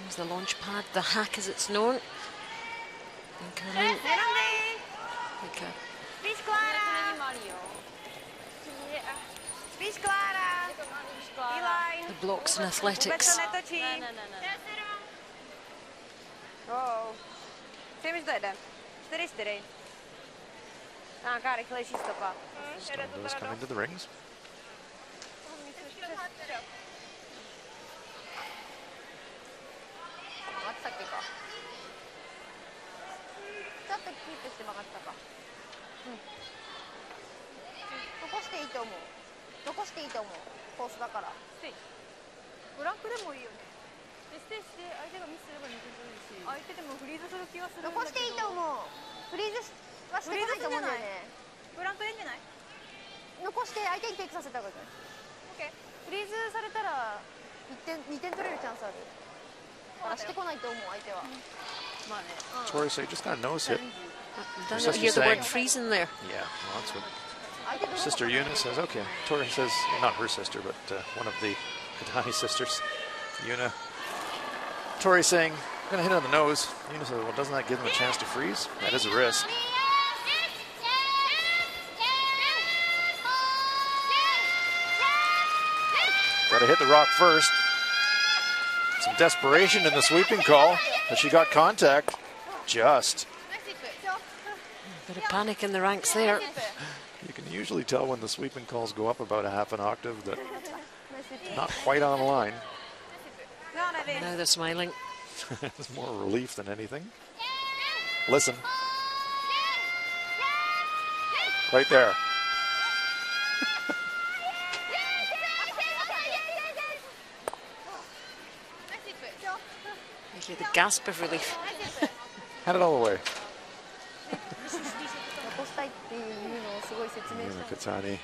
There's the launch pad, the hack as it's known. And curling. The blocks in athletics. Those come into the rings. Tory, so you just got a nose hit. I don't hear the word freezing there. Yeah, well, that's what her sister Una says. Okay, Tory says, not her sister, but one of the Kadani sisters, Una. Tory saying, I'm going to hit it on the nose. Una says, well, doesn't that give him a chance to freeze? That is a risk. Got to hit the rock first. Some desperation in the sweeping call, but she got contact. Just. Bit of panic in the ranks there. You can usually tell when the sweeping calls go up about a half an octave that not quite on line. Now they're smiling. It's more relief than anything. Listen. Right there. You hear the gasp of relief. Had it all the way. Katani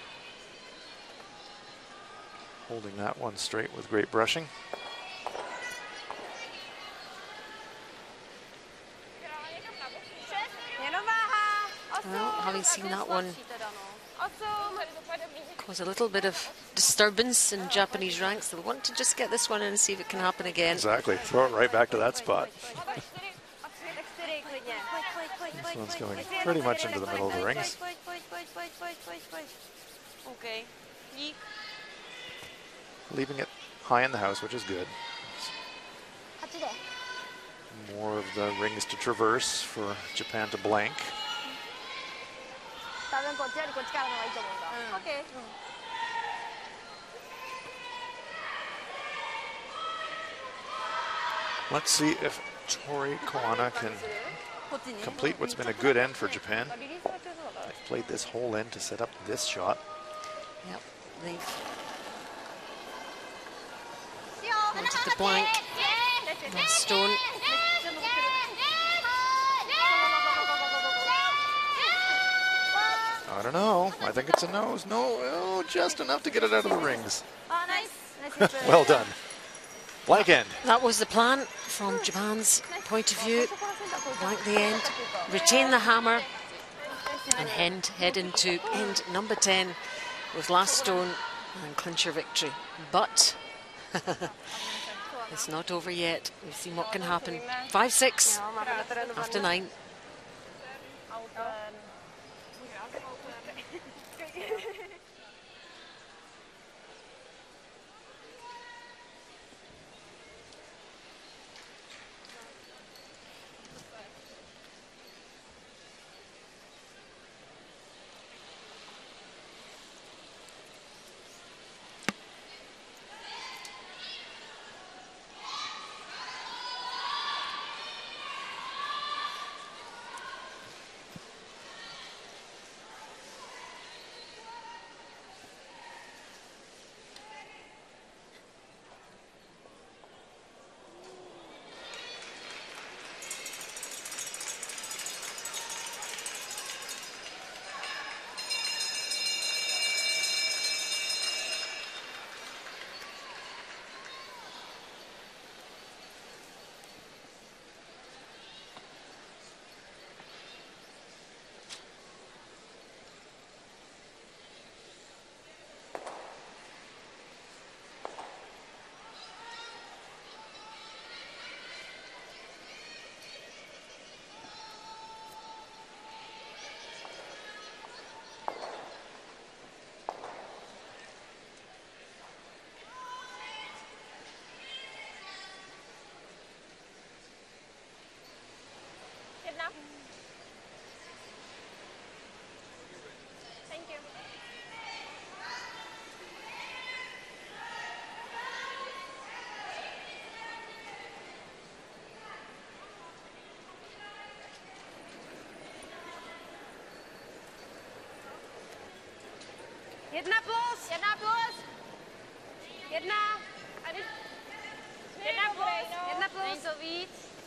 holding that one straight with great brushing. Well, having seen that one cause a little bit of disturbance in Japanese ranks, they'll want to just get this one in and see if it can happen again. Exactly. Throw it right back to that spot. This one's going pretty much into the middle of the rings. Okay. Leaving it high in the house, which is good. More of the rings to traverse for Japan to blank. Let's see if Tory Kawana can complete what's been a good end for Japan. They've played this whole end to set up this shot. Yep, they've wanted the blank. That stone. I don't know. I think it's a nose. No, oh, just enough to get it out of the rings. Well done. Blank end. That was the plan from Japan's point of view. Blank the end, retain the hammer, and head into end number 10 with last stone and clinch your victory. But it's not over yet. We've seen what can happen. 5-6 after 9.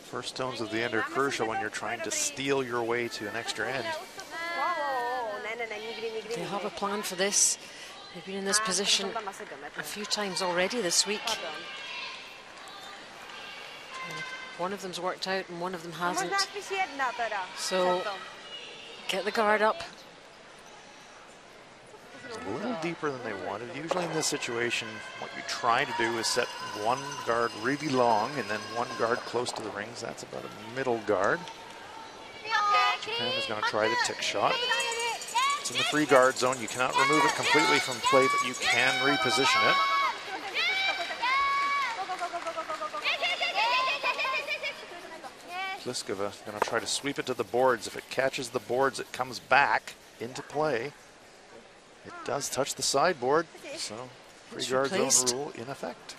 First stones of the end are crucial when you're trying to steal your way to an extra end. They have a plan for this. They've been in this position a few times already this week. One of them's worked out and one of them hasn't. So get the guard up. It's a little deeper than they wanted. Usually in this situation, what you try to do is set one guard really long and then one guard close to the rings. That's about a middle guard. Japan is going to try the tick shot. It's in the free guard zone. You cannot remove it completely from play, but you can reposition it. Pliska going to try to sweep it to the boards. If it catches the boards, it comes back into play. It does touch the sideboard, so free guard zone rule in effect.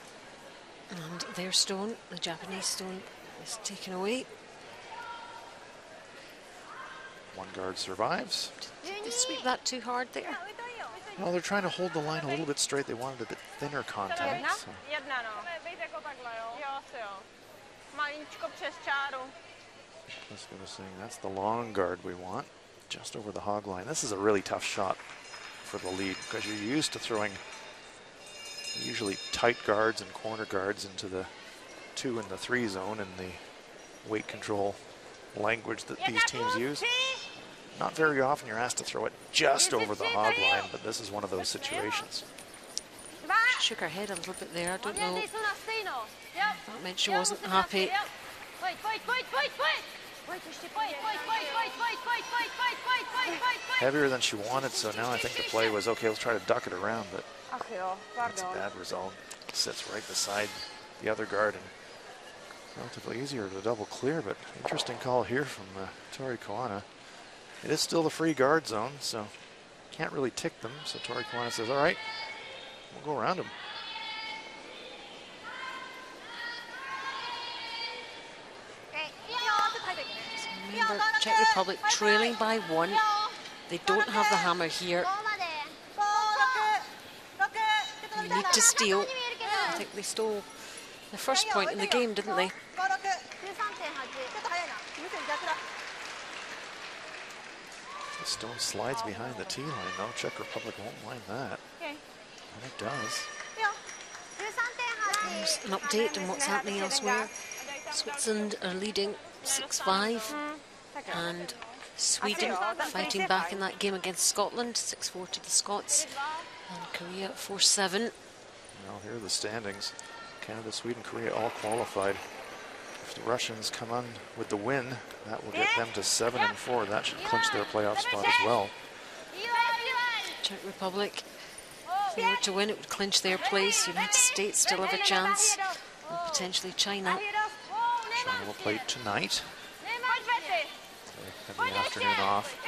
And their stone, the Japanese stone, is taken away. One guard survives. Did they sweep that too hard there? Well, they're trying to hold the line a little bit straight. They wanted a bit thinner contact. So. Pliska was saying that's the long guard we want, just over the hog line. This is a really tough shot for the lead because you're used to throwing usually tight guards and corner guards into the 2 and the 3 zone in the weight control language that these teams use. Not very often you're asked to throw it just over the hog line, but this is one of those situations. She shook her head a little bit there. I don't know. That meant she wasn't happy. Heavier than she wanted, so now I think the play was, okay, let's try to duck it around, but that's a bad result. Sits right beside the other guard and relatively easier to double clear, but interesting call here from Tory Kawana. It is still the free guard zone, so can't really tick them, so Tory Kawana says, all right, we'll go around him. Remember, Czech Republic trailing by 1. They don't have the hammer here. You need to steal. I think they stole the first point in the game, didn't they? The stone slides behind the tee line, though. Czech Republic won't mind that. And it does. There's an update on what's happening elsewhere. Switzerland are leading 6-5, and Sweden fighting back in that game against Scotland, 6-4 to the Scots, and Korea 4-7. Well, here are the standings. Canada, Sweden, Korea all qualified. If the Russians come on with the win, that will get them to 7-4. That should clinch their playoff spot as well. Czech Republic, if they were to win, it would clinch their place. United States still have a chance, and potentially China. China will play tonight. They have the afternoon off.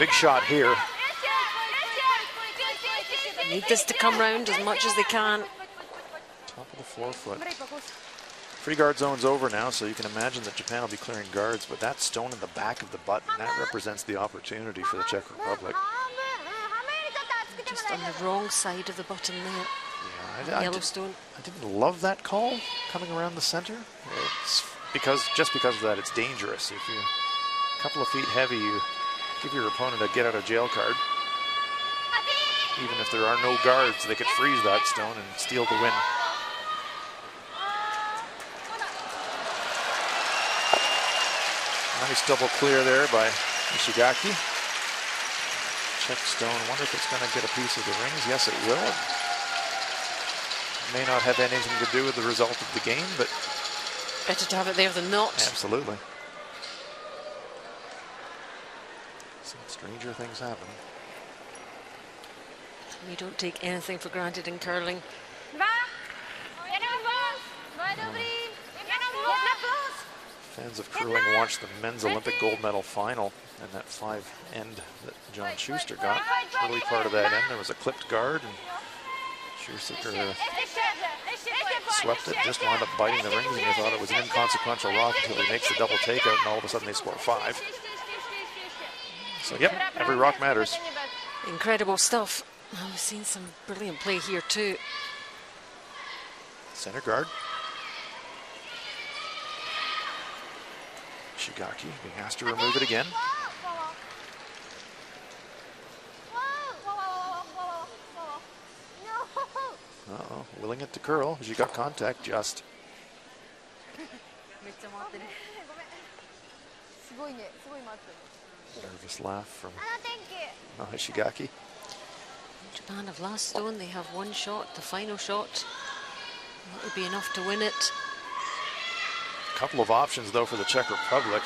Big shot here. They need this to come round as much as they can. Top of the forefoot. Free guard zone's over now, so you can imagine that Japan will be clearing guards, but that stone in the back of the button, that represents the opportunity for the Czech Republic. Just on the wrong side of the button there. Yeah, I didn't love that call coming around the center. It's just because of that, it's dangerous. If you're a couple of feet heavy, you give your opponent a get out of jail card. Even if there are no guards, they could freeze that stone and steal the win. Nice double clear there by Ishigaki. Czech stone, wonder if it's going to get a piece of the rings. Yes, it will. It may not have anything to do with the result of the game, but better to have it there than not. Absolutely. Some stranger things happen. We don't take anything for granted in curling. Fans of curling watched the men's Olympic gold medal final and that 5-end that John Schuster got. Early part of that end, there was a clipped guard, and Schuster swept it, just wound up biting the rings, and he thought it was an inconsequential rock until he makes the double takeout, and all of a sudden they score 5. So, yep, every rock matters. Incredible stuff. Well, we've seen some brilliant play here too. Center guard. Shigaki being asked to remove it again. Uh-oh, willing it to curl. She got contact just. Nervous laugh from Shigaki. Japan have last stone. They have one shot, the final shot. That would be enough to win it. A couple of options though for the Czech Republic.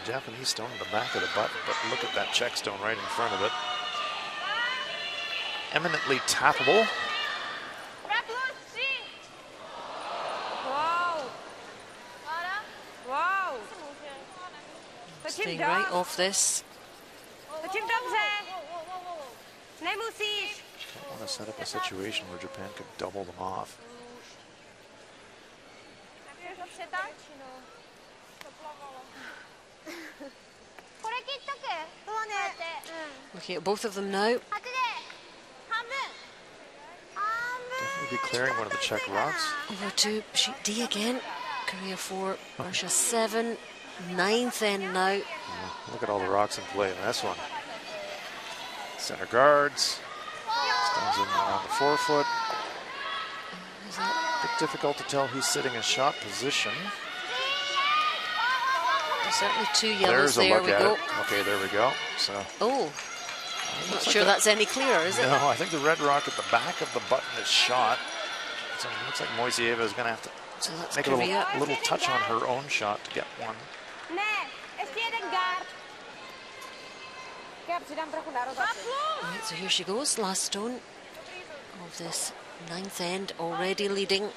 Japanese stone in the back of the button, but look at that Czech stone right in front of it. Eminently tappable. Staying right off this. I want to set up a situation where Japan could double them off. Looking at both of them now. Definitely be clearing one of the Czech rocks. Over to sheet D again. Korea 4, Russia 7. 9th end now. Yeah, look at all the rocks in play in this one. Center guards. Stones in around the forefoot. Is that A bit difficult to tell who's sitting in shot position. there's certainly 2 yellows. There's a there look we at go. it. Okay, there we go. So. Oh, I'm not sure that's any clearer, is it? No, I think the red rock at the back of the button is shot. So it looks like Moiseeva is going to have to make a little touch on her own shot to get one. Right, so here she goes, last stone of this 9th end, already leading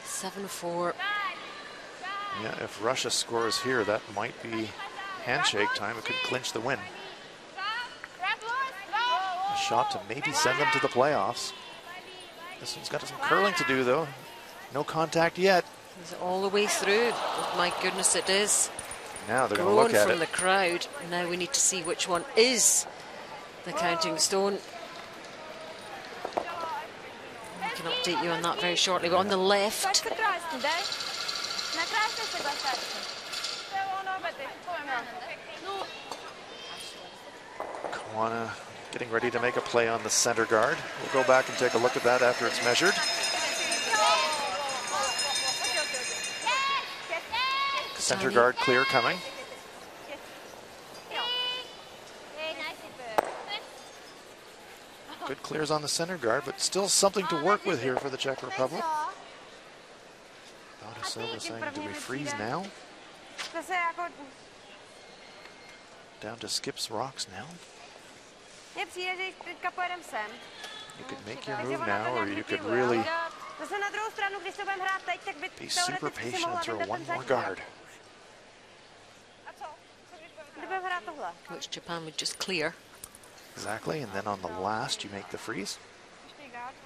7-4. Yeah, if Russia scores here, that might be handshake time. It could clinch the win. A shot to maybe send them to the playoffs. This one's got some curling to do, though. No contact yet. Is it all the way through? Oh, my goodness, it is. Now they're going to look at from it. the crowd. Now we need to see which one is the counting stone. I can update you on that very shortly. But on the left, Kawana getting ready to make a play on the center guard. We'll go back and take a look at that after it's measured. Center guard clear coming. Good clears on the center guard, but still something to work with here for the Czech Republic. Silva saying, do we freeze now? Down to Skip's rocks now. You could make your move now, or you could really be super patient and throw one more guard. which Japan would just clear. Exactly, and then on the last you make the freeze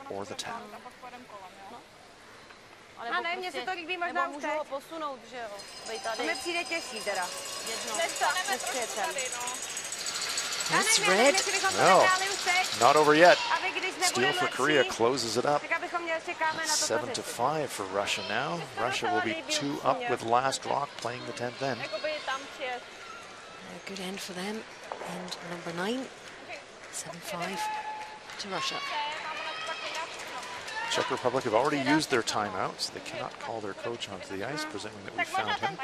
or the tap. A ne, mně se to líbí možná už teď. Posunout, že jo? To mi přijde těžší teda. It's red. No, not over yet. Steal for Korea closes it up. 7-5 for Russia now. Russia will be 2 up with last rock playing the 10th end. A good end for them. End number 9. 7-5 to Russia. Czech Republic have already used their timeout, so they cannot call their coach onto the ice, presuming that we found him.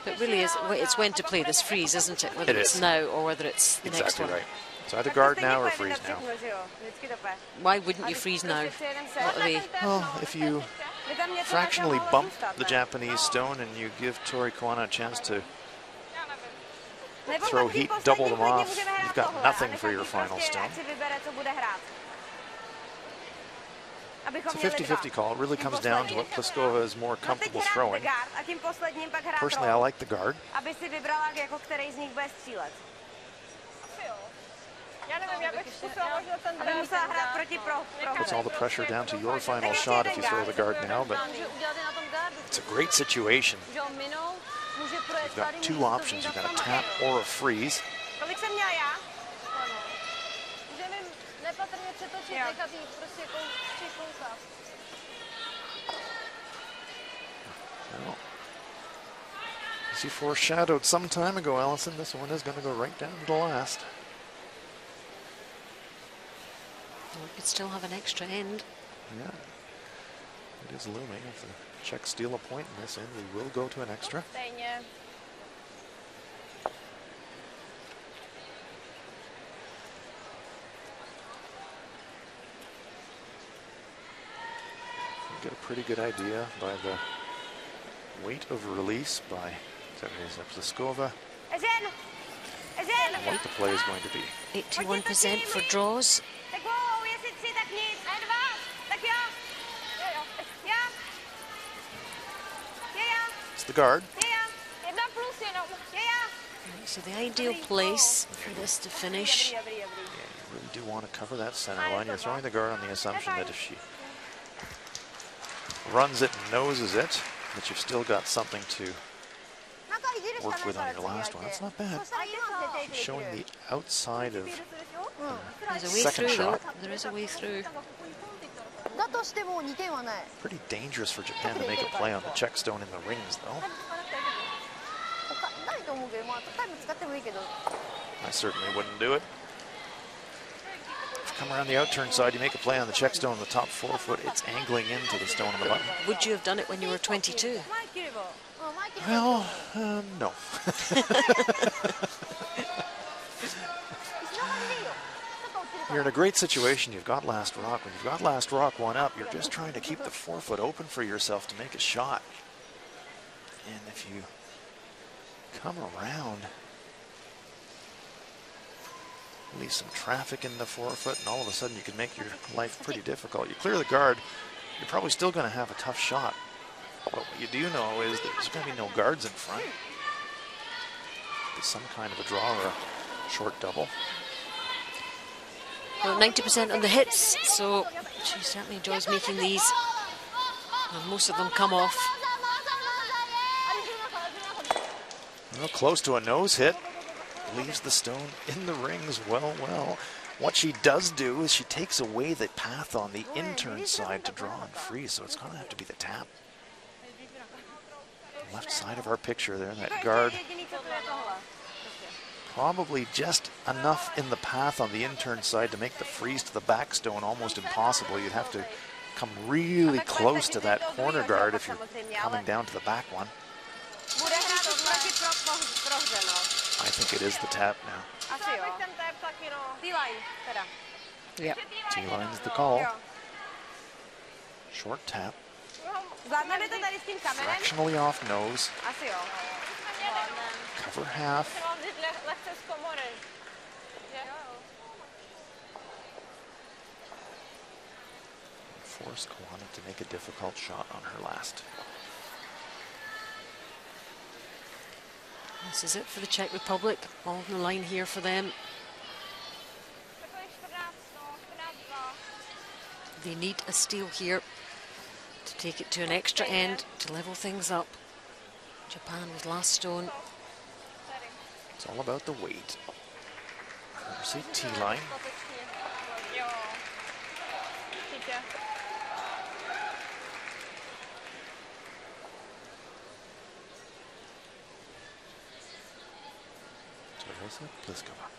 But really, it's when to play this freeze, isn't it? Whether it's now or whether it's the next one. Exactly right. So either guard now or freeze now. Why wouldn't you freeze now? What are they? Well, if you fractionally bump the Japanese stone and you give Tory Kawana a chance to throw heat, double them off, you've got nothing for your final stone. It's a 50-50 call. It really comes down to what Pliskova is more comfortable throwing. Personally, I like the guard. Puts all the pressure down to your final shot if you throw the guard now, but it's a great situation. You've got 2 options. You've got a tap or a freeze. Well, as you foreshadowed some time ago, Allison, this one is going to go right down to the last. We could still have an extra end. Yeah, it is looming. If the Czechs steal a point in this end, we will go to an extra. You get a pretty good idea by the weight of release by Teresa Pliskova what the play is going to be. 81% for draws. It's the guard. So the ideal place for this to finish. Yeah, you really do want to cover that center line. You're throwing the guard on the assumption that if she runs it and noses it, that you've still got something to work with on your last one. That's not bad. She's showing the outside of There's a way second through, shot. though. There is a way through. Pretty dangerous for Japan to make a play on the Czech stone in the rings, though. I certainly wouldn't do it. If you come around the outturn side, you make a play on the Czech stone in the top 4 foot, it's angling into the stone on the button. Would you have done it when you were 22? Well, no. You're in a great situation. You've got last rock. When you've got last rock one up, you're just trying to keep the 4 foot open for yourself to make a shot. And if you come around, leave some traffic in the 4 foot, and all of a sudden you can make your life pretty difficult. You clear the guard, you're probably still going to have a tough shot. But what you do know is that there's going to be no guards in front. Be some kind of a draw or a short double. Well, 90% on the hits, so she certainly enjoys making these. And most of them come off. Well, close to a nose hit. Leaves the stone in the rings well. What she does do is she takes away the path on the in-turn side to draw and freeze, so it's going to have to be the tap. The left side of our picture there, that guard. Probably just enough in the path on the in-turn side to make the freeze to the back stone almost impossible. You'd have to come really close to that corner guard if you're coming down to the back one. I think it is the tap now. Yep. T-line is the call. Short tap. Fractionally off nose. Cover half. Force Kawana to make a difficult shot on her last. This is it for the Czech Republic. All on the line here for them. They need a steal here to take it to an extra end to level things up. Japan with last stone. It's all about the weight. Mercy T-line. Teresa Pliskova.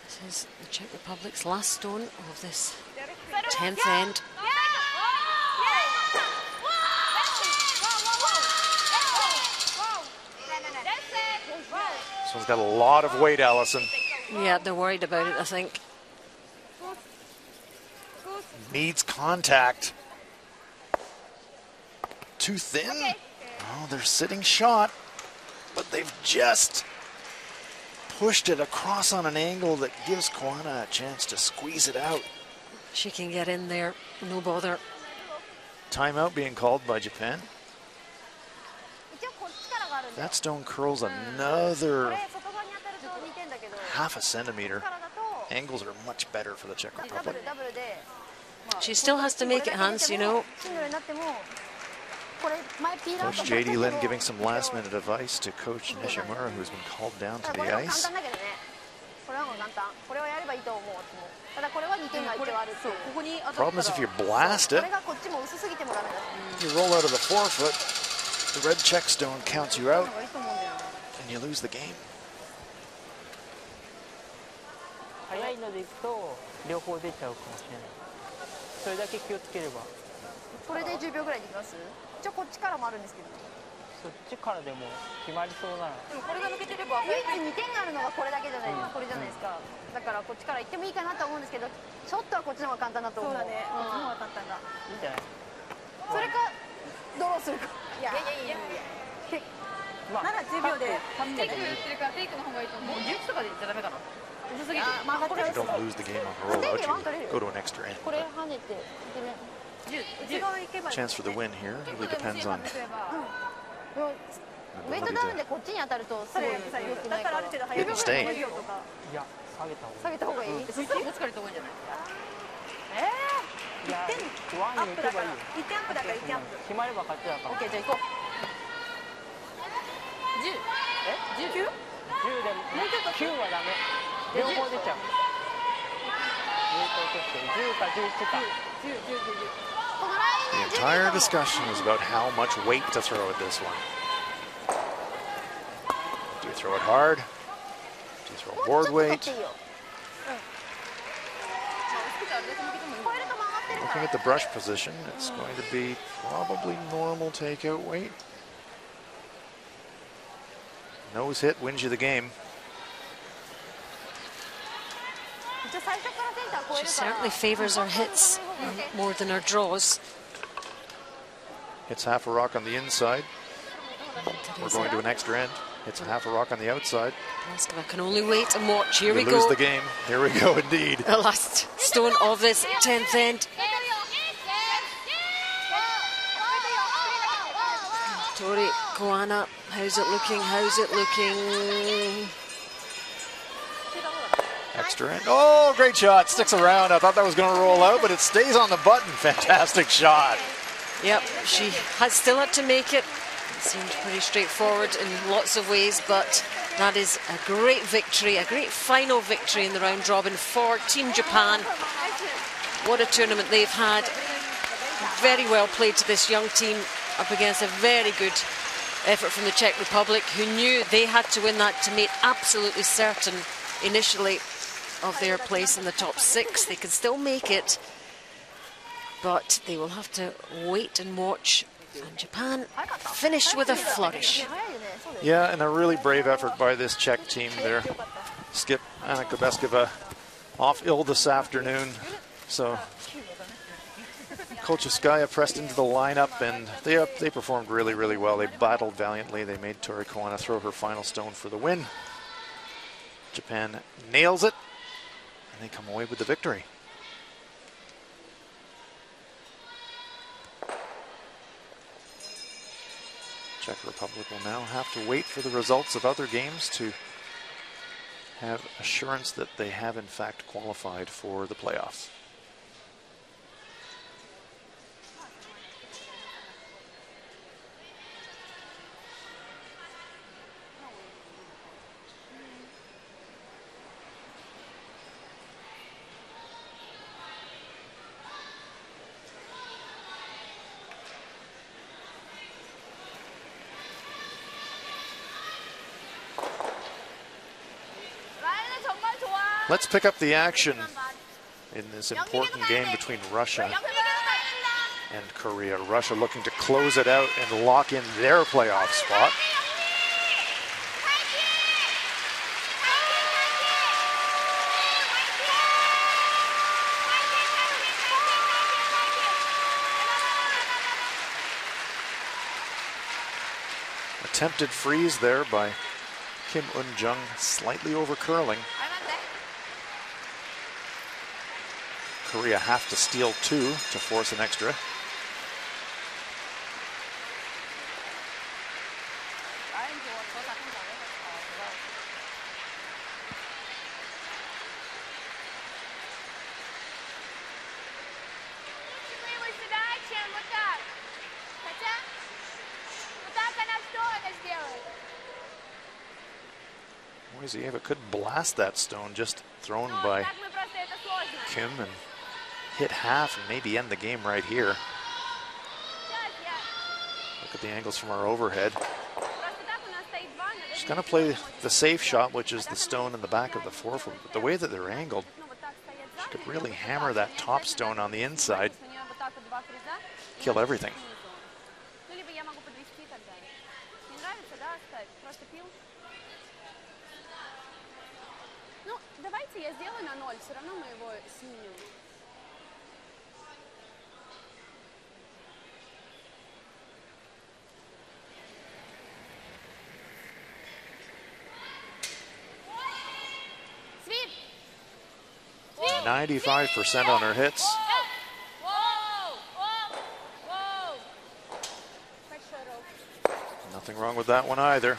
This is the Czech Republic's last stone of this 10th end. This one's got a lot of weight, Allison. Yeah, they're worried about it, I think. Needs contact. Too thin. Oh, they're sitting shot, but they've just pushed it across on an angle that gives Kawana a chance to squeeze it out. She can get in there, no bother. Timeout being called by Japan. That stone curls another half a centimeter. Angles are much better for the Czech Republic. She still has to make it, Hans, you know. Coach J.D. Lin giving some last-minute advice to Coach Nishimura, who's been called down to the ice. Problem is if you blast it, you roll out of the forefoot, the red check stone counts you out, and you lose the game. 早いのでいくと両方出ちゃうかもしれない。それだけ気をつければ。これで10秒ぐらいできます？一応こっちからもあるんですけど。そっちからでも決まりそうなら。でもこれが抜けてれば唯一2点があるのがこれだけじゃない、これじゃないですか。だからこっちから行ってもいいかなと思うんですけど、ちょっとはこっちの方が簡単だと思う。そうだね。こっちの方が簡単だ。いいんじゃない？それかドローするか。いやいや。まあ、なら10秒でテイクやってるからテイクの方がいいと思う。11とかでいっちゃダメかな。遅すぎる。まあ、If you don't lose the game on the rollout, you go to an extra end. これ跳ねて。Chance for the win here really depends on. ウェイトダウンでこっちに当たるとすごい良くないから。It will stay. いや下げた方がいい。そしたらこっちから行った方がいいんじゃない？いやワンに行けばいいよ。1点アップだから1点アップ。決まれば勝ちだから。オッケー、じゃあ行こう。10？10？10でもうちょっと9はダメ。両方出ちゃう。10か11か。The entire discussion is about how much weight to throw at this one. Do you throw it hard? Do you throw board weight? Looking at the brush position, it's going to be probably normal takeout weight. Nose hit wins you the game. She certainly favours our hits more than our draws. Hits half a rock on the inside. We're going to an extra end. Hits a half a rock on the outside. Pliska can only wait and watch. Here we lose go. The game. Here we go indeed. The last stone of this 10th end. Tory, Kawana, how's it looking? How's it looking? Extra end. Oh, great shot. Sticks around. I thought that was going to roll out, but it stays on the button. Fantastic shot. Yep, she has still had to make it. It seemed pretty straightforward in lots of ways, but that is a great victory, a great final victory in the round robin for Team Japan. What a tournament they've had. Very well played to this young team up against a very good effort from the Czech Republic, who knew they had to win that to make absolutely certain initially of their place in the top 6. They can still make it, but they will have to wait and watch. And Japan finished with a flourish. Yeah, and a really brave effort by this Czech team there. Skip Anna Kubeskova off ill this afternoon, so Kolchevskaya pressed into the lineup, and they performed really, really well. They battled valiantly. They made Tory Kawana throw her final stone for the win. Japan nails it, and they come away with the victory. Czech Republic will now have to wait for the results of other games to have assurance that they have in fact qualified for the playoffs. Let's pick up the action in this important game between Russia and Korea. Russia looking to close it out and lock in their playoff spot. Attempted freeze there by Kim Un-jung, slightly over curling. Korea have to steal 2 to force an extra. Moiseeva could blast that stone just thrown by Kim and hit half and maybe end the game right here. Look at the angles from our overhead. She's going to play the safe shot, which is the stone in the back of the 4-foot. But the way that they're angled, she could really hammer that top stone on the inside, kill everything. Sweep! 95% on her hits. Nothing wrong with that one either.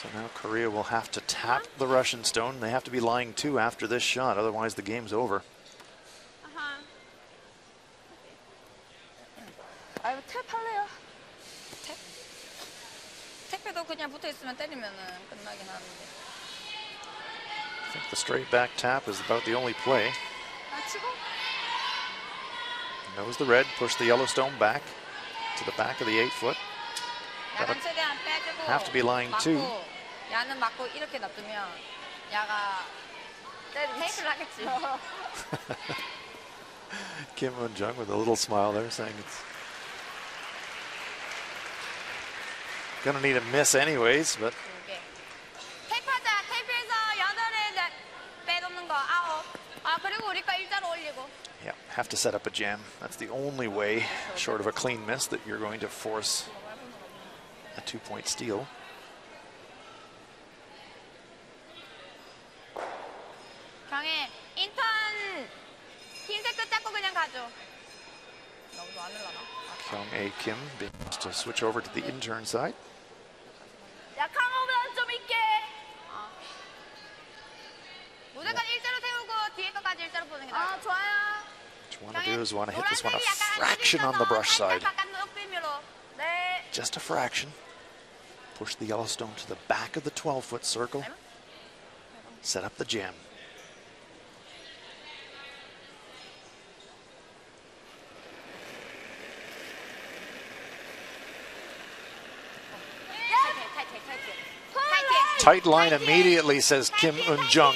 So now Korea will have to tap the Russian stone. They have to be lying 2 after this shot, otherwise the game's over. I think the straight back tap is about the only play. Nose the red, push the yellow stone back to the back of the 8-foot. Have to be lying 2. Kim Eun-jung with a little smile there saying it's gonna need a miss anyways, but yeah, have to set up a jam. That's the only way, short of a clean miss, that you're going to force a 2-point steal. Kyung-A Kim being asked to switch over to the intern side. What you want to do is want to hit this one a fraction on the brush side. Just a fraction. Push the yellow stone to the back of the 12-foot circle. Set up the jam. Tight line immediately, says Kim Eun-jung.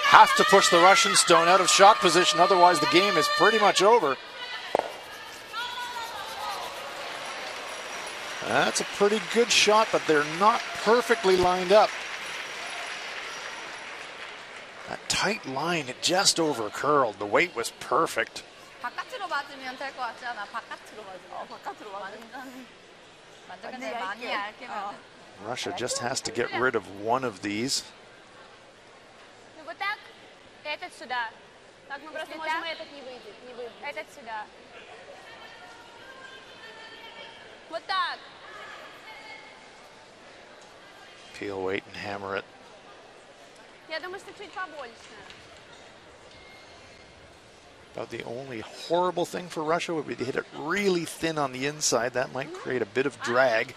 Have to push the Russian stone out of shot position, otherwise the game is pretty much over. That's a pretty good shot, but they're not perfectly lined up. That tight line, it just over curled. The weight was perfect. Russia just has to get rid of one of these. Peel, weight, and hammer it. About the only horrible thing for Russia would be to hit it really thin on the inside. That might create a bit of drag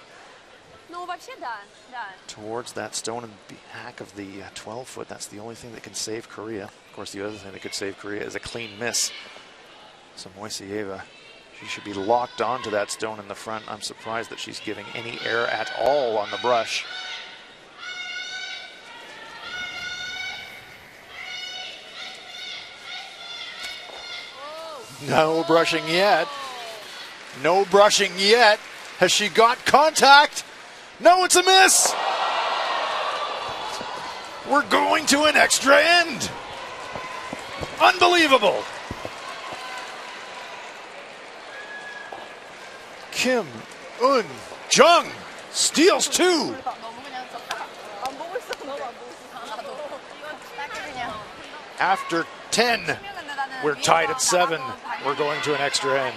towards that stone and back of the 12-foot. That's the only thing that can save Korea. Of course, the other thing that could save Korea is a clean miss. So Moiseeva, she should be locked onto that stone in the front. I'm surprised that she's giving any air at all on the brush. No brushing yet. No brushing yet. Has she got contact? No, it's a miss. We're going to an extra end. Unbelievable. Kim Eun-jung steals 2. After 10, we're tied at 7. We're going to an extra end.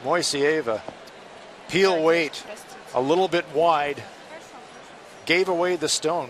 Moiseeva, peel weight, a little bit wide, gave away the stone.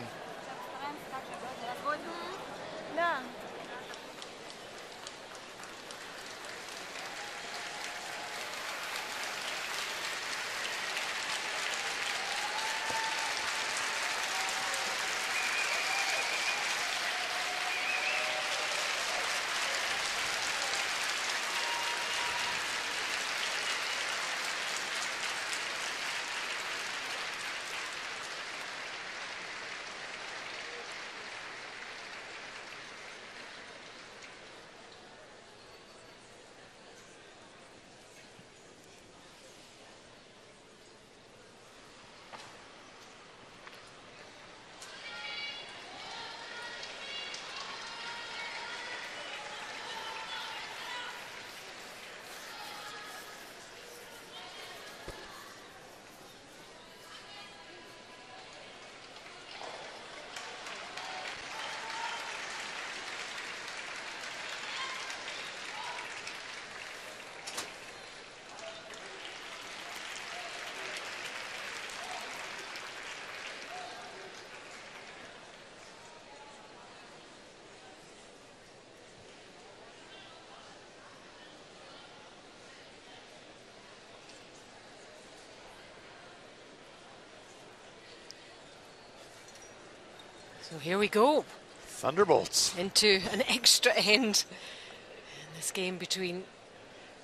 So here we go. Thunderbolts. Into an extra end in this game between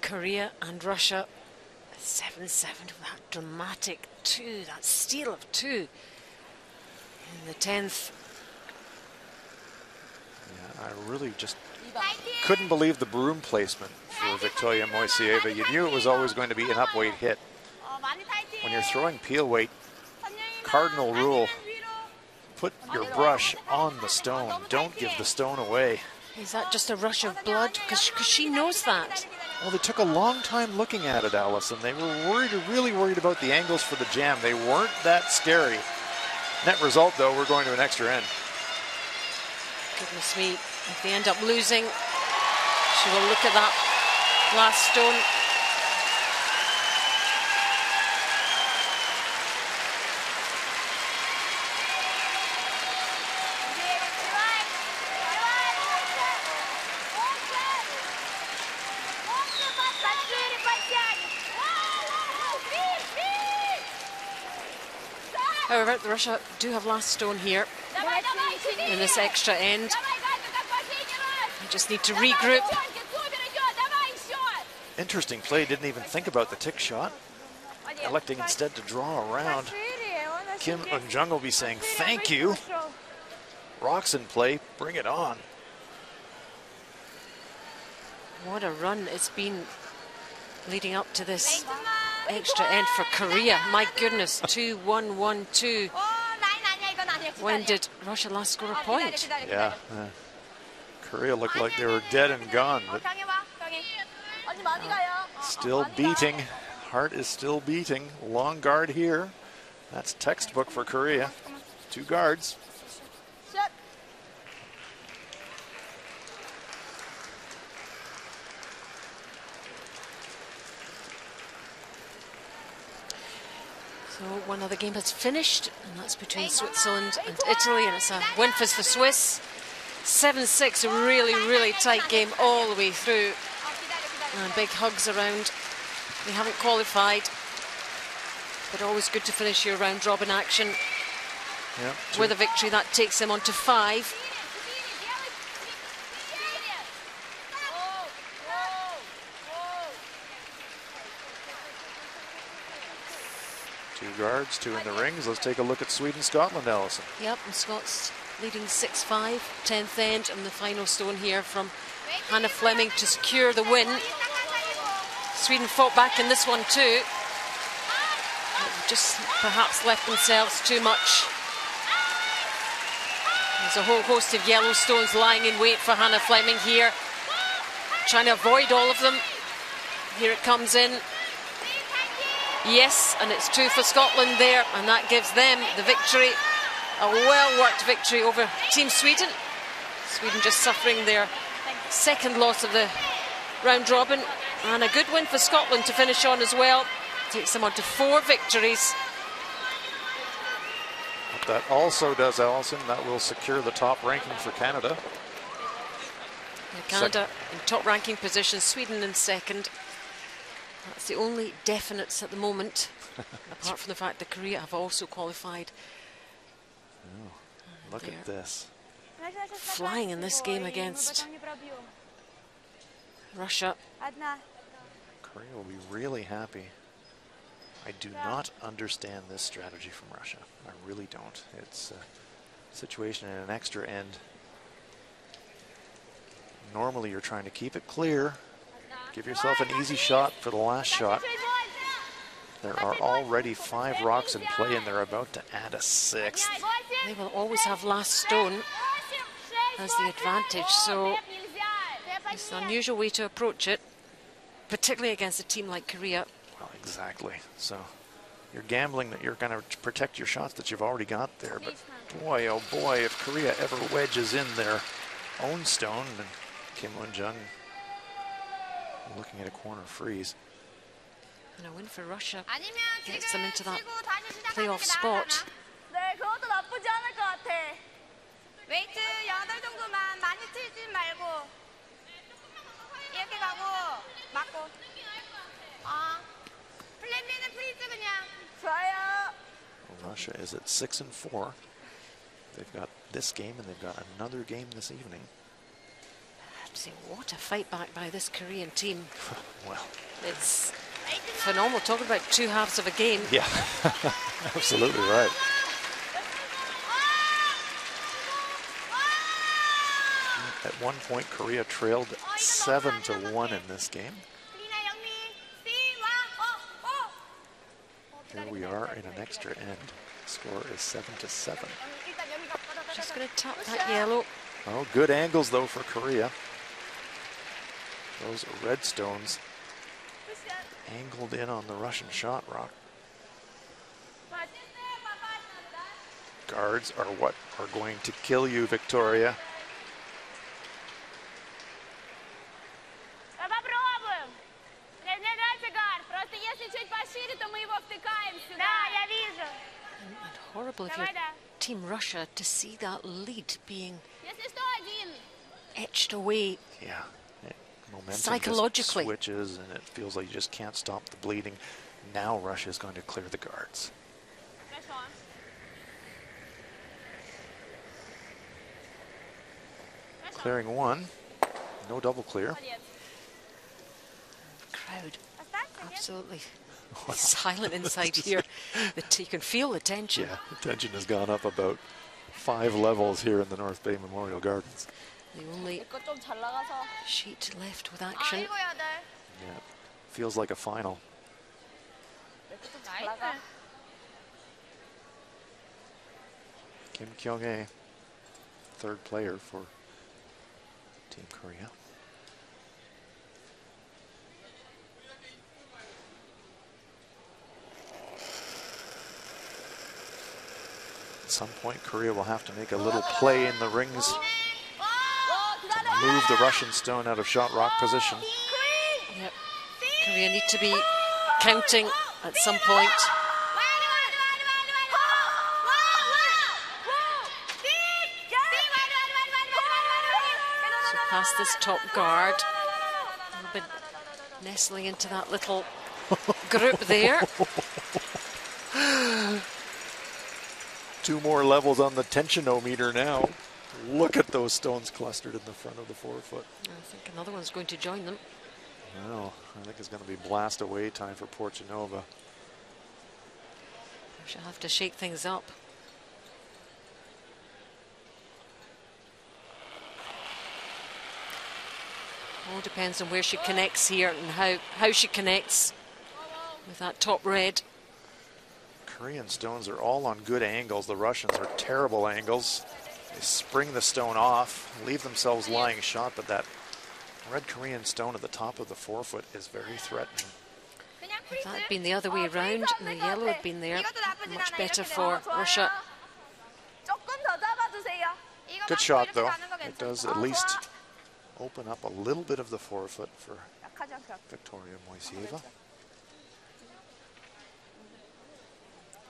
Korea and Russia. 7-7 with that dramatic 2, that steal of 2 in the 10th. Yeah, I really just couldn't believe the broom placement for Victoria Moiseeva. You knew it was always going to be an upweight hit. When you're throwing peel weight, cardinal rule, put your brush on the stone. Don't give the stone away. Is that just a rush of blood? Because she knows that. Well, they took a long time looking at it, Allison. They were really worried about the angles for the jam. They weren't that scary. Net result, though, we're going to an extra end. Goodness me, if they end up losing, she will look at that last stone. However, Russia do have last stone here in this extra end. They just need to regroup. Interesting play, didn't even think about the tick shot. Electing instead to draw around. Kim Eun-jung will be saying thank you. Rocks in play, bring it on. What a run it's been leading up to this extra end for Korea. My goodness, 2-1-1-2. When did Russia last score a point? Yeah, Korea looked like they were dead and gone, but still beating. Heart is still beating. Long guard here. That's textbook for Korea. 2 guards. So one other game has finished, and that's between Switzerland and Italy, and it's a win for the Swiss. 7-6, a really tight game all the way through. And big hugs around. They haven't qualified, but always good to finish your round robin action. Yep, with a victory. That takes them on to 5. Two guards, 2 in the rings. Let's take a look at Sweden-Scotland, Allison. Yep, and Scots leading 6-5, 10th end, and the final stone here from Hannah Fleming to secure the win. Sweden fought back in this one too. Just perhaps left themselves too much. There's a whole host of yellow stones lying in wait for Hannah Fleming here. Trying to avoid all of them. Here it comes in. Yes, and it's 2 for Scotland there, and that gives them the victory. A well-worked victory over Team Sweden. Sweden just suffering their second loss of the round robin, and a good win for Scotland to finish on as well. Takes them on to 4 victories. What that also does, Allison, that will secure the top ranking for Canada. Canada in top ranking position, Sweden in second. That's the only definites at the moment, apart from the fact that Korea have also qualified. Oh, look at this. Flying in this game against Russia. Korea will be really happy. I do not understand this strategy from Russia. I really don't. It's a situation in an extra end. Normally you're trying to keep it clear. Give yourself an easy shot for the last shot. There are already 5 rocks in play, and they're about to add a 6th. They will always have last stone as the advantage, so it's an unusual way to approach it, particularly against a team like Korea. Well, exactly. So you're gambling that you're going to protect your shots that you've already got there, but boy, oh boy, if Korea ever wedges in their own stone, then Kim Eun-jung looking at a corner freeze. And a win for Russia gets them into that playoff spot. Russia is at 6-4. They've got this game, and they've got another game this evening. I'd say what a fight back by this Korean team. Well, it's phenomenal. Talking about two halves of a game. Yeah, absolutely right. At one point, Korea trailed 7-1 in this game. Here we are in an extra end. Score is 7-7. Just going to tap that yellow. Oh, good angles though for Korea. Those red stones angled in on the Russian shot rock. Guards are what are going to kill you, Victoria. And horrible if you're Team Russia to see that lead being etched away. Yeah, momentum psychologically just switches, and it feels like you just can't stop the bleeding. Now Russia is going to clear the guards. Clearing one, no double clear. Crowd absolutely silent inside here. You can feel the tension. Yeah, the tension has gone up about 5 levels here in the North Bay Memorial Gardens. The only sheet left with action. Yeah, feels like a final. Kim Kyung-hae, third player for Team Korea. At some point, Korea will have to make a little play in the rings to move the Russian stone out of shot rock position. Yep. Korea need to be counting at some point. So past this top guard, a little bit nestling into that little group there. 2 more levels on the tensionometer now. Look at those stones clustered in the front of the forefoot. I think another one's going to join them. No, I think it's going to be blast away time for Portanova. She'll have to shake things up. All depends on where she connects here and how she connects with that top red. Korean stones are all on good angles. The Russians are terrible angles. They spring the stone off, leave themselves lying shot, but that red Korean stone at the top of the forefoot is very threatening. If that had been the other way around and the yellow had been there, much better for Russia. Good shot though. It does at least open up a little bit of the forefoot for Victoria Moisieva.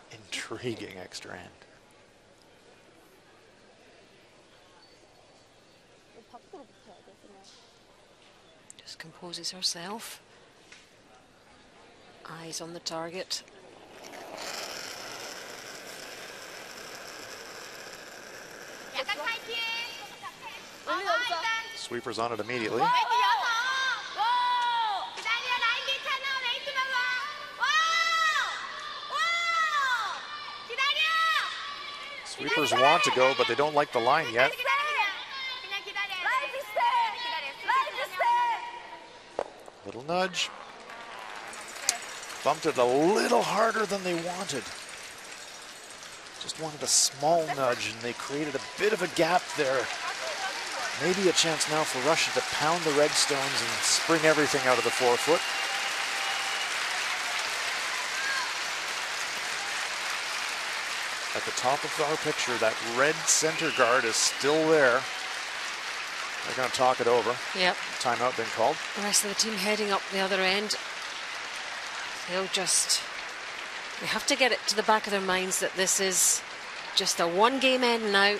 Intriguing extra end. Just composes herself. Eyes on the target. Sweepers on it immediately. Sweepers want to go, but they don't like the line yet. Little nudge. Bumped it a little harder than they wanted. Just wanted a small nudge, and they created a bit of a gap there. Maybe a chance now for Russia to pound the red stones and spring everything out of the forefoot. At the top of our picture, that red center guard is still there. They're going to talk it over. Yep. Timeout been called. The rest of the team heading up the other end. They have to get it to the back of their minds that this is just a one-game end now.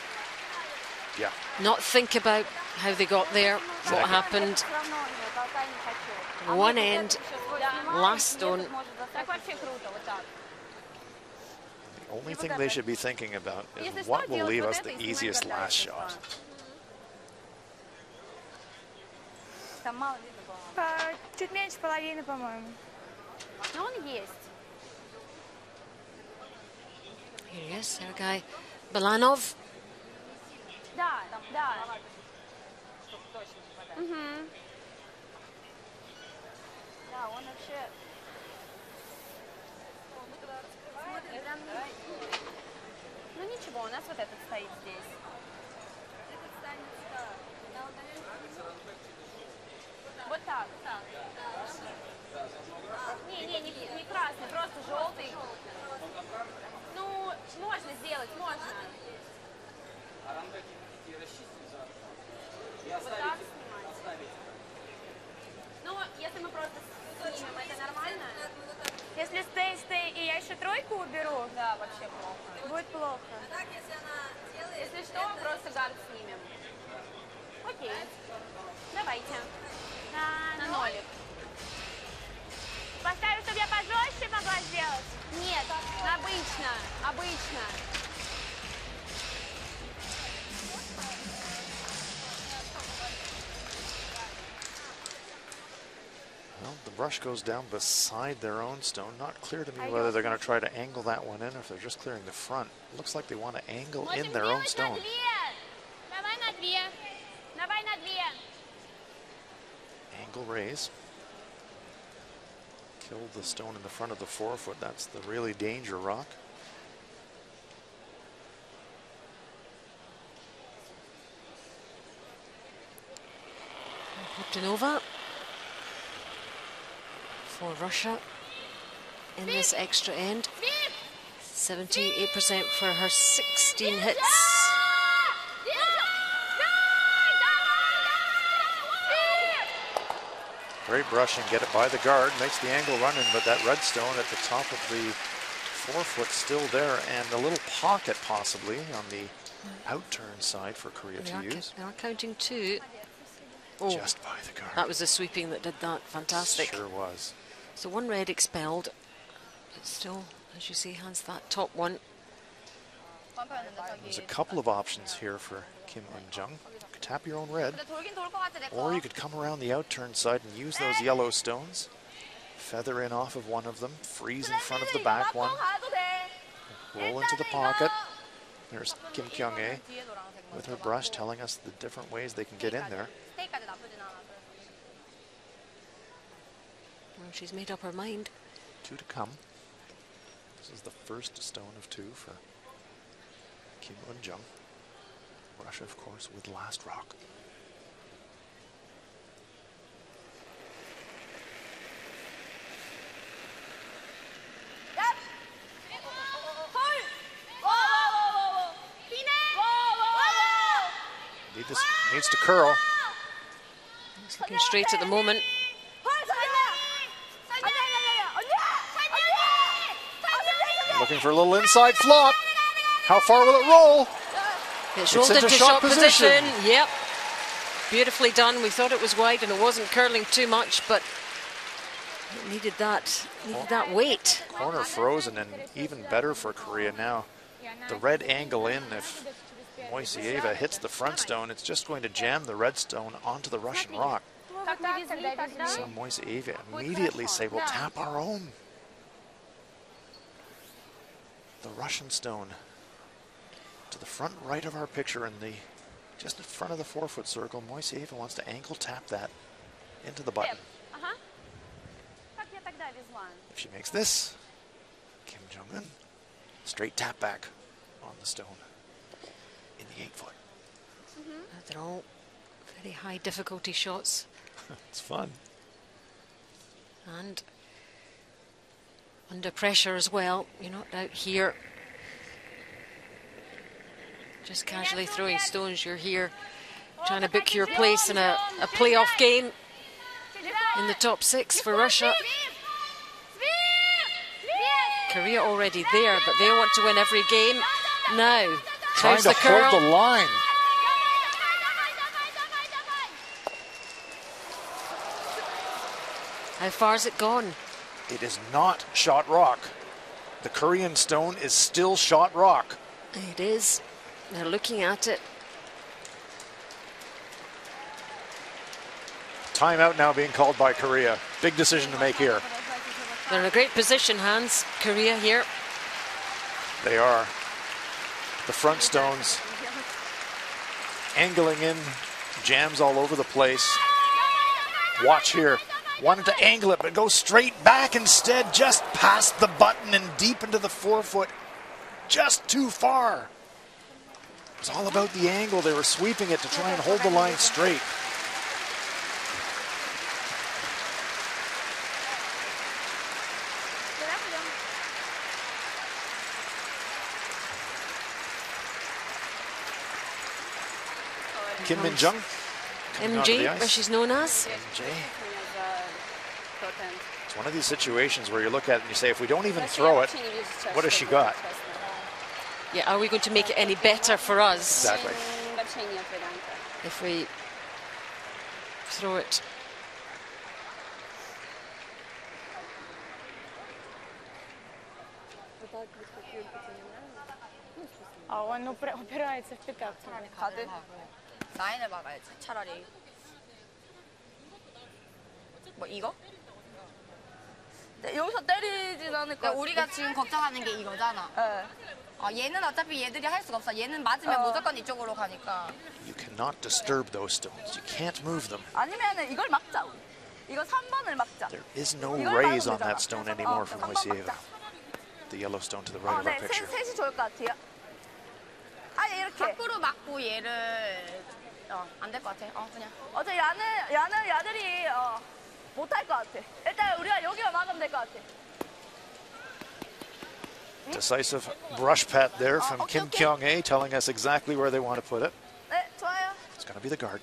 Yeah. Not think about how they got there, exactly. What happened. One end, last stone. Only thing they should be thinking about is what will leave us the easiest last shot. Чуть меньше половины, по-моему. Но он есть. Here he is, Sergei Balanov. Да, да. Да, он вообще... Ну ничего, у нас вот этот стоит здесь. Этот станет... Вот так. Не красный, просто желтый. Ну, можно сделать, можно. Вот так снимать. Ну, если мы просто снимем, это нормально? Если стей, и я еще тройку уберу? Да, вообще плохо. Будет плохо. А так, если она делает... Если что, просто гард снимем. Окей. Давайте. На нолик. Поставить, чтобы я пожестче могла сделать? Нет, обычно. Well, the brush goes down beside their own stone. Not clear to me whether they're going to try to angle that one in or if they're just clearing the front. Looks like they want to angle in their own stone. Angle raise. Kill the stone in the front of the 4-foot. That's the really danger rock. Nova for Russia in this extra end. 78% for her 16 hits. Great brush and get it by the guard. Makes the angle running, but that red stone at the top of the 4-foot still there, and a little pocket possibly on the outturn side for Korea to use. They are counting two. Oh, just by the guard. That was the sweeping that did that. Fantastic. Sure was. So one red expelled, but still, as you see, has that top one. There's a couple of options here for Kim Eun-jung. You could tap your own red, or you could come around the outturn side and use those yellow stones. Feather in off of one of them, freeze in front of the back one, roll into the pocket. There's Kim Kyung-ae with her brush telling us the different ways they can get in there. Well, she's made up her mind. 2 to come. This is the first stone of 2 for Kim Eun-jung. Russia, of course, with last rock. Needs to curl. He's looking straight at the moment. Looking for a little inside flop. How far will it roll? It's rolled into shot position. Yep. Beautifully done. We thought it was wide and it wasn't curling too much, but it needed that weight. Corner frozen, and even better for Korea now. The red angle in, if Moiseeva hits the front stone, it's just going to jam the red stone onto the Russian rock. So Moiseeva immediately say, we'll tap our own. The Russian stone to the front right of our picture in the just in front of the 4-foot circle. Moiseeva wants to ankle tap that into the button. If she makes this, Kim Jong-un, straight tap back on the stone in the 8-foot. They're all very high difficulty shots. It's fun. And under pressure as well. You're not out here just casually throwing stones. You're here trying to book your place in a playoff game in the top 6 for Russia. Korea already there, but they want to win every game now. Trying to hold the line. How far has it gone? It is not shot rock. The Korean stone is still shot rock. It is. They're looking at it. Timeout now being called by Korea. Big decision to make here. They're in a great position, Hans. Korea here. They are. The front stones angling in, jams all over the place. Watch here. Wanted to angle it, but go straight back instead, just past the button and deep into the forefoot. Just too far. It was all about the angle. They were sweeping it to try and hold the line straight. Kim Min-jung. MJ, as she's known as. MJ. It's one of these situations where you look at it and you say, if we don't even throw it, what has she got? Yeah, are we going to make it any better for us? Exactly. If we throw it. он упирается в пятак. 가드? 라인을 막아야지, 차라리. 뭐 이거? 여기서 때리진 않을 거야. 우리가 지금 걱정하는 게 이거잖아. 네. 얘는 어차피 얘들이 할 수가 없어. 얘는 맞으면 무조건 이쪽으로 가니까. You cannot disturb those stones. You can't move them. 아니면은 이걸 막자. 이거 3번을 막자. There is no raise on that stone anymore from Moisieva. The yellow stone to the right of our picture. 셋이 좋을 것 같아요. 아니 이렇게. 밖으로 막고 얘를 안 될 것 같아. 그냥. 야들이 못할 것 같아. 일단 우리가 여기만 막으면 될 것 같아. Decisive brush pat there from Kim Kyung-ae, telling us exactly where they want to put it. 네, 좋아요. It's going to be the guard.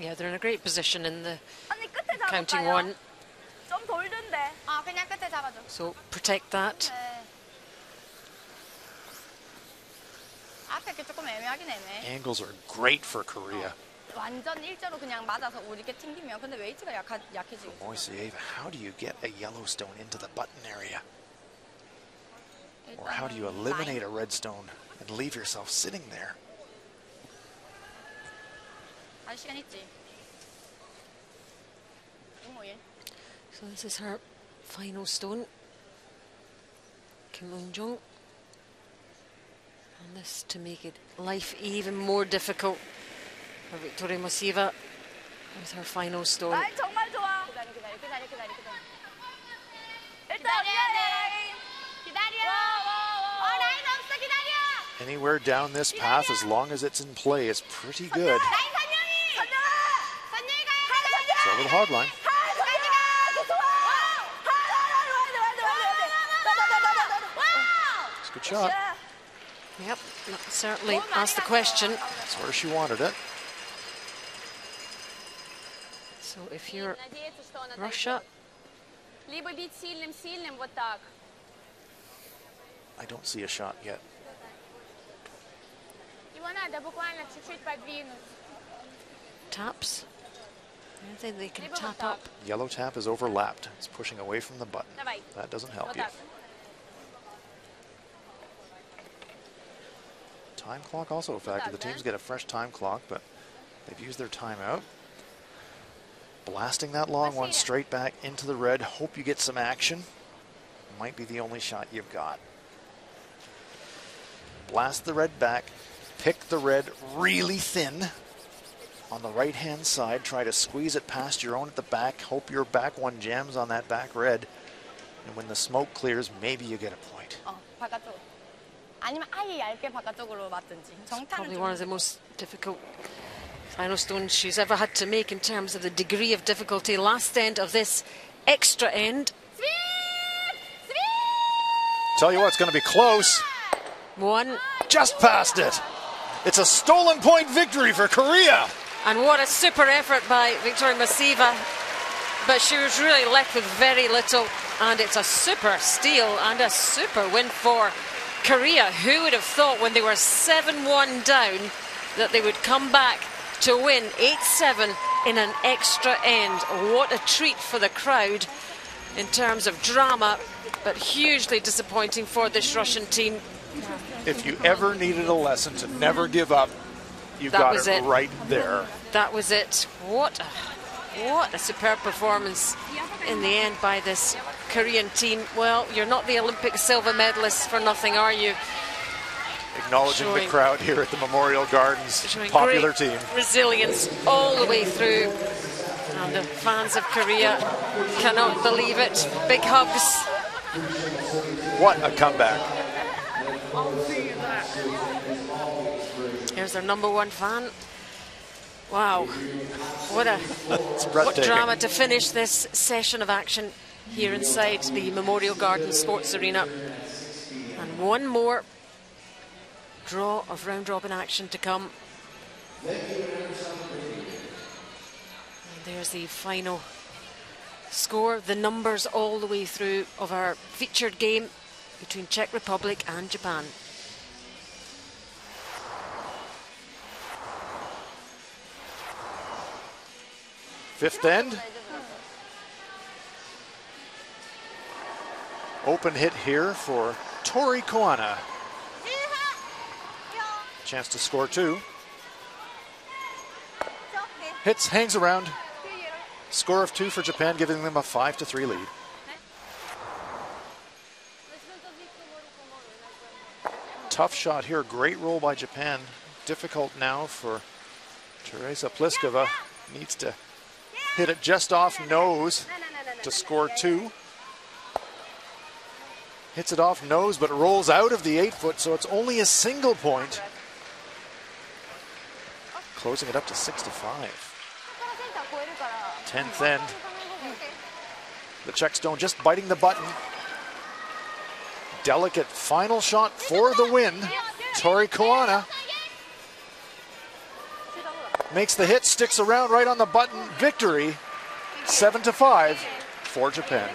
Yeah, they're in a great position in the 아니 끝에 잡을까요? counting one. 좀 돌던데. 그냥 끝에 잡아줘. So protect that. 네. 앞에 게 조금 애매하긴 애매해. Angles are great for Korea. 완전 일자로 그냥 맞아서 우리 게 튕기면 근데 웨이트가 약해지겠어. Moisieva, how do you get a yellow stone into the button area? Or how do you eliminate a red stone and leave yourself sitting there? 아직 시간 있지. So this is her final stone. Kim Min-jung. And this to make it life even more difficult for Victoria Moisieva with her final stone. 라인 정말 좋아. 기다려. 일단 기다려. 라인 없어 기다려. Anywhere down this path, as long as it's in play, is pretty good. It's over the hog line. It's a good shot. Yep, that certainly asked the question. That's where she wanted it. So if you're Russia, I don't see a shot yet. taps, I think they can tap up. Yellow tap is overlapped. It's pushing away from the button. That doesn't help you. Time clock also a factor. The teams get a fresh time clock, but they've used their timeout. Blasting that long one straight back into the red. Hope you get some action. Might be the only shot you've got. Blast the red back. Pick the red really thin on the right-hand side. Try to squeeze it past your own at the back. Hope your back one jams on that back red. And when the smoke clears, maybe you get a point. It's probably one of the most difficult final stones she's ever had to make in terms of the degree of difficulty. Last end of this extra end. Tell you what, it's going to be close. One. Just past it. It's a stolen point victory for Korea. And what a super effort by Victoria Moisieva. But she was really left with very little. And it's a super steal and a super win for Korea. Who would have thought when they were 7-1 down that they would come back to win 8-7 in an extra end? What a treat for the crowd. in terms of drama, but hugely disappointing for this Russian team. If you ever needed a lesson to never give up, you got it right there. That was it. What a superb performance in the end by this Korean team. Well, you're not the Olympic silver medalists for nothing, are you? Acknowledging the crowd here at the Memorial Gardens. Popular team. Resilience all the way through. And the fans of Korea cannot believe it. Big hugs. What a comeback. Here's their #1 fan. Wow. What drama to finish this session of action here inside the Memorial Garden Sports Arena. And one more draw of round-robin action to come. And there's the final score, the numbers all the way through of our featured game between Czech Republic and Japan. Fifth end. Open hit here for Tory Kawana. Chance to score 2. Hits, hangs around. Score of 2 for Japan, giving them a 5-3 lead. Tough shot here. Great roll by Japan. Difficult now for Teresa Pliskova. Needs to hit it just off nose to score 2. Hits it off nose, but it rolls out of the 8-foot, so it's only a single point. Closing it up to 6-5. 10th end. The Czech stone just biting the button. Delicate final shot for the win. Tory Kawana makes the hit, sticks around right on the button. Victory, 7-5 for Japan.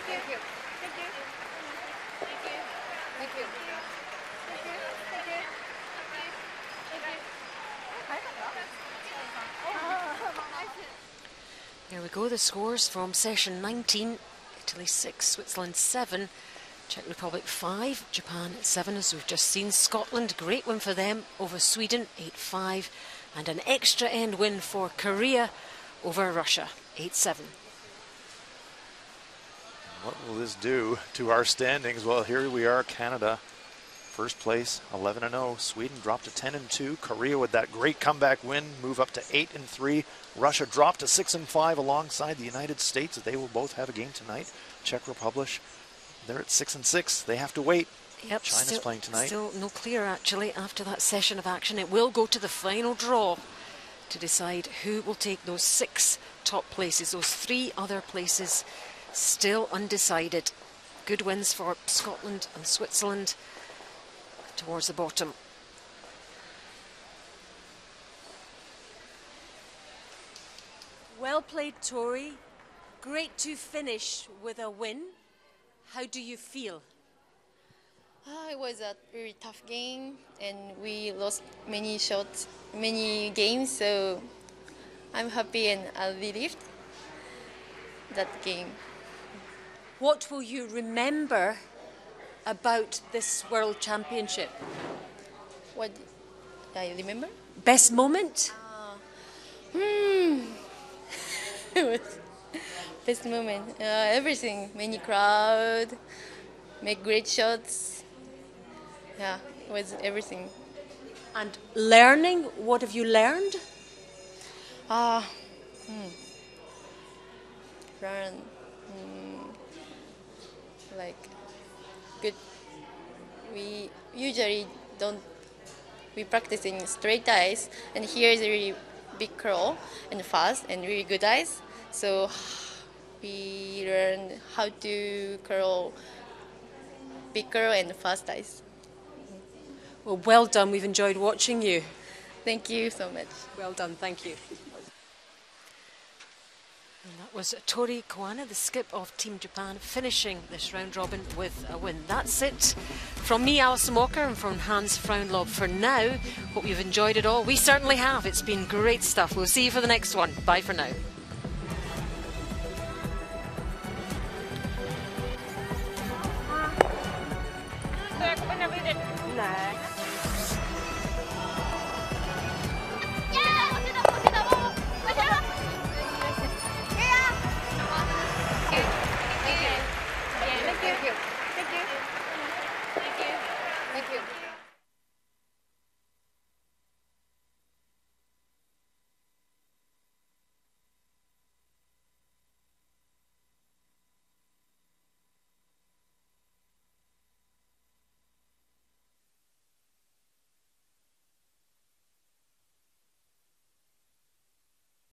There we go, the scores from session 19. Italy 6, Switzerland 7, Czech Republic 5, Japan 7, as we've just seen. Scotland, great win for them over Sweden, 8-5. And an extra end win for Korea over Russia, 8-7. What will this do to our standings? Well, here we are, Canada, first place, 11-0. Sweden dropped to 10-2. Korea, with that great comeback win, move up to 8-3. Russia dropped to 6-5 alongside the United States. They will both have a game tonight. Czech Republic, they're at 6-6. They have to wait. Yep, China's playing tonight. Still no clear, actually, after that session of action. It will go to the final draw to decide who will take those 6 top places. Those 3 other places still undecided. Good wins for Scotland and Switzerland towards the bottom. Well played, Tory. Great to finish with a win. How do you feel? It was a very tough game, and we lost many shots, many games, so I'm happy and relieved that game. What will you remember about this World Championship? What I remember? Best moment? It was best moment. Everything, many crowd, make great shots. Yeah, it was everything. And learning, what have you learned? Learn, like good. We usually don't. We practice in straight eyes, and here is a really big curl and fast and really good eyes. So we learn how to curl big curl and fast eyes. Well, well done. We've enjoyed watching you. Thank you so much. Well done. Thank you. And that was Tory Kawana, the skip of Team Japan, finishing this round robin with a win. That's it from me, Alison Walker, and from Hans Fraunlob for now. Hope you've enjoyed it all. We certainly have. It's been great stuff. We'll see you for the next one. Bye for now.